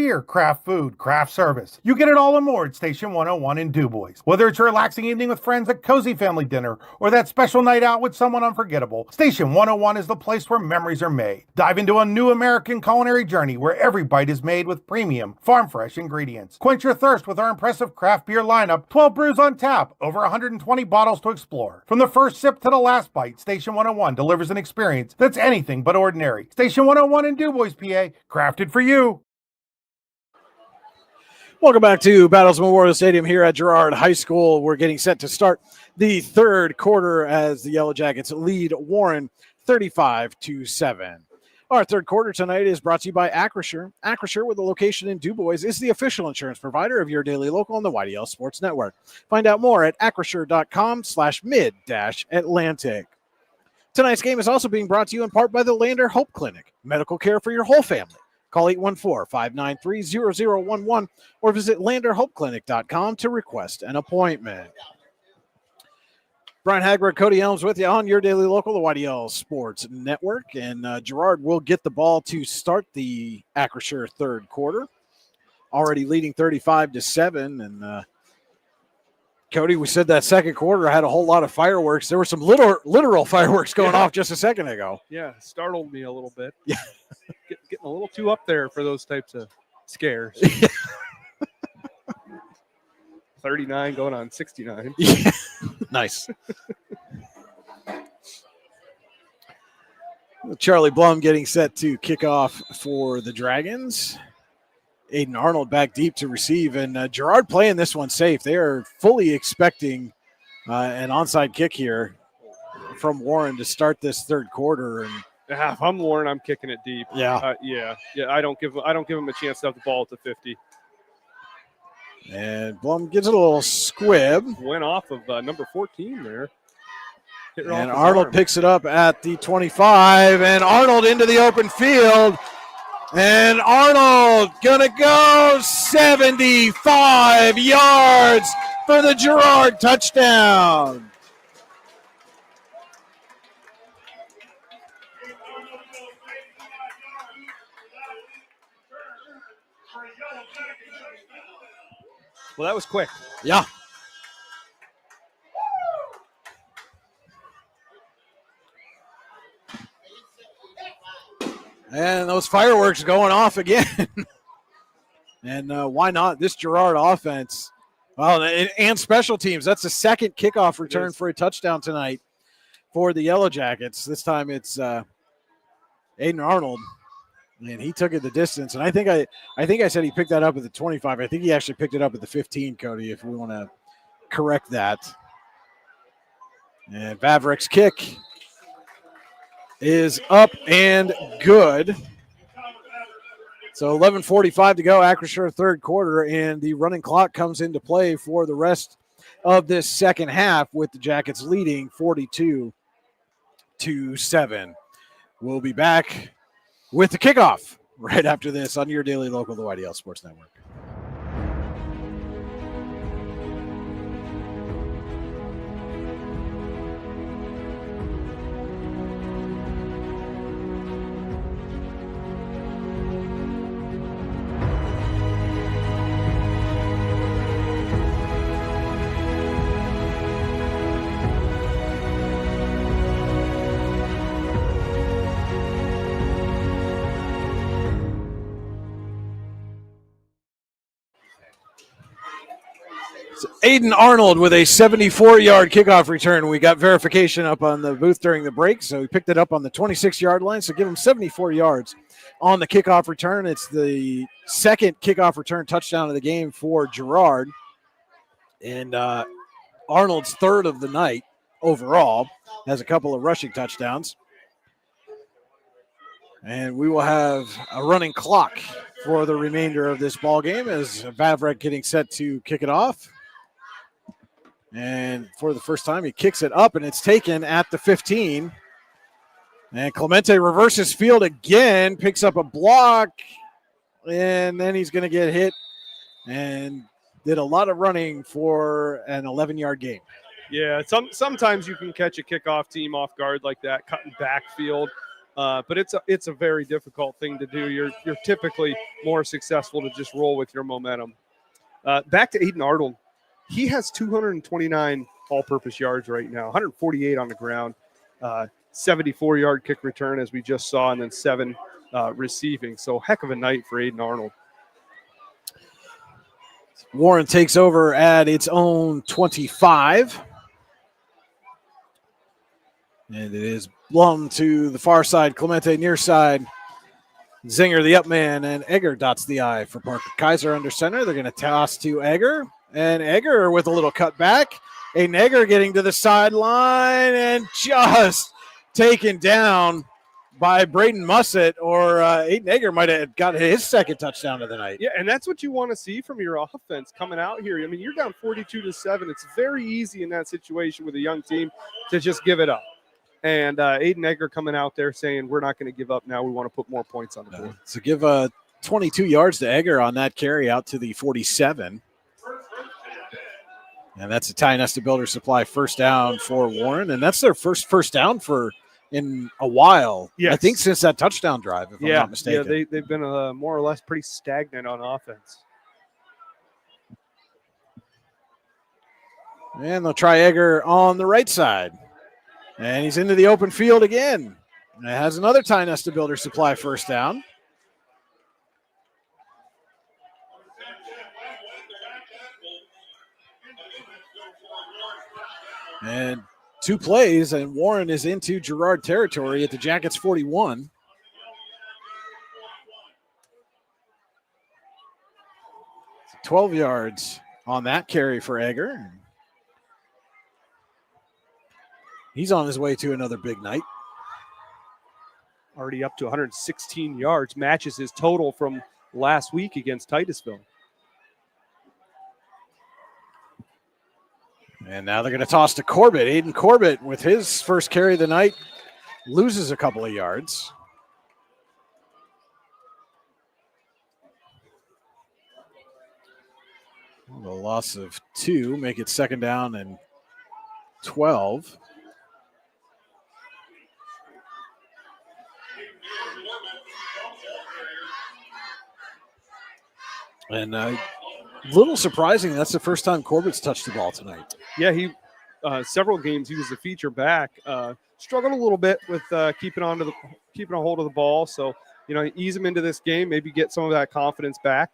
beer, craft food, craft service. You get it all and more at Station 101 in DuBois. Whether it's a relaxing evening with friends at cozy family dinner or that special night out with someone unforgettable, Station 101 is the place where memories are made. Dive into a new American culinary journey where every bite is made with premium, farm-fresh ingredients. Quench your thirst with our impressive craft beer lineup, 12 brews on tap, over 120 bottles to explore. From the first sip to the last bite, Station 101 delivers an experience that's anything but ordinary. Station 101 in DuBois, PA, crafted for you. Welcome back to Battles Memorial Stadium here at Girard High School. We're getting set to start the third quarter as the Yellow Jackets lead Warren 35-7. Our third quarter tonight is brought to you by Acrisure. Acrisure, with a location in DuBois, is the official insurance provider of your daily local on the YDL Sports Network. Find out more at acrisure.com/mid-Atlantic. Tonight's game is also being brought to you in part by the Lander Hope Clinic, medical care for your whole family. Call 814-593-0011 or visit landerhopeclinic.com to request an appointment. Brian Hagberg, Cody Elms with you on your daily local, the YDL Sports Network. And Girard will get the ball to start the Acrisure third quarter, already leading 35-7. And Cody, we said that second quarter had a whole lot of fireworks. There were some literal fireworks going off just a second ago. Yeah, startled me a little bit. Yeah. Getting a little too up there for those types of scares. 39 going on 69. Yeah. Nice. Charlie Blum getting set to kick off for the Dragons. Aiden Arnold back deep to receive, and Girard playing this one safe. They are fully expecting an onside kick here from Warren to start this third quarter. And if I'm Warren, I'm kicking it deep. Yeah. I don't give him a chance to have the ball at the 50. And Blum gives it a little squib. Went off of number 14 there. And Arnold picks it up at the 25, and Arnold into the open field. And Arnold gonna go 75 yards for the Girard touchdown. Well, that was quick. Yeah. And those fireworks going off again. And why not this Girard offense? Well, and special teams. That's the second kickoff return for a touchdown tonight for the Yellow Jackets. This time it's Aiden Arnold. And he took it the distance. And I think I said he picked that up at the 25. I think he actually picked it up at the 15, Cody, if we want to correct that. And Vavrek's kick is up and good. So 11:45 to go, Acrisure third quarter, and the running clock comes into play for the rest of this second half with the Jackets leading 42-7. We'll be back with the kickoff right after this on your daily local, the YDL Sports Network. Aiden Arnold with a 74-yard kickoff return. We got verification up on the booth during the break, so he picked it up on the 26-yard line, so give him 74 yards on the kickoff return. It's the second kickoff return touchdown of the game for Girard, and Arnold's third of the night overall. Has a couple of rushing touchdowns. And we will have a running clock for the remainder of this ball game as Vavrek getting set to kick it off. And for the first time, he kicks it up, and it's taken at the 15. And Clemente reverses field again, picks up a block, and then he's going to get hit and did a lot of running for an 11-yard gain. Yeah, sometimes you can catch a kickoff team off guard like that, cutting backfield. But it's a very difficult thing to do. You're typically more successful to just roll with your momentum. Back to Aiden Arnold. He has 229 all-purpose yards right now, 148 on the ground, 74-yard kick return as we just saw, and then 7 receiving. So heck of a night for Aiden Arnold. Warren takes over at its own 25. And it is Blum to the far side, Clemente near side. Zinger the up man, and Egger dots the I for Parker Kaiser under center. They're going to toss to Egger, and Egger with a little cutback. Aiden Egger getting to the sideline and just taken down by Braden Mussett, or Aiden Egger might have got his second touchdown of the night. Yeah, and that's what you want to see from your offense coming out here. I mean, you're down 42-7. It's very easy in that situation with a young team to just give it up. And Aiden Egger coming out there saying, we're not going to give up now. We want to put more points on the board. So give 22 yards to Egger on that carry out to the 47. And that's a Tionesta Builder Supply first down for Warren. And that's their first down in a while. Yes. I think since that touchdown drive, if I'm not mistaken. Yeah, they've been more or less pretty stagnant on offense. And they'll try Egger on the right side. And he's into the open field again. And it has another Tionesta Builder Supply first down. And 2 plays, and Warren is into Girard territory at the Jackets 41. So 12 yards on that carry for Egger. He's on his way to another big night. Already up to 116 yards, matches his total from last week against Titusville. And now they're going to toss to Corbett. Aiden Corbett, with his first carry of the night, loses a couple of yards. The loss of 2, make it second down and 12. And a little surprising, that's the first time Corbett's touched the ball tonight. Yeah, he several games he was the feature back. Struggled a little bit with keeping a hold of the ball. So, ease him into this game, maybe get some of that confidence back.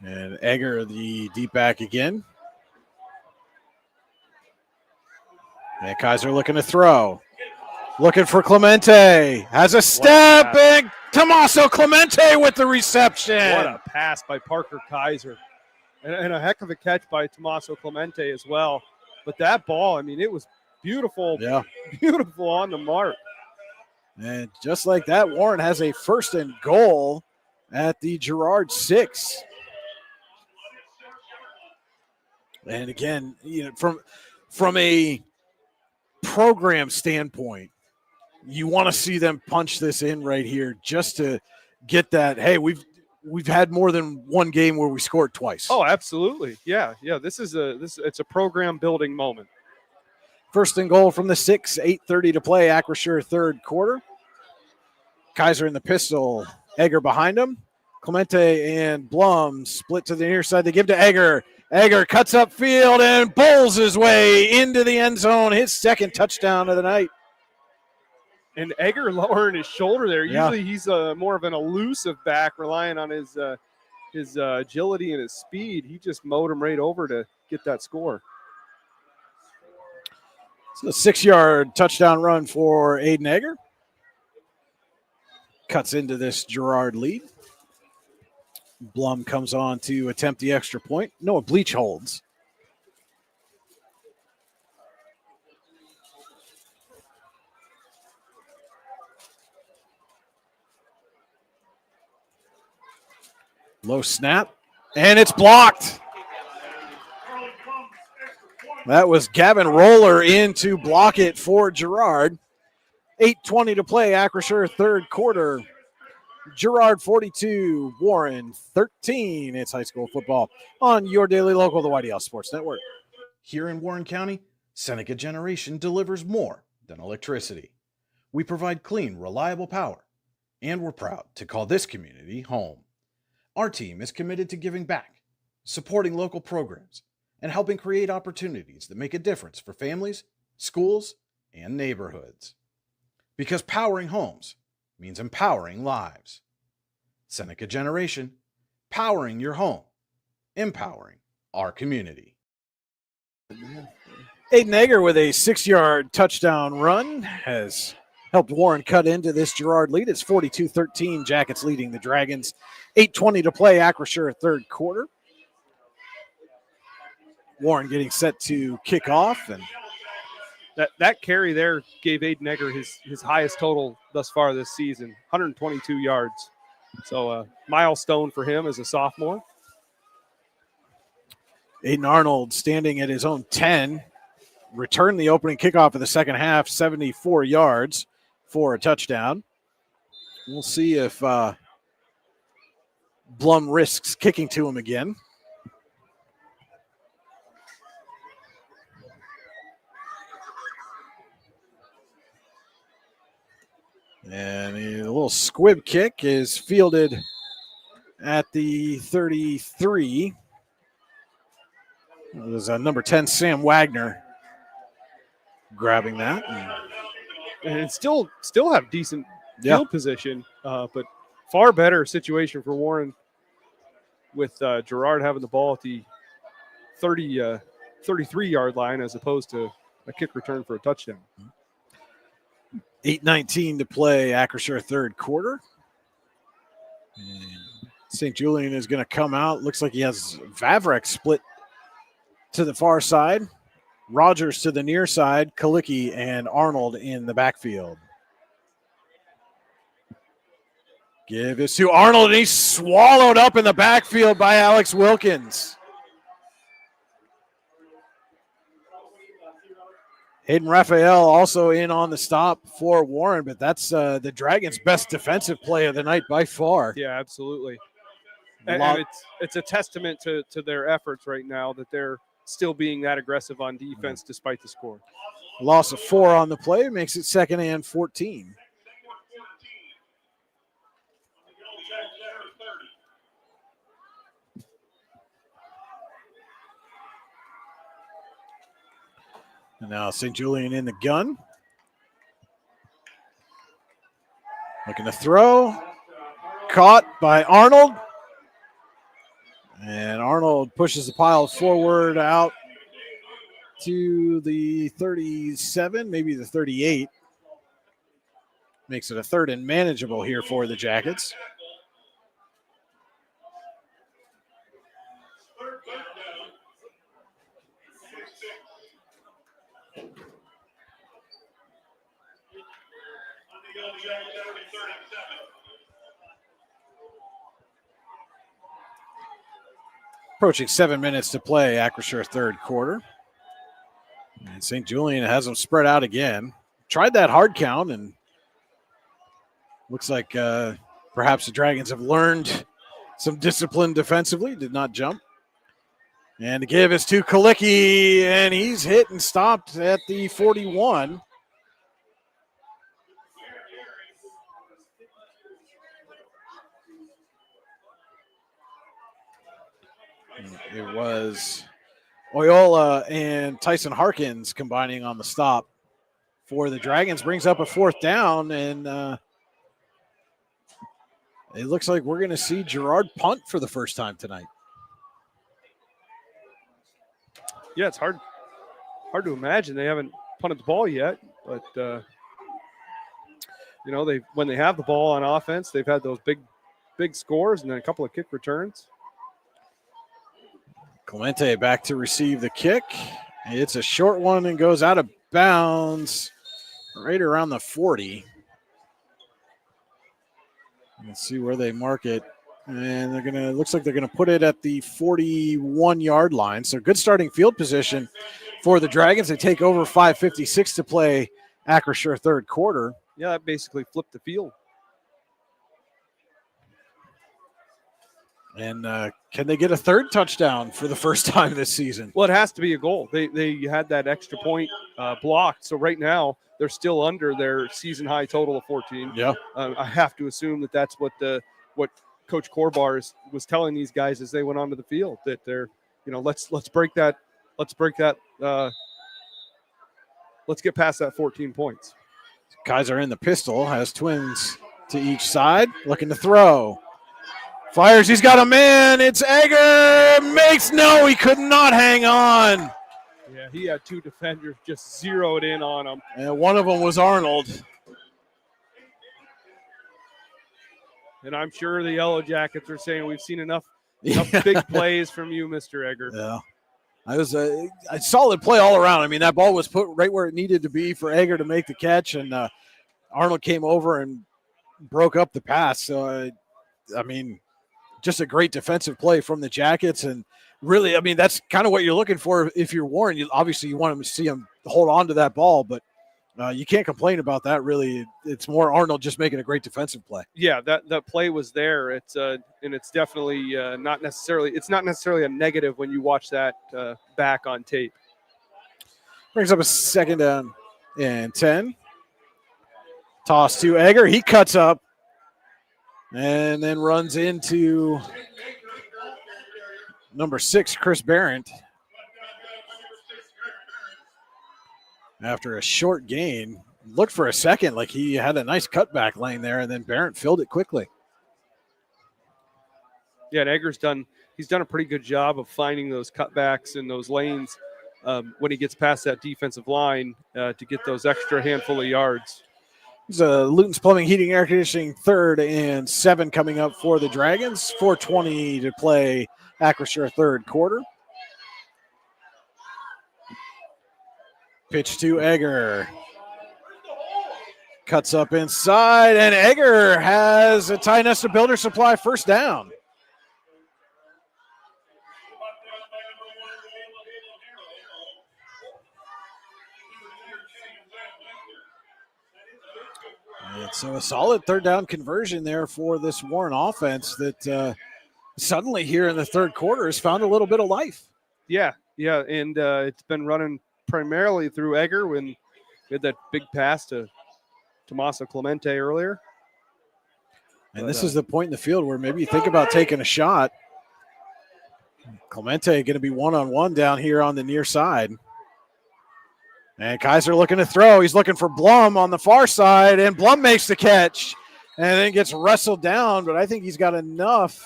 And Egger, the deep back again. And Kaiser looking to throw. Looking for Clemente. Has a step, and Tommaso Clemente with the reception. What a pass by Parker Kaiser. And a heck of a catch by Tommaso Clemente as well. But that ball, it was beautiful. Yeah. Beautiful on the mark. And just like that, Warren has a first and goal at the Girard 6. And again, from a program standpoint, you want to see them punch this in right here just to get that. Hey, we've had more than one game where we scored twice. Oh, absolutely. Yeah. It's a program building moment. First and goal from the 6, 8:30 to play. Acrisure third quarter. Kaiser in the pistol. Egger behind him. Clemente and Blum split to the near side. They give to Egger. Egger cuts up field and bowls his way into the end zone. His second touchdown of the night. And Egger lowering his shoulder there. Usually he's more of an elusive back, relying on his agility and his speed. He just mowed him right over to get that score. It's a 6-yard touchdown run for Aiden Egger. Cuts into this Girard lead. Blum comes on to attempt the extra point. Noah Bleach holds. Low snap, and it's blocked. That was Gavin Roller in to block it for Girard. 8:20 to play, Acrisure third quarter. Girard 42, Warren 13. It's high school football on your daily local, the YDL Sports Network. Here in Warren County, Seneca Generation delivers more than electricity. We provide clean, reliable power, and we're proud to call this community home. Our team is committed to giving back, supporting local programs, and helping create opportunities that make a difference for families, schools, and neighborhoods. Because powering homes means empowering lives. Seneca Generation, powering your home, empowering our community. Aiden Egger with a 6-yard touchdown run has helped Warren cut into this Girard lead. It's 42-13, Jackets leading the Dragons. 8:20 to play, Acrisure third quarter. Warren getting set to kick off, and that carry there gave Aiden Egger his highest total thus far this season, 122 yards. So a milestone for him as a sophomore. Aiden Arnold standing at his own 10. Returned the opening kickoff of the second half, 74 yards for a touchdown. We'll see if Blum risks kicking to him again. And a little squib kick is fielded at the 33. It was number 10, Sam Wagner, grabbing that. And it still have decent field position, but far better situation for Warren with Girard having the ball at the 33-yard line as opposed to a kick return for a touchdown. 8:19 to play, Acrisure third quarter. And St. Julian is going to come out. Looks like he has Vavrek split to the far side. Rogers to the near side. Kalicki and Arnold in the backfield. Give this to Arnold, and he's swallowed up in the backfield by Alex Wilkins. Hayden Raphael also in on the stop for Warren, but that's the Dragons' best defensive play of the night by far. Yeah, absolutely. And it's a testament to their efforts right now that they're still being that aggressive on defense despite the score. Loss of 4 on the play makes it 2nd and 14. And now St. Julian in the gun. Looking to throw. Caught by Arnold. And Arnold pushes the pile forward out to the 37, maybe the 38. Makes it a 3rd and manageable here for the Jackets. Approaching 7 minutes to play, Acrisure third quarter. And St. Julian has them spread out again. Tried that hard count, and looks like perhaps the Dragons have learned some discipline defensively. Did not jump. And the give is to Kalicki, and he's hit and stopped at the 41. It was Oyola and Tyson Harkins combining on the stop for the Dragons. Brings up a 4th down, and it looks like we're going to see Girard punt for the first time tonight. Yeah, it's hard to imagine they haven't punted the ball yet, but when they have the ball on offense, they've had those big scores and then a couple of kick returns. Clemente back to receive the kick. It's a short one and goes out of bounds right around the 40. Let's see where they mark it. And looks like they're gonna put it at the 41-yard line. So good starting field position for the Dragons. They take over 5:56 to play, Acrisure third quarter. Yeah, that basically flipped the field. And can they get a third touchdown for the first time this season? Well, it has to be a goal. They had that extra point blocked. So right now they're still under their season high total of 14. Yeah. I have to assume that that's what Coach Corbar was telling these guys as they went onto the field, that they're, let's break that. Let's get past that 14 points. Kaiser in the pistol, has twins to each side, looking to throw. Fires, he's got a man, it's Egger, he could not hang on. Yeah, he had two defenders just zeroed in on him. And one of them was Arnold. And I'm sure the Yellow Jackets are saying we've seen enough big plays from you, Mr. Egger. Yeah. It was a solid play all around. I mean, that ball was put right where it needed to be for Egger to make the catch, and Arnold came over and broke up the pass. So, just a great defensive play from the Jackets. And really, that's kind of what you're looking for if you're Warren. Obviously, you want to see him hold on to that ball, but you can't complain about that, really. It's more Arnold just making a great defensive play. Yeah, that play was there. It's definitely not necessarily a negative when you watch that back on tape. Brings up a second down and 10. Toss to Egger. He cuts up and then runs into number 6, Chris Barrett. After a short gain, looked for a second like he had a nice cutback lane there, and then Barrett filled it quickly. Yeah, and Egger's done a pretty good job of finding those cutbacks and those lanes when he gets past that defensive line to get those extra handful of yards. It's Luton's Plumbing, Heating, Air Conditioning, 3rd and 7 coming up for the Dragons. 4:20 to play, Acrisure third quarter. Pitch to Egger. Cuts up inside, and Egger has a Tionesta Builder Supply first down. And so a solid third down conversion there for this Warren offense that suddenly here in the third quarter has found a little bit of life. Yeah, and it's been running primarily through Egger when we had that big pass to Tommaso Clemente earlier. And this is the point in the field where maybe you think about taking a shot. Clemente going to be one-on-one down here on the near side. And Kaiser looking to throw. He's looking for Blum on the far side, and Blum makes the catch and then gets wrestled down, but I think he's got enough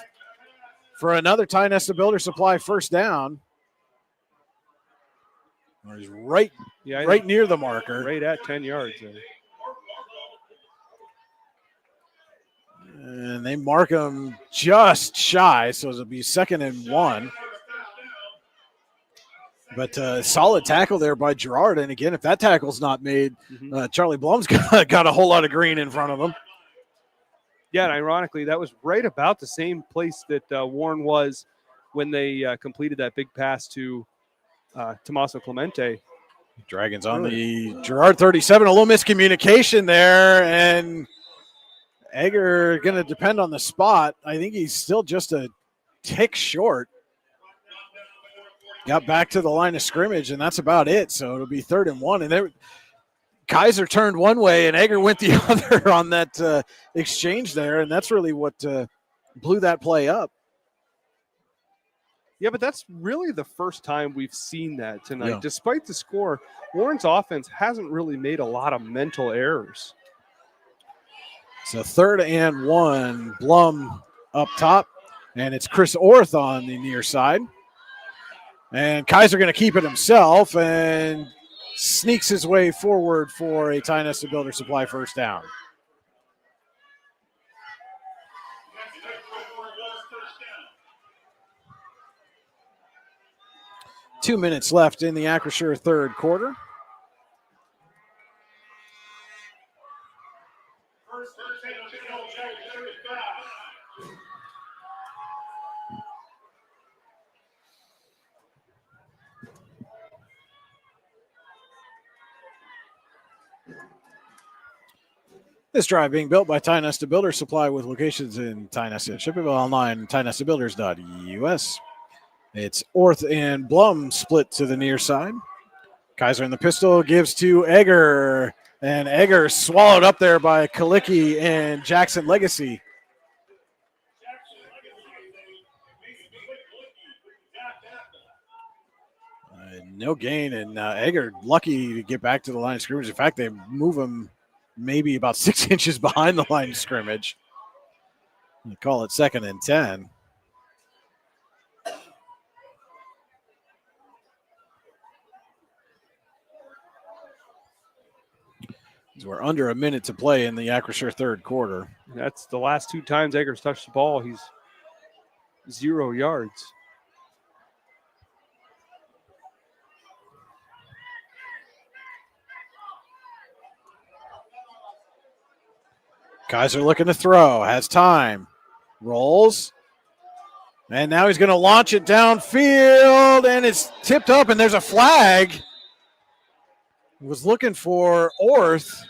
for another Tionesta Builder Supply first down. Or he's right near the marker. Right at 10 yards. And they mark him just shy, so it'll be 2nd and 1. But solid tackle there by Girard. And again, if that tackle's not made, Charlie Blum's got a whole lot of green in front of him. Yeah, and ironically, that was right about the same place that Warren was when they completed that big pass to Tommaso Clemente. Dragons on the Girard 37. A little miscommunication there, and Egger going to depend on the spot. I think he's still just a tick short. Got back to the line of scrimmage, and that's about it. So it'll be 3rd and 1. And Kaiser turned one way, and Egger went the other on that exchange there, and that's really what blew that play up. Yeah, but that's really the first time we've seen that tonight. Yeah. Despite the score, Warren's offense hasn't really made a lot of mental errors. So 3rd and 1, Blum up top, and it's Chris Orth on the near side. And Kaiser going to keep it himself and sneaks his way forward for a Tionesta Builder Supply first down. Two minutes left in the Acrisure third quarter. This drive being built by Tionesta Builders Supply with locations in Tionesta and Shippingville, online, TionestaBuilders.us. It's Orth and Blum split to the near side. Kaiser in the pistol gives to Egger, and Egger swallowed up there by Kalicki and Jackson Legacy. No gain, and Egger lucky to get back to the line of scrimmage. In fact, they move him maybe about 6 inches behind the line of scrimmage. They call it 2nd and 10. So we're under a minute to play in the Acrisure third quarter. That's the last 2 times Egger's touched the ball. He's 0 yards. Kaiser looking to throw, has time, rolls, and now he's going to launch it downfield, and it's tipped up, and there's a flag. Was looking for Orth.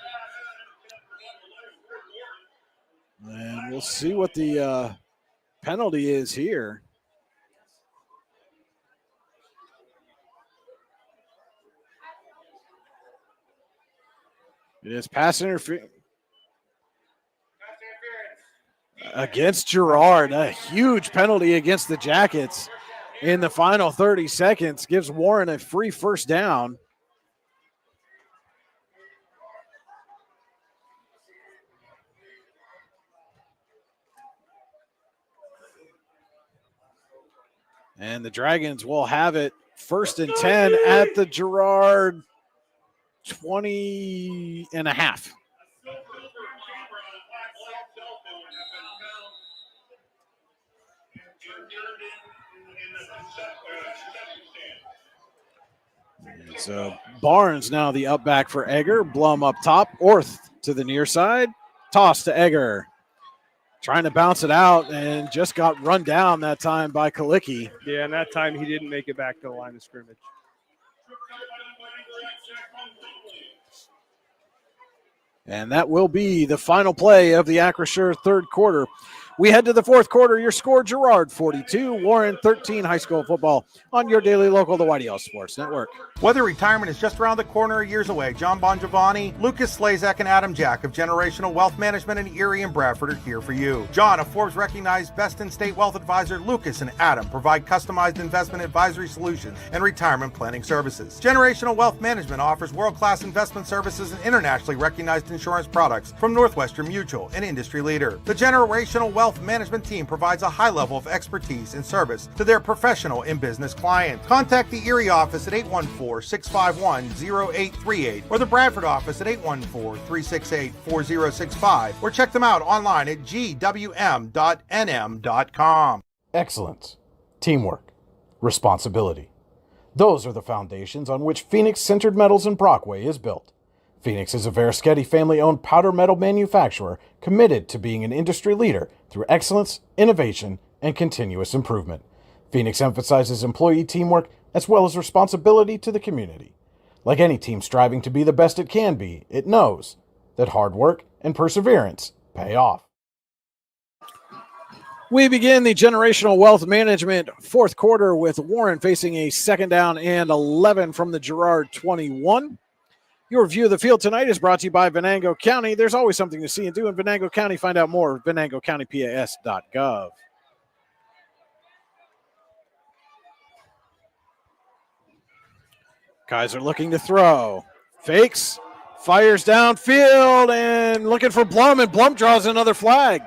And we'll see what the penalty is here. It is pass interference against Girard. A huge penalty against the Jackets in the final 30 seconds. Gives Warren a free first down. And the Dragons will have it 1st and 10 at the Girard 20 and a half. So Barnes now the up back for Egger. Blum up top. Orth to the near side. Toss to Egger. Trying to bounce it out and just got run down that time by Kalicki. Yeah, and that time he didn't make it back to the line of scrimmage. And that will be the final play of the Acrisure third quarter. We head to the fourth quarter. Your score, Girard 42, Warren 13, high school football on your daily local, the YDL Sports Network. Whether retirement is just around the corner or years away, John Bongiovanni, Lucas Slazak, and Adam Jack of Generational Wealth Management in Erie and Bradford are here for you. John, a Forbes-recognized best-in-state wealth advisor, Lucas and Adam provide customized investment advisory solutions and retirement planning services. Generational Wealth Management offers world-class investment services and internationally recognized insurance products from Northwestern Mutual, an industry leader. The Generational Wealth Management team provides a high level of expertise and service to their professional and business clients. Contact the Erie office at 814-651-0838 or the Bradford office at 814-368-4065 or check them out online at gwm.nm.com. Excellence, teamwork, responsibility. Those are the foundations on which Phoenix Sintered Metals in Brockway is built. Phoenix is a Verischetti family-owned powder metal manufacturer committed to being an industry leader through excellence, innovation, and continuous improvement. Phoenix emphasizes employee teamwork as well as responsibility to the community. Like any team striving to be the best it can be, it knows that hard work and perseverance pay off. We begin the Generational Wealth Management fourth quarter with Warren facing a 2nd down and 11 from the Girard 21. Your view of the field tonight is brought to you by Venango County. There's always something to see and do in Venango County. Find out more at venangocountypas.gov. Kaiser looking to throw. Fakes, fires downfield, and looking for Blum, and Blum draws another flag.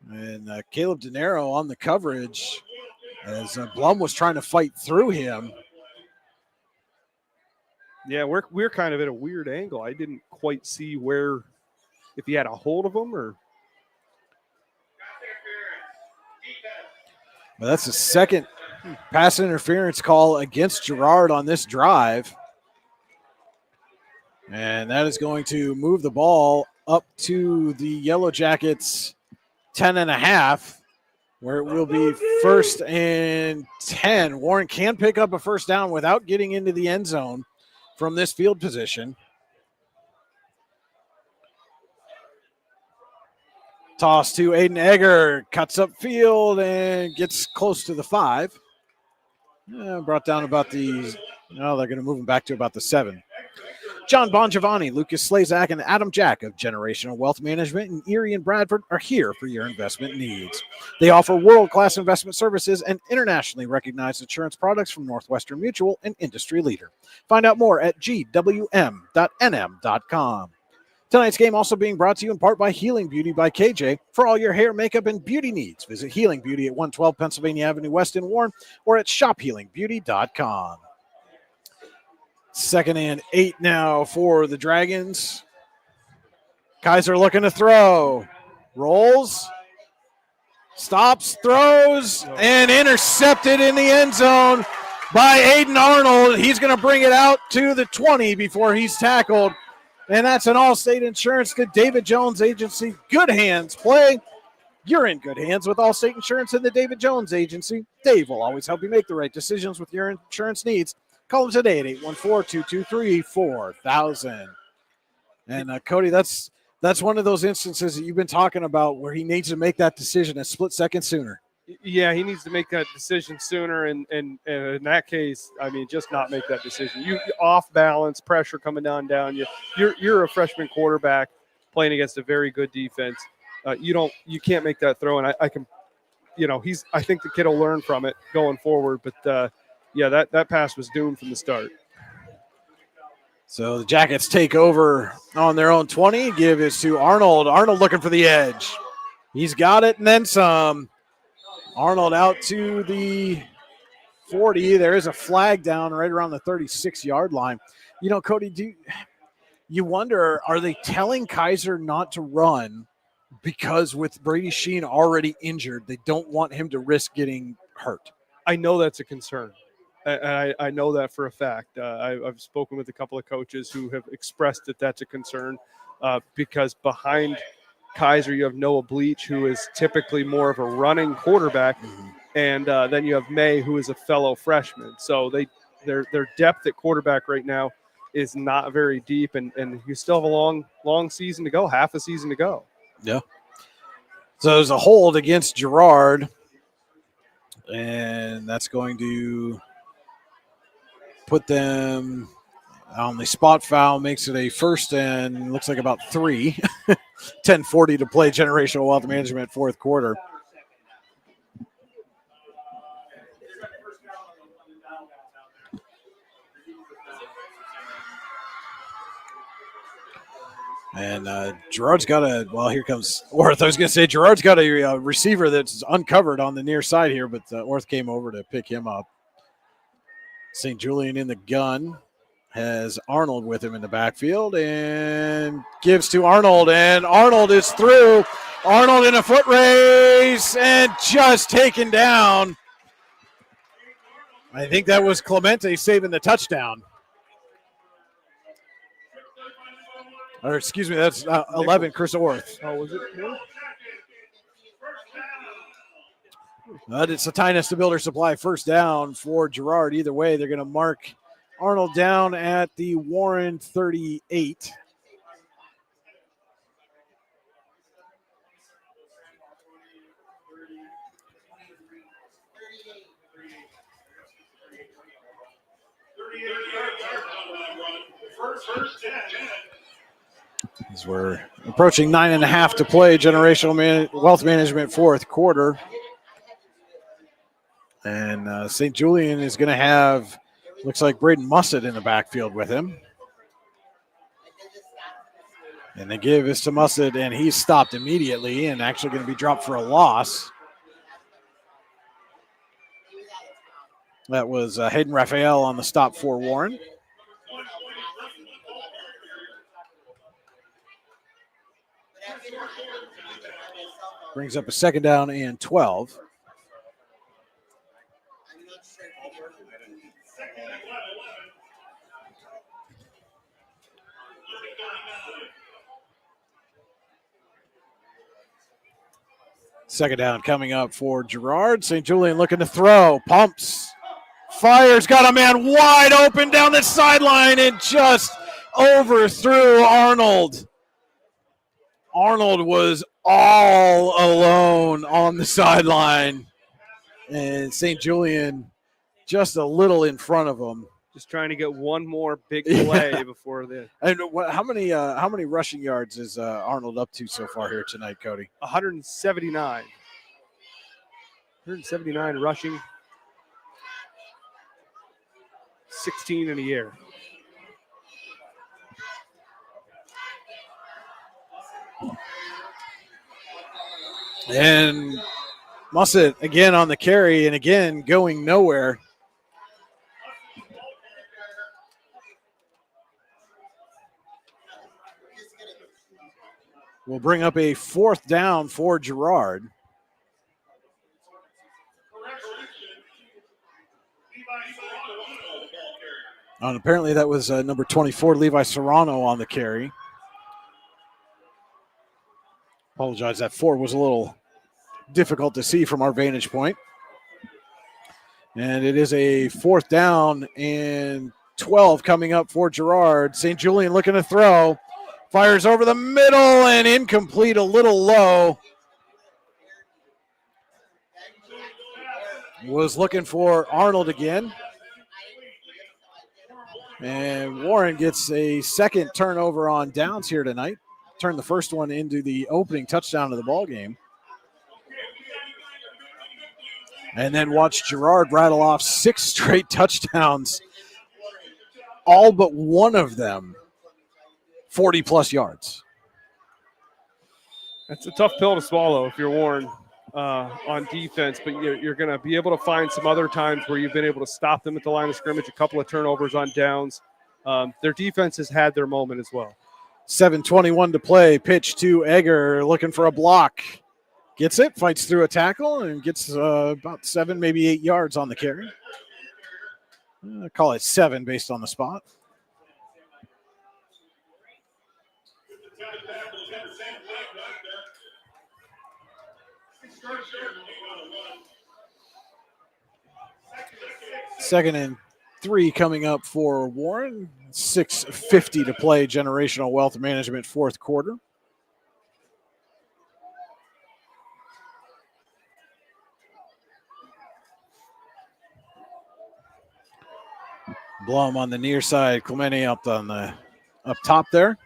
And Caleb De Niro on the coverage as Blum was trying to fight through him. Yeah, we're kind of at a weird angle. I didn't quite see where, if he had a hold of him or. Well, that's the second pass interference call against Girard on this drive. And that is going to move the ball up to the Yellow Jackets 10.5, where it will be 1st and 10. Warren can pick up a first down without getting into the end zone. from this field position. Toss to Aiden Egger, cuts up field and gets close to the 5. Brought down about the, no, they're going to move him back to about the 7. John Bongiovanni, Lucas Slazak, and Adam Jack of Generational Wealth Management in Erie and Bradford are here for your investment needs. They offer world-class investment services and internationally recognized insurance products from Northwestern Mutual, an industry leader. Find out more at gwm.nm.com. Tonight's game also being brought to you in part by Healing Beauty by KJ. For all your hair, makeup, and beauty needs, visit Healing Beauty at 112 Pennsylvania Avenue West in Warren or at shophealingbeauty.com. 2nd and 8 now for the Dragons. Kaiser looking to throw. Rolls. Stops, throws, and intercepted in the end zone by Aiden Arnold. He's going to bring it out to the 20 before he's tackled. And that's an Allstate Insurance to David Jones Agency. Good hands play. You're in good hands with Allstate Insurance and the David Jones Agency. Dave will always help you make the right decisions with your insurance needs. Call him today at 814-223-4000. And Cody, that's one of those instances that you've been talking about where he needs to make that decision a split second sooner. Yeah, he needs to make that decision sooner, and in that case, I mean, just not make that decision. You off balance, pressure coming down. You're a freshman quarterback playing against a very good defense. You can't make that throw, and I can, I think the kid will learn from it going forward. But that pass was doomed from the start. So the Jackets take over on their own 20. Give it to Arnold. Arnold looking for the edge. He's got it and then some. Arnold out to the 40. There is a flag down right around the 36-yard line. Cody, you wonder, are they telling Kaiser not to run because with Brady Sheen already injured, they don't want him to risk getting hurt? I know that's a concern. I know that for a fact. I've spoken with a couple of coaches who have expressed that that's a concern because behind Kaiser, you have Noah Bleach, who is typically more of a running quarterback, and then you have May, who is a fellow freshman. So their depth at quarterback right now is not very deep, and you still have a long season to go, half a season to go. Yeah. So there's a hold against Girard, and that's going to put them on the spot foul, makes it a first and looks like about 3. 10:40 to play. Generational Wealth Management, fourth quarter. And Girard's got here comes Orth. I was going to say Girard's got a receiver that's uncovered on the near side here, but Orth came over to pick him up. St. Julian in the gun. Has Arnold with him in the backfield and gives to Arnold, and Arnold is through. Arnold in a foot race and just taken down. I think that was Clemente saving the touchdown. Or excuse me, that's 11, Chris Orth. Oh, was it? But it's a Tionesta Builder Supply first down for Girard. Either way, they're going to mark Arnold down at the Warren 38. As we're approaching 9.5 to play, Generational Wealth Management fourth quarter. And St. Julian is going to have, looks like Braden Mussett in the backfield with him. And they give this to Mussett, and he's stopped immediately and actually going to be dropped for a loss. That was Hayden Raphael on the stop for Warren. Brings up a second down and 12. Second down coming up for Girard. St. Julian looking to throw. Pumps. Fires, got a man wide open down the sideline and just overthrew Arnold. Arnold was all alone on the sideline, and St. Julian just a little in front of him. Just trying to get one more big play before the. And how many rushing yards is Arnold up to so far here tonight, Cody? 179. 179 rushing. 16 in the air. And Mussett again on the carry and again going nowhere. We'll bring up a 4th down for Girard. And apparently that was number 24, Levi Serrano, on the carry. Apologize, that 4 was a little difficult to see from our vantage point. And it is a 4th down and 12 coming up for Girard. St. Julian looking to throw. Fires over the middle and incomplete, a little low. Was looking for Arnold again. And Warren gets a second turnover on downs here tonight. Turned the first one into the opening touchdown of the ball game. And then watch Girard rattle off 6 straight touchdowns. All but one of them 40-plus yards. That's a tough pill to swallow if you're Warren on defense, but you're going to be able to find some other times where you've been able to stop them at the line of scrimmage, a couple of turnovers on downs. Their defense has had their moment as well. 7:21 to play. Pitch to Egger, looking for a block. Gets it, fights through a tackle, and gets about 7, maybe 8 yards on the carry. I call it 7 based on the spot. Second and 3 coming up for Warren. 6:50 to play. Generational Wealth Management, 4th quarter. Blum on the near side. Clemente up top there.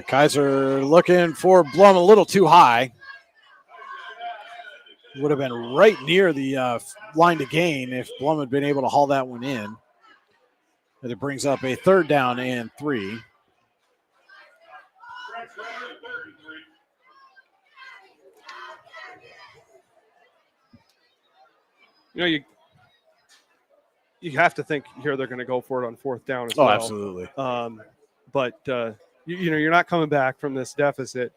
Kaiser looking for Blum a little too high. Would have been right near the line to gain if Blum had been able to haul that one in. And it brings up a 3rd down and 3. You have to think here they're going to go for it on 4th down as well. Oh, absolutely. But you're not coming back from this deficit.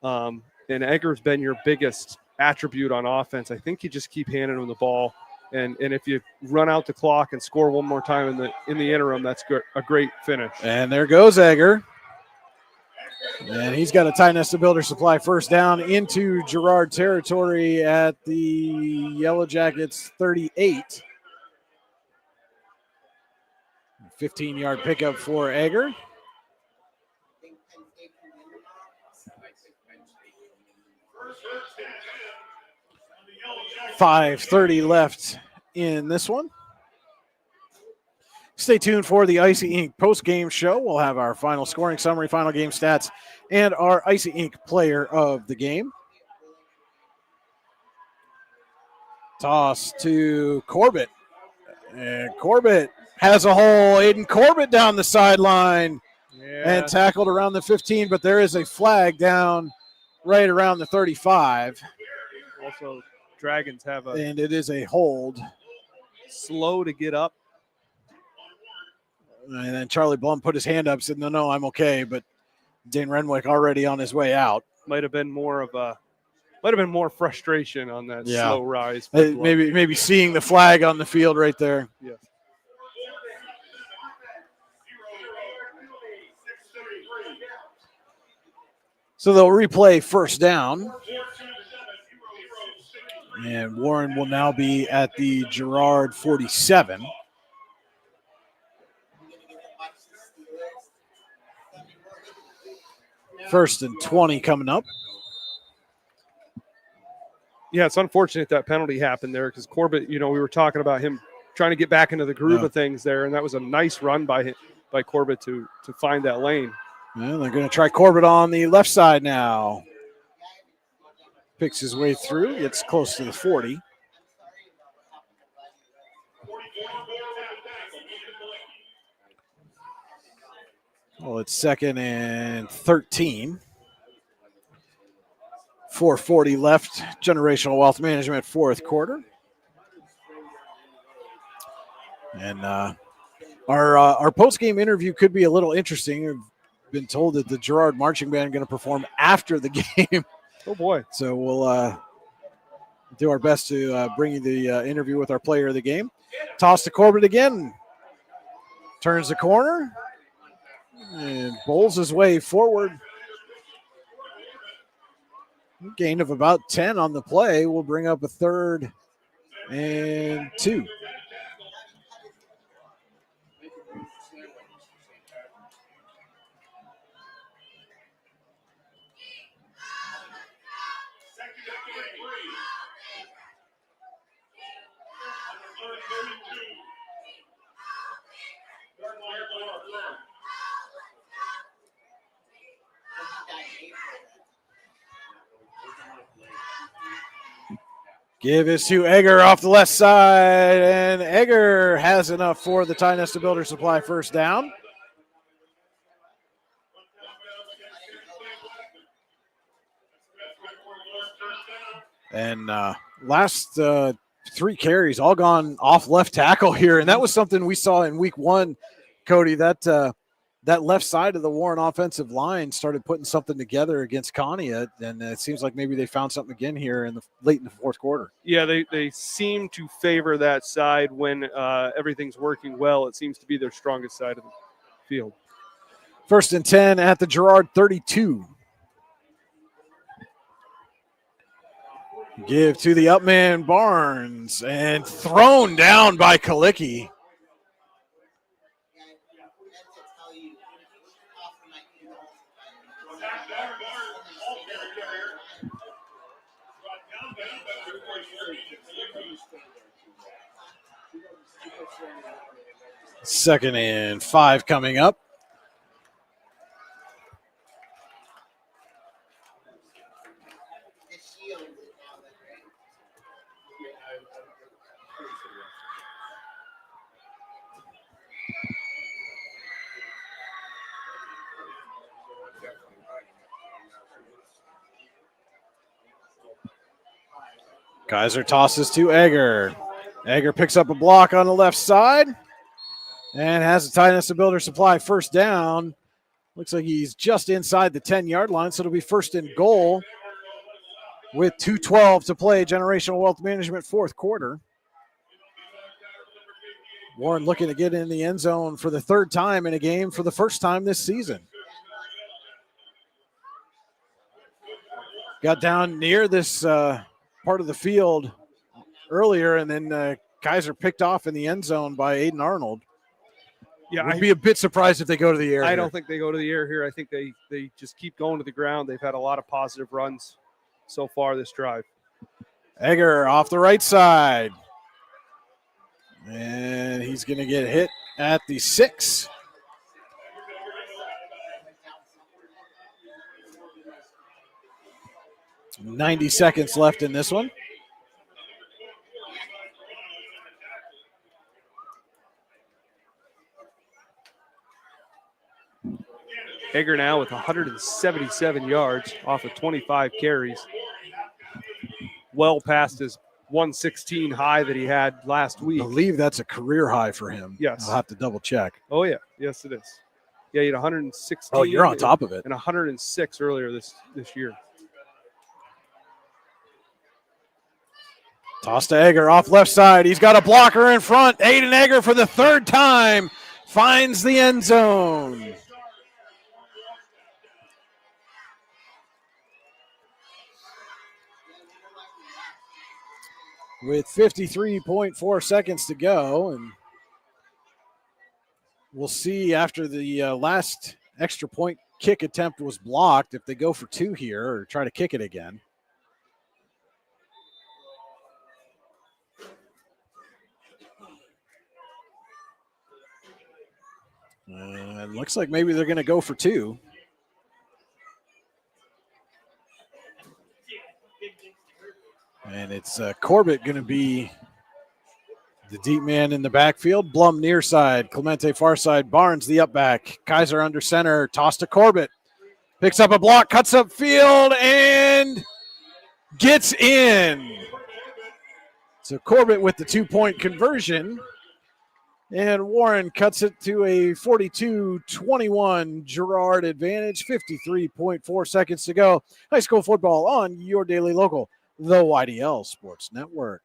And Egger's been your biggest attribute on offense. I think you just keep handing him the ball, and if you run out the clock and score one more time in the interim, that's a great finish. And there goes Egger. And he's got a Tionesta Builder Supply 1st down into Girard territory at the Yellow Jackets 38. 15-yard pickup for Egger. .5:30 left in this one. Stay tuned for the Icy Ink post-game show. We'll have our final scoring summary, final game stats, and our Icy Ink player of the game. Toss to Corbett. And Corbett has a hole. Aiden Corbett down the sideline and tackled around the 15, but there is a flag down right around the 35. Also, Dragons have and it is a hold. Slow to get up. And then Charlie Blum put his hand up, said, no, I'm okay. But Dane Renwick already on his way out. Might have been more frustration on that slow rise. Maybe seeing the flag on the field right there. Yes. So they'll replay 1st down. And Warren will now be at the Girard 47. First and 20 coming up. Yeah, it's unfortunate that penalty happened there because Corbett, we were talking about him trying to get back into the groove of things there, and that was a nice run by Corbett to find that lane. And they're going to try Corbett on the left side now. Picks his way through, gets close to the 40. Well, it's 2nd and 13. 4:40 left. Generational Wealth Management, fourth quarter. And our post-game interview could be a little interesting. We've been told that the Girard Marching Band is going to perform after the game. Oh, boy. So we'll do our best to bring you the interview with our player of the game. Toss to Corbett again. Turns the corner and bowls his way forward. Gain of about 10 on the play will bring up a 3rd and 2. Give this to Egger off the left side, and Egger has enough for the Tionesta Builder Supply first down. And last 3 carries all gone off left tackle here, and that was something we saw in week 1, Cody, that left side of the Warren offensive line started putting something together against Connia, and it seems like maybe they found something again here late in the fourth quarter. Yeah, they seem to favor that side when everything's working well. It seems to be their strongest side of the field. 1st and 10 at the Girard 32. Give to the up man, Barnes, and thrown down by Kalicki. Second and 5 coming up. Kaiser tosses to Egger. Egger picks up a block on the left side and has the Tionesta Builder Supply first down. Looks like he's just inside the 10-yard line, so it'll be 1st and goal with 2:12 to play. Generational Wealth Management, fourth quarter. Warren looking to get in the end zone for the 3rd time in a game for the first time this season. Got down near this part of the field earlier, and then Kaiser picked off in the end zone by Aiden Arnold. Yeah, I'd be a bit surprised if they go to the air. I don't think they go to the air here. I think they just keep going to the ground. They've had a lot of positive runs so far this drive. Egger off the right side. And he's going to get hit at the 6. .90 seconds left in this one. Egger now with 177 yards off of 25 carries. Well past his 116 high that he had last week. I believe that's a career high for him. Yes. I'll have to double check. Oh, yeah. Yes, it is. Yeah, he had 116. Oh, you're on top of it. And 106 earlier this year. Toss to Egger off left side. He's got a blocker in front. Aiden Egger for the 3rd time finds the end zone. with 53.4 seconds to go. And we'll see after the last extra point kick attempt was blocked if they go for two here or try to kick it again. It looks like maybe they're going to go for two. And it's Corbett going to be the deep man in the backfield. Blum near side, Clemente far side, Barnes the up back. Kaiser under center, toss to Corbett. Picks up a block, cuts up field, and gets in. So Corbett with the 2-point conversion. And Warren cuts it to a 42-21 Girard advantage. 53.4 seconds to go. High school football on your daily local, the YDL Sports Network.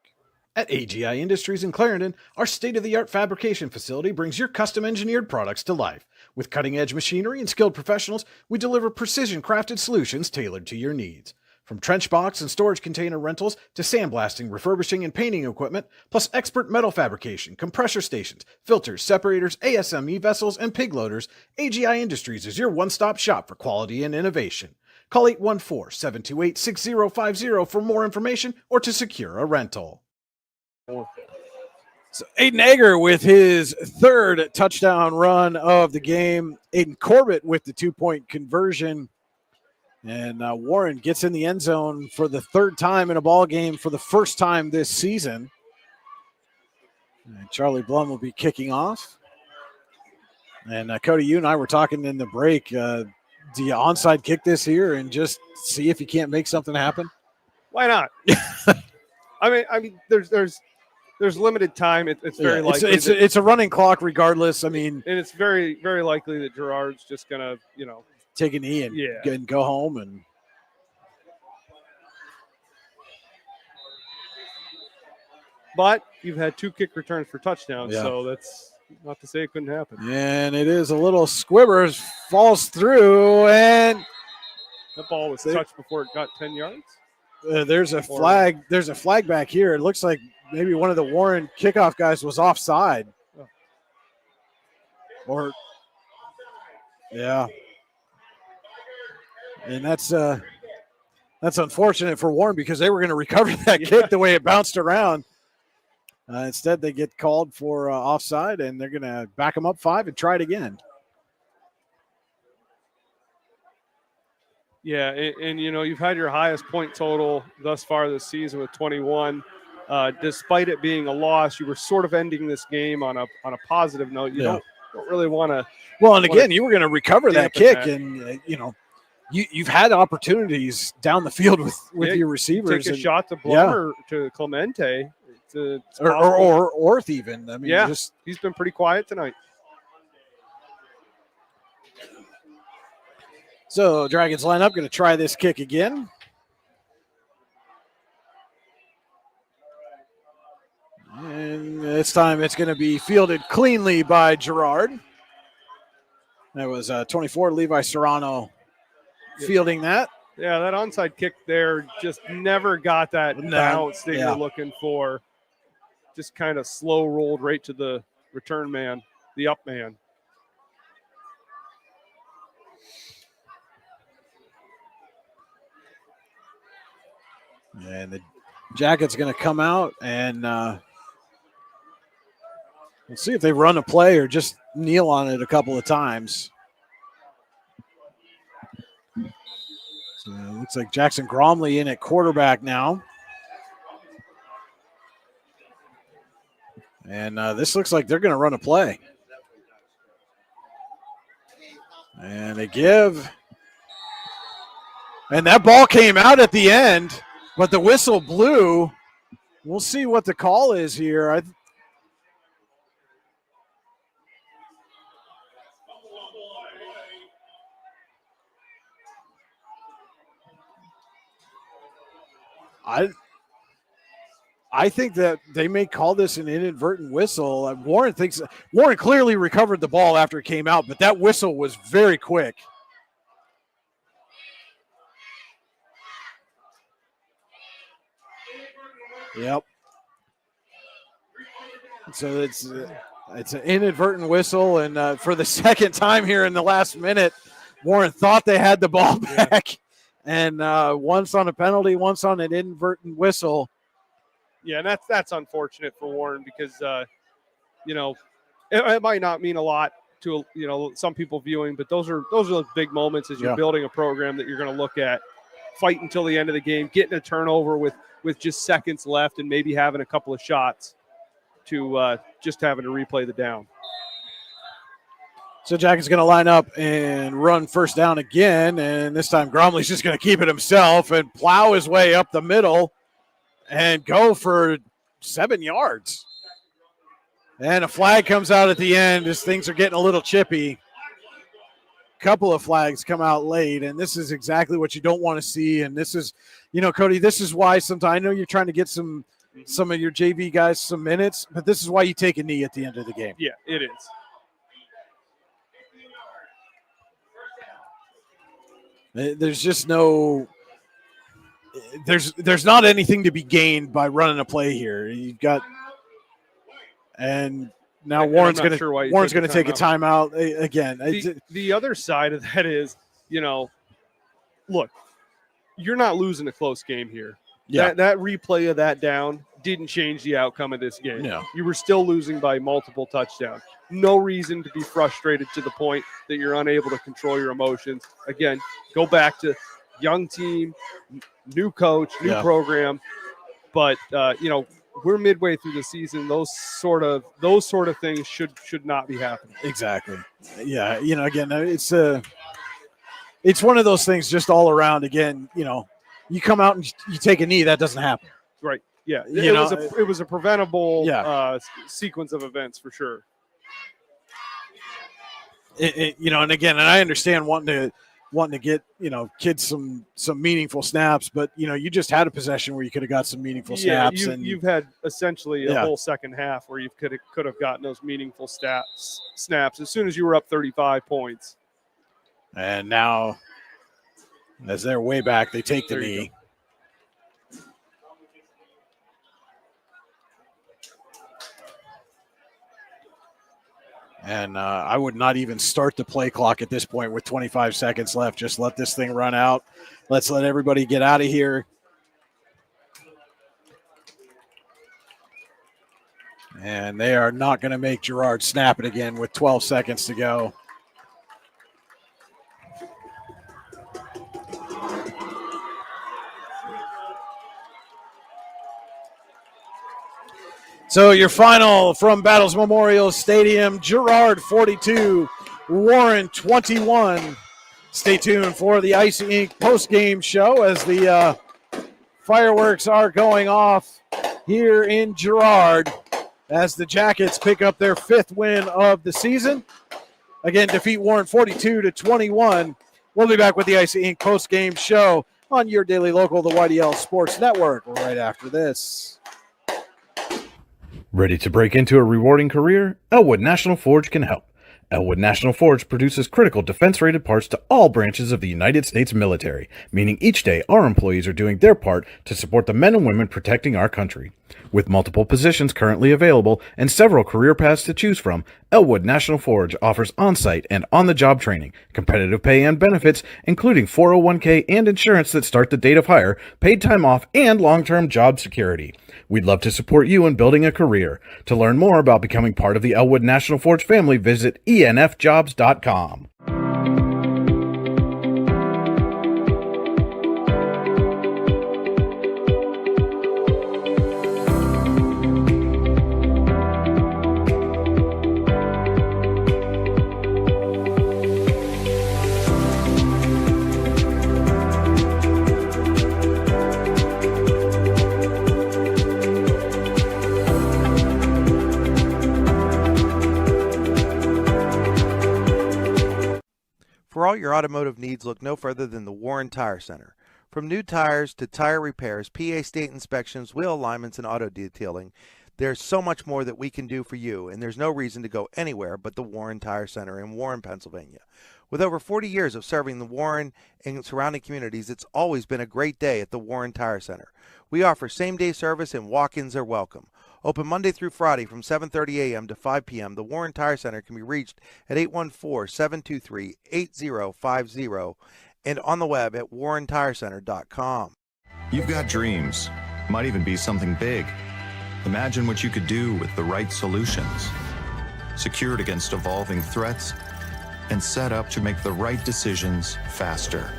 At AGI Industries in Clarendon, our state-of-the-art fabrication facility brings your custom-engineered products to life. With cutting-edge machinery and skilled professionals, we deliver precision-crafted solutions tailored to your needs. From trench box and storage container rentals to sandblasting, refurbishing, and painting equipment, plus expert metal fabrication, compressor stations, filters, separators, ASME vessels, and pig loaders, AGI Industries is your one-stop shop for quality and innovation. Call 814-728-6050 for more information or to secure a rental. So Aiden Egger with his third touchdown run of the game. Aiden Corbett with the 2-point conversion. And Warren gets in the end zone for the third time in a ball game for the first time this season. And Charlie Blum will be kicking off. And Cody, you and I were talking in the break. Do you onside kick this here and just see if you can't make something happen? Why not? I mean, there's limited time. It's very likely. It's a running clock regardless. I mean, and it's very, very likely that Girard's just gonna, take a knee and go home. And but you've had 2 kick returns for touchdowns, so that's not to say it couldn't happen. And it is a little squibbers, falls through, and that ball was touched before it got 10 yards. There's a flag. There's a flag back here. It looks like maybe one of the Warren kickoff guys was offside. Or, yeah. And that's unfortunate for Warren because they were going to recover that kick the way it bounced around. Instead, they get called for offside, and they're going to back them up 5 and try it again. Yeah, and you've had your highest point total thus far this season with 21. Despite it being a loss, you were sort of ending this game on a positive note. You don't really want to. Well, and again, you were going to recover that kick, and you've had opportunities down the field with your receivers. Take a shot to Blum or to Clemente, or Orth even. I mean, he's been pretty quiet tonight. So Dragons line up, going to try this kick again. And this time it's going to be fielded cleanly by Girard. That was 24, Levi Serrano fielding that. Yeah, that onside kick there just never got that bounce that you're looking for. Just kind of slow rolled right to the return man, the up man. And the Jackets going to come out and we'll see if they run a play or just kneel on it a couple of times. So it looks like Jackson Gromley in at quarterback now. And this looks like they're going to run a play. And they give. And that ball came out at the end, but the whistle blew. We'll see what the call is here. I think that they may call this an inadvertent whistle. Warren clearly recovered the ball after it came out, but that whistle was very quick. Yep. So it's an inadvertent whistle, and for the second time here in the last minute, Warren thought they had the ball back, and once on a penalty, once on an inadvertent whistle. Yeah, and that's unfortunate for Warren because it might not mean a lot to some people viewing, but those are the big moments as you're building a program that you're going to look at. Fight until the end of the game, getting a turnover with just seconds left, and maybe having a couple of shots to just having to replay the down. So Jack is going to line up and run first down again, and this time Gromley's just going to keep it himself and plow his way up the middle and go for 7 yards. And a flag comes out at the end as things are getting a little chippy. Couple of flags come out late, and this is exactly what you don't want to see. And this is, Cody, this is why sometimes I know you're trying to get some of your JV guys some minutes, but this is why you take a knee at the end of the game. Yeah, it is. There's just there's not anything to be gained by running a play here. You've got, and now Warren's going to take a timeout again. The other side of that is, look, you're not losing a close game here. Yeah. That replay of that down didn't change the outcome of this game. No. You were still losing by multiple touchdowns. No reason to be frustrated to the point that you're unable to control your emotions. Again, go back to young team, new coach, new program. But, we're midway through the season. Those sort of things should not be happening. Exactly. Yeah. Again, it's one of those things just all around. Again, you come out and you take a knee, that doesn't happen. Right. Yeah. It was a preventable sequence of events for sure. And again, and I understand wanting to get kids some meaningful snaps, but you just had a possession where you could have got some meaningful snaps. You've had essentially a whole second half where you could have gotten those meaningful snaps as soon as you were up 35 points. And now, as they're way back, they take the knee. And I would not even start the play clock at this point with 25 seconds left. Just let this thing run out. Let's let everybody get out of here. And they are not going to make Girard snap it again with 12 seconds to go. So your final from Battles Memorial Stadium, Girard 42, Warren 21. Stay tuned for the Icy Ink post-game show as the fireworks are going off here in Girard as the Jackets pick up their 5th win of the season. Again, defeat Warren 42-21. We'll be back with the Icy Ink post-game show on your daily local, the YDL Sports Network, right after this. Ready to break into a rewarding career? Elwood National Forge can help. Elwood National Forge produces critical defense-rated parts to all branches of the United States military, meaning each day our employees are doing their part to support the men and women protecting our country. With multiple positions currently available and several career paths to choose from, Elwood National Forge offers on-site and on-the-job training, competitive pay and benefits, including 401k and insurance that start the date of hire, paid time off, and long-term job security. We'd love to support you in building a career. To learn more about becoming part of the Elwood National Forge family, visit enfjobs.com. For all your automotive needs, look no further than the Warren Tire Center. From new tires to tire repairs, PA state inspections, wheel alignments, and auto detailing, there's so much more that we can do for you, and there's no reason to go anywhere but the Warren Tire Center in Warren, Pennsylvania. With over 40 years of serving the Warren and surrounding communities, it's always been a great day at the Warren Tire Center. We offer same-day service and walk-ins are welcome. Open Monday through Friday from 7:30 a.m. to 5 p.m., the Warren Tire Center can be reached at 814-723-8050 and on the web at warrentirecenter.com. You've got dreams. Might even be something big. Imagine what you could do with the right solutions. Secured against evolving threats and set up to make the right decisions faster.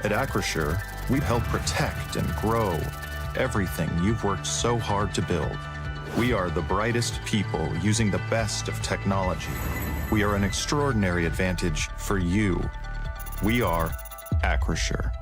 At Acrisure, we help protect and grow everything you've worked so hard to build. We are the brightest people using the best of technology. We are an extraordinary advantage for you. We are Acrisure.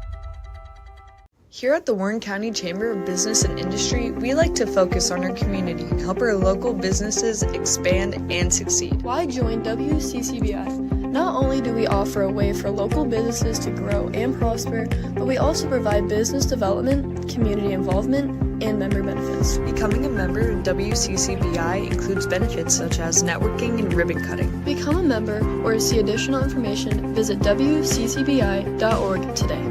Here at the Warren County Chamber of Business and Industry, we like to focus on our community and help our local businesses expand and succeed. Why join WCCBF? Not only do we offer a way for local businesses to grow and prosper, but we also provide business development, community involvement, and member benefits. Becoming a member of WCCBI includes benefits such as networking and ribbon cutting. Become a member or to see additional information, visit WCCBI.org today.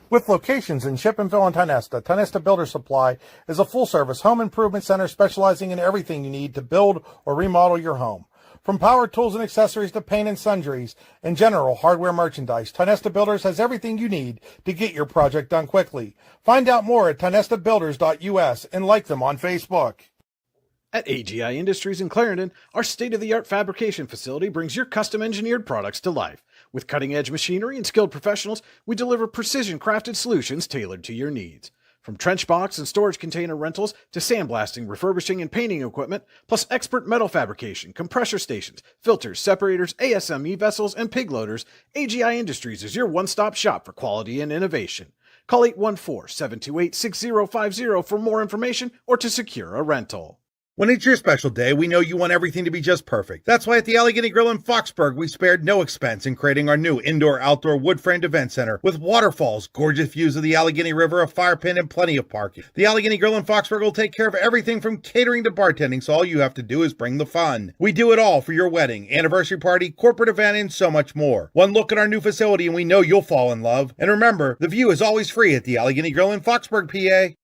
With locations in Shippensville and Tionesta, Tionesta Builder Supply is a full-service home improvement center specializing in everything you need to build or remodel your home. From power tools and accessories to paint and sundries and general hardware merchandise, Tionesta Builders has everything you need to get your project done quickly. Find out more at tionestabuilders.us and like them on Facebook. At AGI Industries in Clarendon, our state-of-the-art fabrication facility brings your custom-engineered products to life. With cutting-edge machinery and skilled professionals, we deliver precision-crafted solutions tailored to your needs. From trench box and storage container rentals to sandblasting, refurbishing, and painting equipment, plus expert metal fabrication, compressor stations, filters, separators, ASME vessels, and pig loaders, AGI Industries is your one-stop shop for quality and innovation. Call 814-728-6050 for more information or to secure a rental. When it's your special day, we know you want everything to be just perfect. That's why at the Allegheny Grill in Foxburg, we spared no expense in creating our new indoor-outdoor wood-framed event center with waterfalls, gorgeous views of the Allegheny River, a fire pit, and plenty of parking. The Allegheny Grill in Foxburg will take care of everything from catering to bartending, so all you have to do is bring the fun. We do it all for your wedding, anniversary party, corporate event, and so much more. One look at our new facility and we know you'll fall in love. And remember, the view is always free at the Allegheny Grill in Foxburg, PA.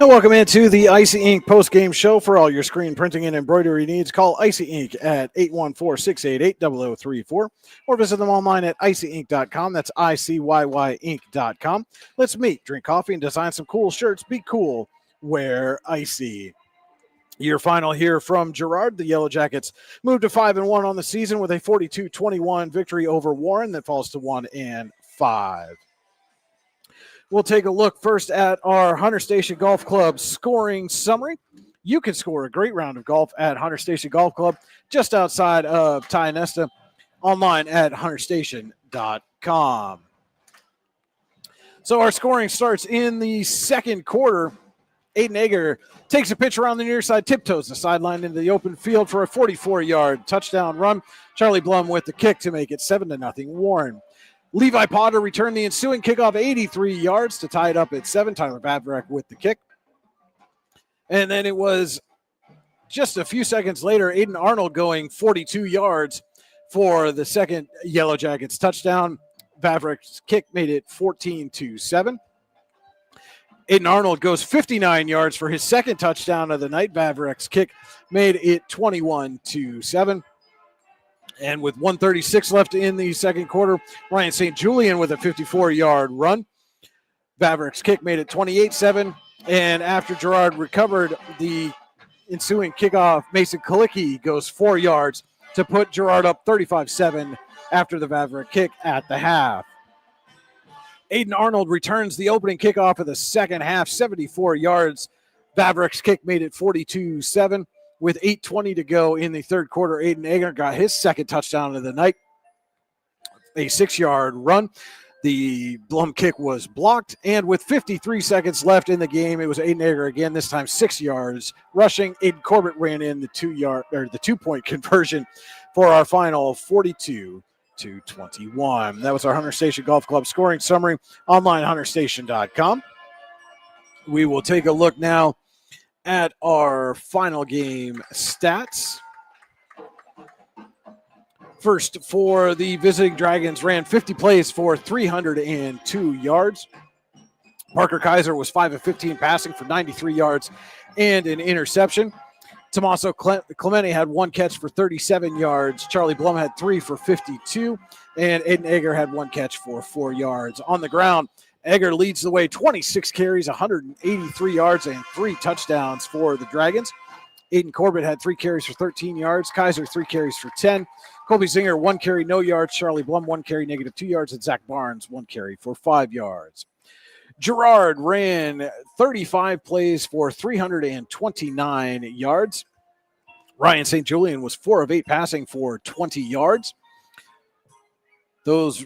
And welcome into the Icy Ink post-game show. For all your screen printing and embroidery needs, call Icy Ink at 814-688-0034 or visit them online at icyink.com. That's ICYYink.com. Let's meet, drink coffee, and design some cool shirts. Be cool, wear icy. Your final here from Girard. The Yellow Jackets moved to 5-1 on the season with a 42-21 victory over Warren that falls to 1-5. We'll take a look first at our Hunter Station Golf Club scoring summary. You can score a great round of golf at Hunter Station Golf Club just outside of Tionesta, online at hunterstation.com. So our scoring starts in the second quarter. Aiden Egger takes a pitch around the near side, tiptoes the sideline into the open field for a 44-yard touchdown run. Charlie Blum with the kick to make it 7-0 Warren. Levi Potter returned the ensuing kickoff 83 yards to tie it up at 7. Tyler Bavrek with the kick. And then it was just a few seconds later, Aiden Arnold going 42 yards for the second Yellow Jackets touchdown. Bavrek's kick made it 14-7. Aiden Arnold goes 59 yards for his second touchdown of the night. Bavrek's kick made it 21-7. And with 1:36 left in the second quarter, Ryan St. Julian with a 54-yard run. Bavrek's kick made it 28-7. And after Girard recovered the ensuing kickoff, Mason Kalicki goes 4 yards to put Girard up 35-7 after the Bavrek kick at the half. Aiden Arnold returns the opening kickoff of the second half, 74 yards. Bavrek's kick made it 42-7. With 8:20 to go in the third quarter, Aiden Egger got his second touchdown of the night, a 6-yard run. The Blum kick was blocked, and with 53 seconds left in the game, it was Aiden Egger again, this time 6 yards rushing. Aiden Corbett ran in the 2-point conversion for our final 42-21. That was our Hunter Station Golf Club scoring summary, online hunterstation.com. We will take a look now at our final game stats. First, for the visiting Dragons, ran 50 plays for 302 yards. Parker Kaiser was 5 of 15 passing for 93 yards and an interception. Tommaso Clemente had 1 catch for 37 yards. Charlie Blum had 3 for 52. And Aiden Egger had 1 catch for 4 yards. On the ground, Egger leads the way, 26 carries, 183 yards, and 3 touchdowns for the Dragons. Aiden Corbett had 3 carries for 13 yards. Kaiser, 3 carries for 10. Colby Zinger, 1 carry, no yards. Charlie Blum, 1 carry, -2 yards. And Zach Barnes, 1 carry for 5 yards. Girard ran 35 plays for 329 yards. Ryan St. Julian was 4 of 8 passing for 20 yards. Those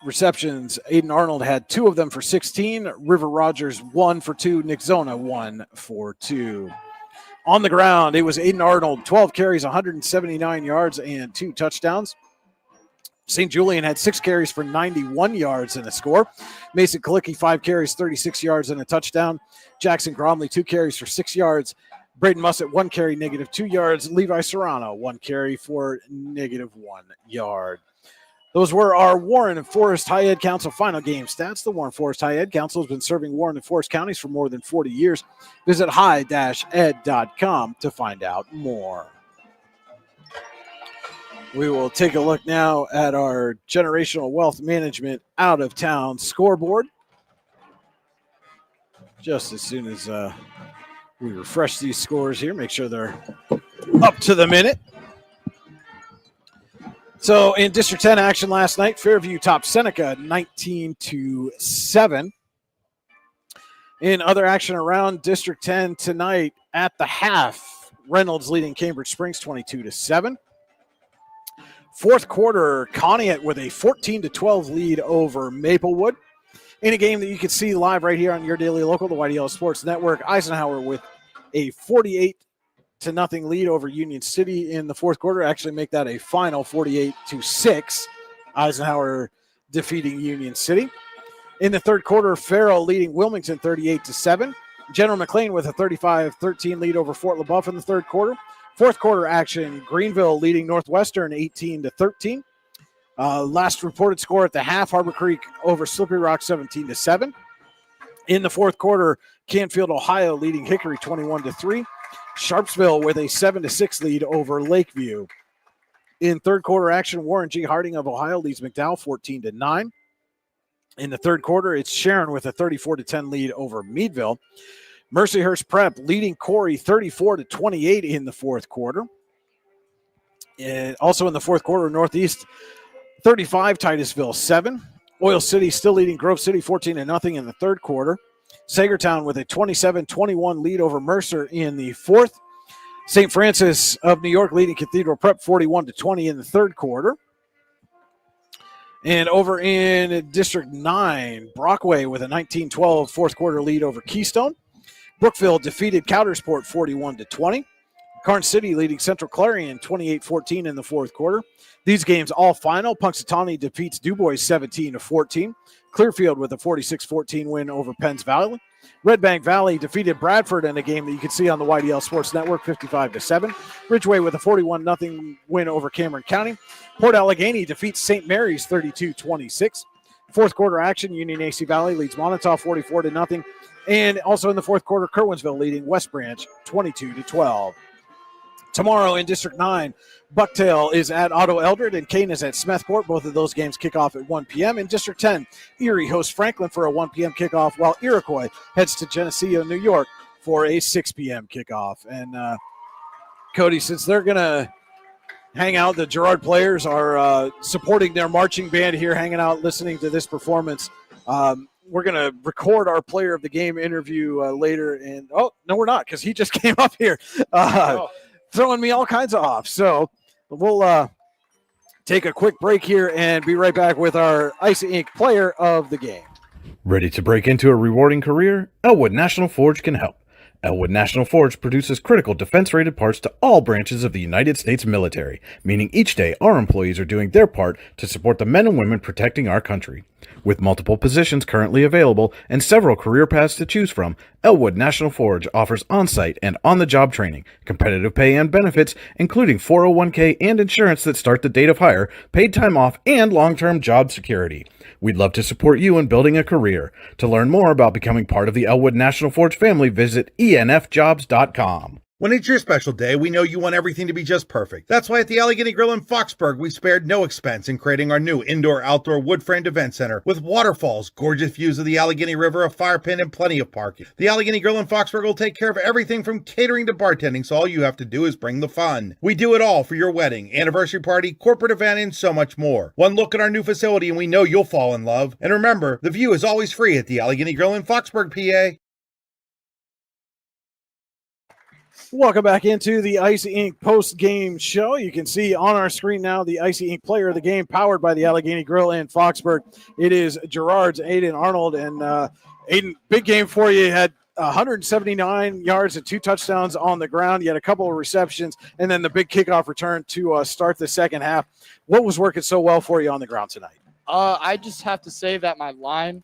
receptions, Aiden Arnold had 2 of them for 16. River Rogers, 1 for 2. Nick Zona, 1 for 2. On the ground, it was Aiden Arnold, 12 carries, 179 yards, and 2 touchdowns. St. Julian had 6 carries for 91 yards and a score. Mason Kalicki, 5 carries, 36 yards and a touchdown. Jackson Gromley, 2 carries for 6 yards. Braden Mussett, 1 carry, -2 yards. Levi Serrano, 1 carry for -1 yard. Those were our Warren and Forest High Ed Council final game stats. The Warren Forest High Ed Council has been serving Warren and Forest counties for more than 40 years. Visit high-ed.com to find out more. We will take a look now at our Generational Wealth Management out-of-town scoreboard. Just as soon as we refresh these scores here, make sure they're up to the minute. So in District 10 action last night, Fairview topped Seneca 19-7. In other action around District 10 tonight at the half, Reynolds leading Cambridge Springs 22-7. Fourth quarter, Conneaut with a 14-12 lead over Maplewood. In a game that you can see live right here on your daily local, the White Yellow Sports Network, Eisenhower with a 48-0 lead over Union City in the fourth quarter. Actually make that a final 48-6. Eisenhower defeating Union City. In the third quarter, Farrell leading Wilmington 38-7. General McLean with a 35-13 lead over Fort LaBeouf in the third quarter. Fourth quarter action, Greenville leading Northwestern 18-13. Last reported score at the half, Harbor Creek over Slippery Rock 17-7. In the fourth quarter, Canfield, Ohio leading Hickory 21-3. Sharpsville with a 7-6 lead over Lakeview. In third quarter action, Warren G. Harding of Ohio leads McDowell 14-9. In the third quarter, it's Sharon with a 34-10 lead over Meadville. Mercyhurst Prep leading Corey 34-28 in the fourth quarter. And also in the fourth quarter, Northeast 35, Titusville 7. Oil City still leading Grove City 14-0 in the third quarter. Sagertown with a 27-21 lead over Mercer in the fourth. St. Francis of New York leading Cathedral Prep 41-20 in the third quarter. And over in District 9, Brockway with a 19-12 fourth quarter lead over Keystone. Brookville defeated Coudersport 41-20. Karn City leading Central Clarion 28-14 in the fourth quarter. These games all final. Punxsutawney defeats DuBois 17-14. Clearfield with a 46-14 win over Penns Valley. Red Bank Valley defeated Bradford in a game that you can see on the YDL Sports Network 55-7. Ridgeway with a 41-0 win over Cameron County. Port Allegheny defeats St. Mary's 32-26. Fourth quarter action, Union AC Valley leads Montauk 44-0. And also in the fourth quarter, Kerwinsville leading West Branch 22-12. Tomorrow in District 9, Bucktail is at Otto Eldred and Kane is at Smethport. Both of those games kick off at 1 p.m. In District 10, Erie hosts Franklin for a 1 p.m. kickoff, while Iroquois heads to Geneseo, New York for a 6 p.m. kickoff. And, Cody, since they're going to hang out, the Girard players are supporting their marching band here, hanging out, listening to this performance. We're going to record our player of the game interview later. And, oh, no, we're not, because he just came up here. Throwing me all kinds of off. So we'll take a quick break here and be right back with our Icy Ink player of the game. Ready to break into a rewarding career? Elwood National Forge can help. Elwood National Forge produces critical defense-rated parts to all branches of the United States military, meaning each day our employees are doing their part to support the men and women protecting our country. With multiple positions currently available and several career paths to choose from, Elwood National Forge offers on-site and on-the-job training, competitive pay and benefits, including 401k and insurance that start the date of hire, paid time off, and long-term job security. We'd love to support you in building a career. To learn more about becoming part of the Elwood National Forge family, visit enfjobs.com. When it's your special day, we know you want everything to be just perfect. That's why at the Allegheny Grill in Foxburg, we spared no expense in creating our new indoor-outdoor wood-framed event center with waterfalls, gorgeous views of the Allegheny River, a fire pit, and plenty of parking. The Allegheny Grill in Foxburg will take care of everything from catering to bartending, so all you have to do is bring the fun. We do it all for your wedding, anniversary party, corporate event, and so much more. One look at our new facility and we know you'll fall in love. And remember, the view is always free at the Allegheny Grill in Foxburg, PA. Welcome back into the Icy Ink post-game show. You can see on our screen now the Icy Ink player of the game, powered by the Allegheny Grill in Foxburg. It is Girard's Aiden Arnold. And Aiden, big game for you. You had 179 yards and 2 touchdowns on the ground. You had a couple of receptions, and then the big kickoff return to start the second half. What was working so well for you on the ground tonight? I just have to say that my line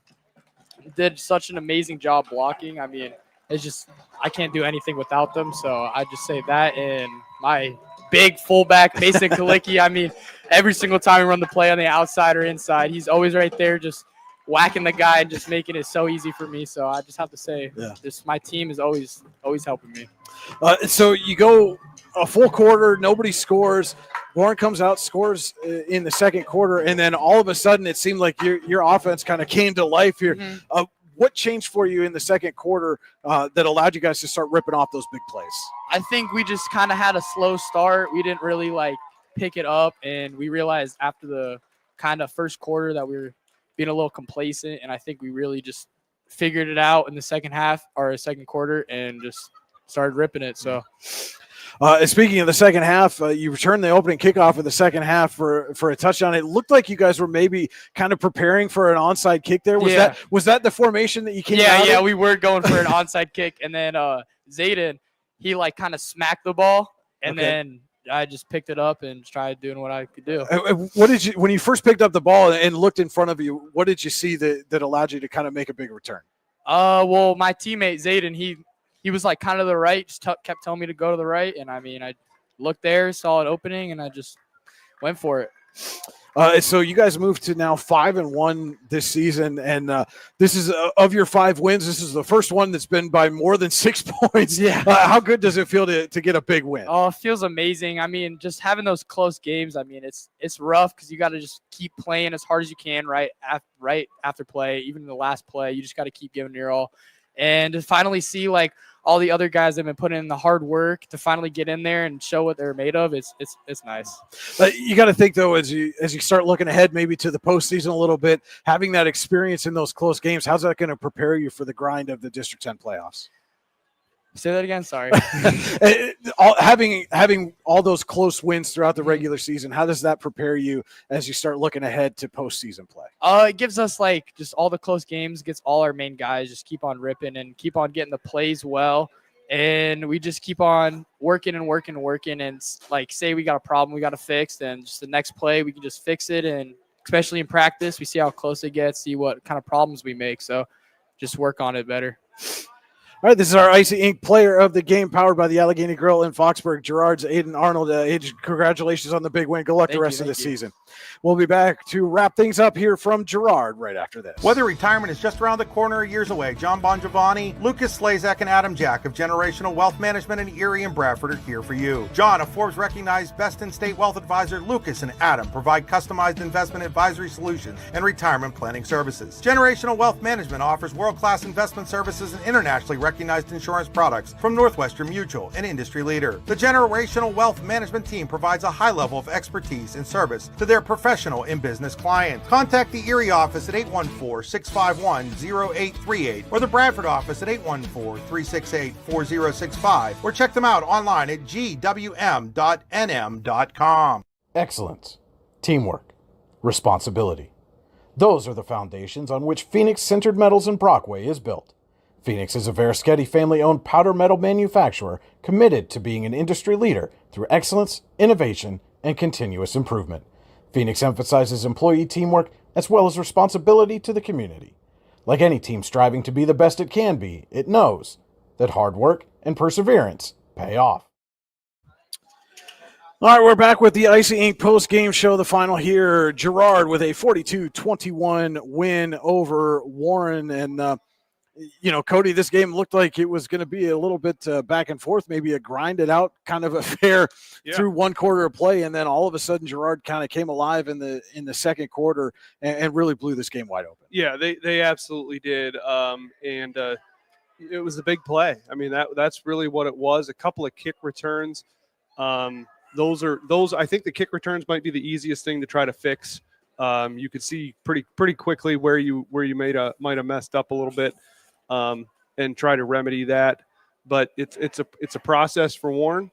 did such an amazing job blocking. I mean, it's just I can't do anything without them. So I just say that, and my big fullback, Mason Kalicki, I mean, every single time we run the play on the outside or inside, he's always right there just whacking the guy and just making it so easy for me. So I just have to say, just my team is always helping me. So you go a full quarter, nobody scores. Warren comes out, scores in the second quarter, and then all of a sudden it seemed like your offense kind of came to life here. Mm-hmm. What changed for you in the second quarter that allowed you guys to start ripping off those big plays? I think we just kind of had a slow start. We didn't really pick it up, and we realized after the kind of first quarter that we were being a little complacent, and I think we really just figured it out in the second half or second quarter and just started ripping it. So. Speaking of the second half, you returned the opening kickoff in the second half for a touchdown. It looked like you guys were maybe kind of preparing for an onside kick there. Was that the formation that you came out Yeah, of? we were going for an onside kick, and then Zayden, he kind of smacked the ball, and then I just picked it up and tried doing what I could do. What did you, when you first picked up the ball and looked in front of you, what did you see that allowed you to kind of make a big return? Well, my teammate Zayden, he was kind of the right, just kept telling me to go to the right. And I mean, I looked there, saw an opening, and I just went for it. So you guys moved to now 5-1 this season. And this is of your 5 wins. This is the first one that's been by more than 6 points. Yeah. How good does it feel to get a big win? Oh, it feels amazing. I mean, just having those close games. I mean, it's rough because you got to just keep playing as hard as you can right after play. Even in the last play, you just got to keep giving your all. And to finally see all the other guys that have been putting in the hard work to finally get in there and show what they're made of, it's nice. You got to think though, as you start looking ahead, maybe to the postseason a little bit, having that experience in those close games, how's that going to prepare you for the grind of the District 10 playoffs? Say that again. Sorry. Having all those close wins throughout the regular season, how does that prepare you as you start looking ahead to postseason play? It gives us just all the close games, gets all our main guys just keep on ripping and keep on getting the plays well, and we just keep on working and working and working. And say we got a problem we got to fix, then just the next play we can just fix it. And especially in practice, we see how close it gets, see what kind of problems we make. So just work on it better. All right, this is our Icy Ink player of the game, powered by the Allegheny Grill in Foxburg. Girard's Aiden Arnold. Congratulations on the big win. Good luck the rest of the season. We'll be back to wrap things up here from Girard right after this. Whether retirement is just around the corner or years away, John Bongiovanni, Lucas Slazak, and Adam Jack of Generational Wealth Management in Erie and Bradford are here for you. John, a Forbes-recognized best-in-state wealth advisor, Lucas and Adam provide customized investment advisory solutions and retirement planning services. Generational Wealth Management offers world-class investment services and internationally recognized insurance products from Northwestern Mutual, an industry leader. The Generational Wealth Management team provides a high level of expertise and service to their professional and business clients. Contact the Erie office at 814-651-0838 or the Bradford office at 814-368-4065 or check them out online at gwm.nm.com. Excellence, teamwork, responsibility. Those are the foundations on which Phoenix Sintered Metals in Brockway is built. Phoenix is a Verischetti family-owned powder metal manufacturer committed to being an industry leader through excellence, innovation, and continuous improvement. Phoenix emphasizes employee teamwork as well as responsibility to the community. Like any team striving to be the best it can be, it knows that hard work and perseverance pay off. All right, we're back with the Icy Ink post-game show. The final here, Girard with a 42-21 win over Warren. And, Cody, this game looked like it was going to be a little bit back and forth, maybe a grinded out kind of affair through one quarter of play. And then all of a sudden, Girard kind of came alive in the second quarter and really blew this game wide open. Yeah, they absolutely did. And it was a big play. I mean, that's really what it was. A couple of kick returns. Those I think the kick returns might be the easiest thing to try to fix. You could see pretty quickly where you might have messed up a little bit, and try to remedy that. But it's a process for Warren,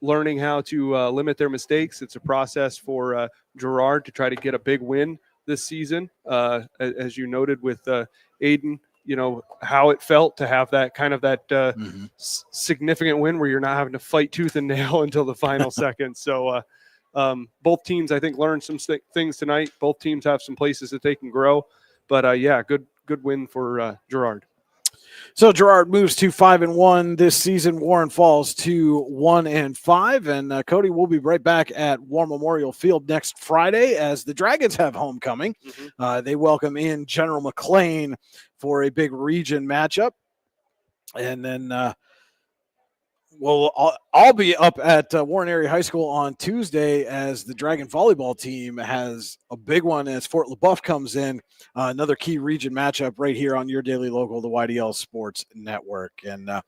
learning how to limit their mistakes. It's a process for Girard to try to get a big win this season, as you noted with Aiden. How it felt to have that kind of significant win where you're not having to fight tooth and nail until the final second. So both teams, I think, learned some things tonight. Both teams have some places that they can grow. But good win for Girard. So Girard moves to 5-1 this season. Warren falls to 1-5. And Cody, we'll be right back at War Memorial Field next Friday as the Dragons have homecoming. They welcome in General McLean for a big region matchup. And then I'll be up at Warren Area High School on Tuesday as the Dragon volleyball team has a big one as Fort LaBeouf comes in. Another key region matchup right here on your daily local, the YDL Sports Network. And I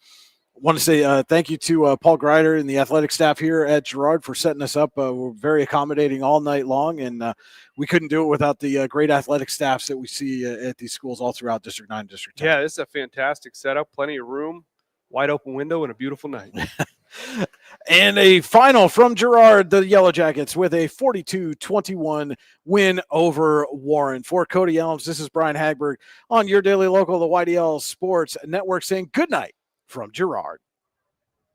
want to say thank you to Paul Greider and the athletic staff here at Girard for setting us up. We're very accommodating all night long, and we couldn't do it without the great athletic staffs that we see at these schools all throughout District 9 and District 10. Yeah, this is a fantastic setup. Plenty of room, wide open window, and a beautiful night. And a final from Girard, the Yellow Jackets, with a 42-21 win over Warren. For Cody Elms, this is Brian Hagberg on your daily local, the YDL Sports Network, saying good night from Girard.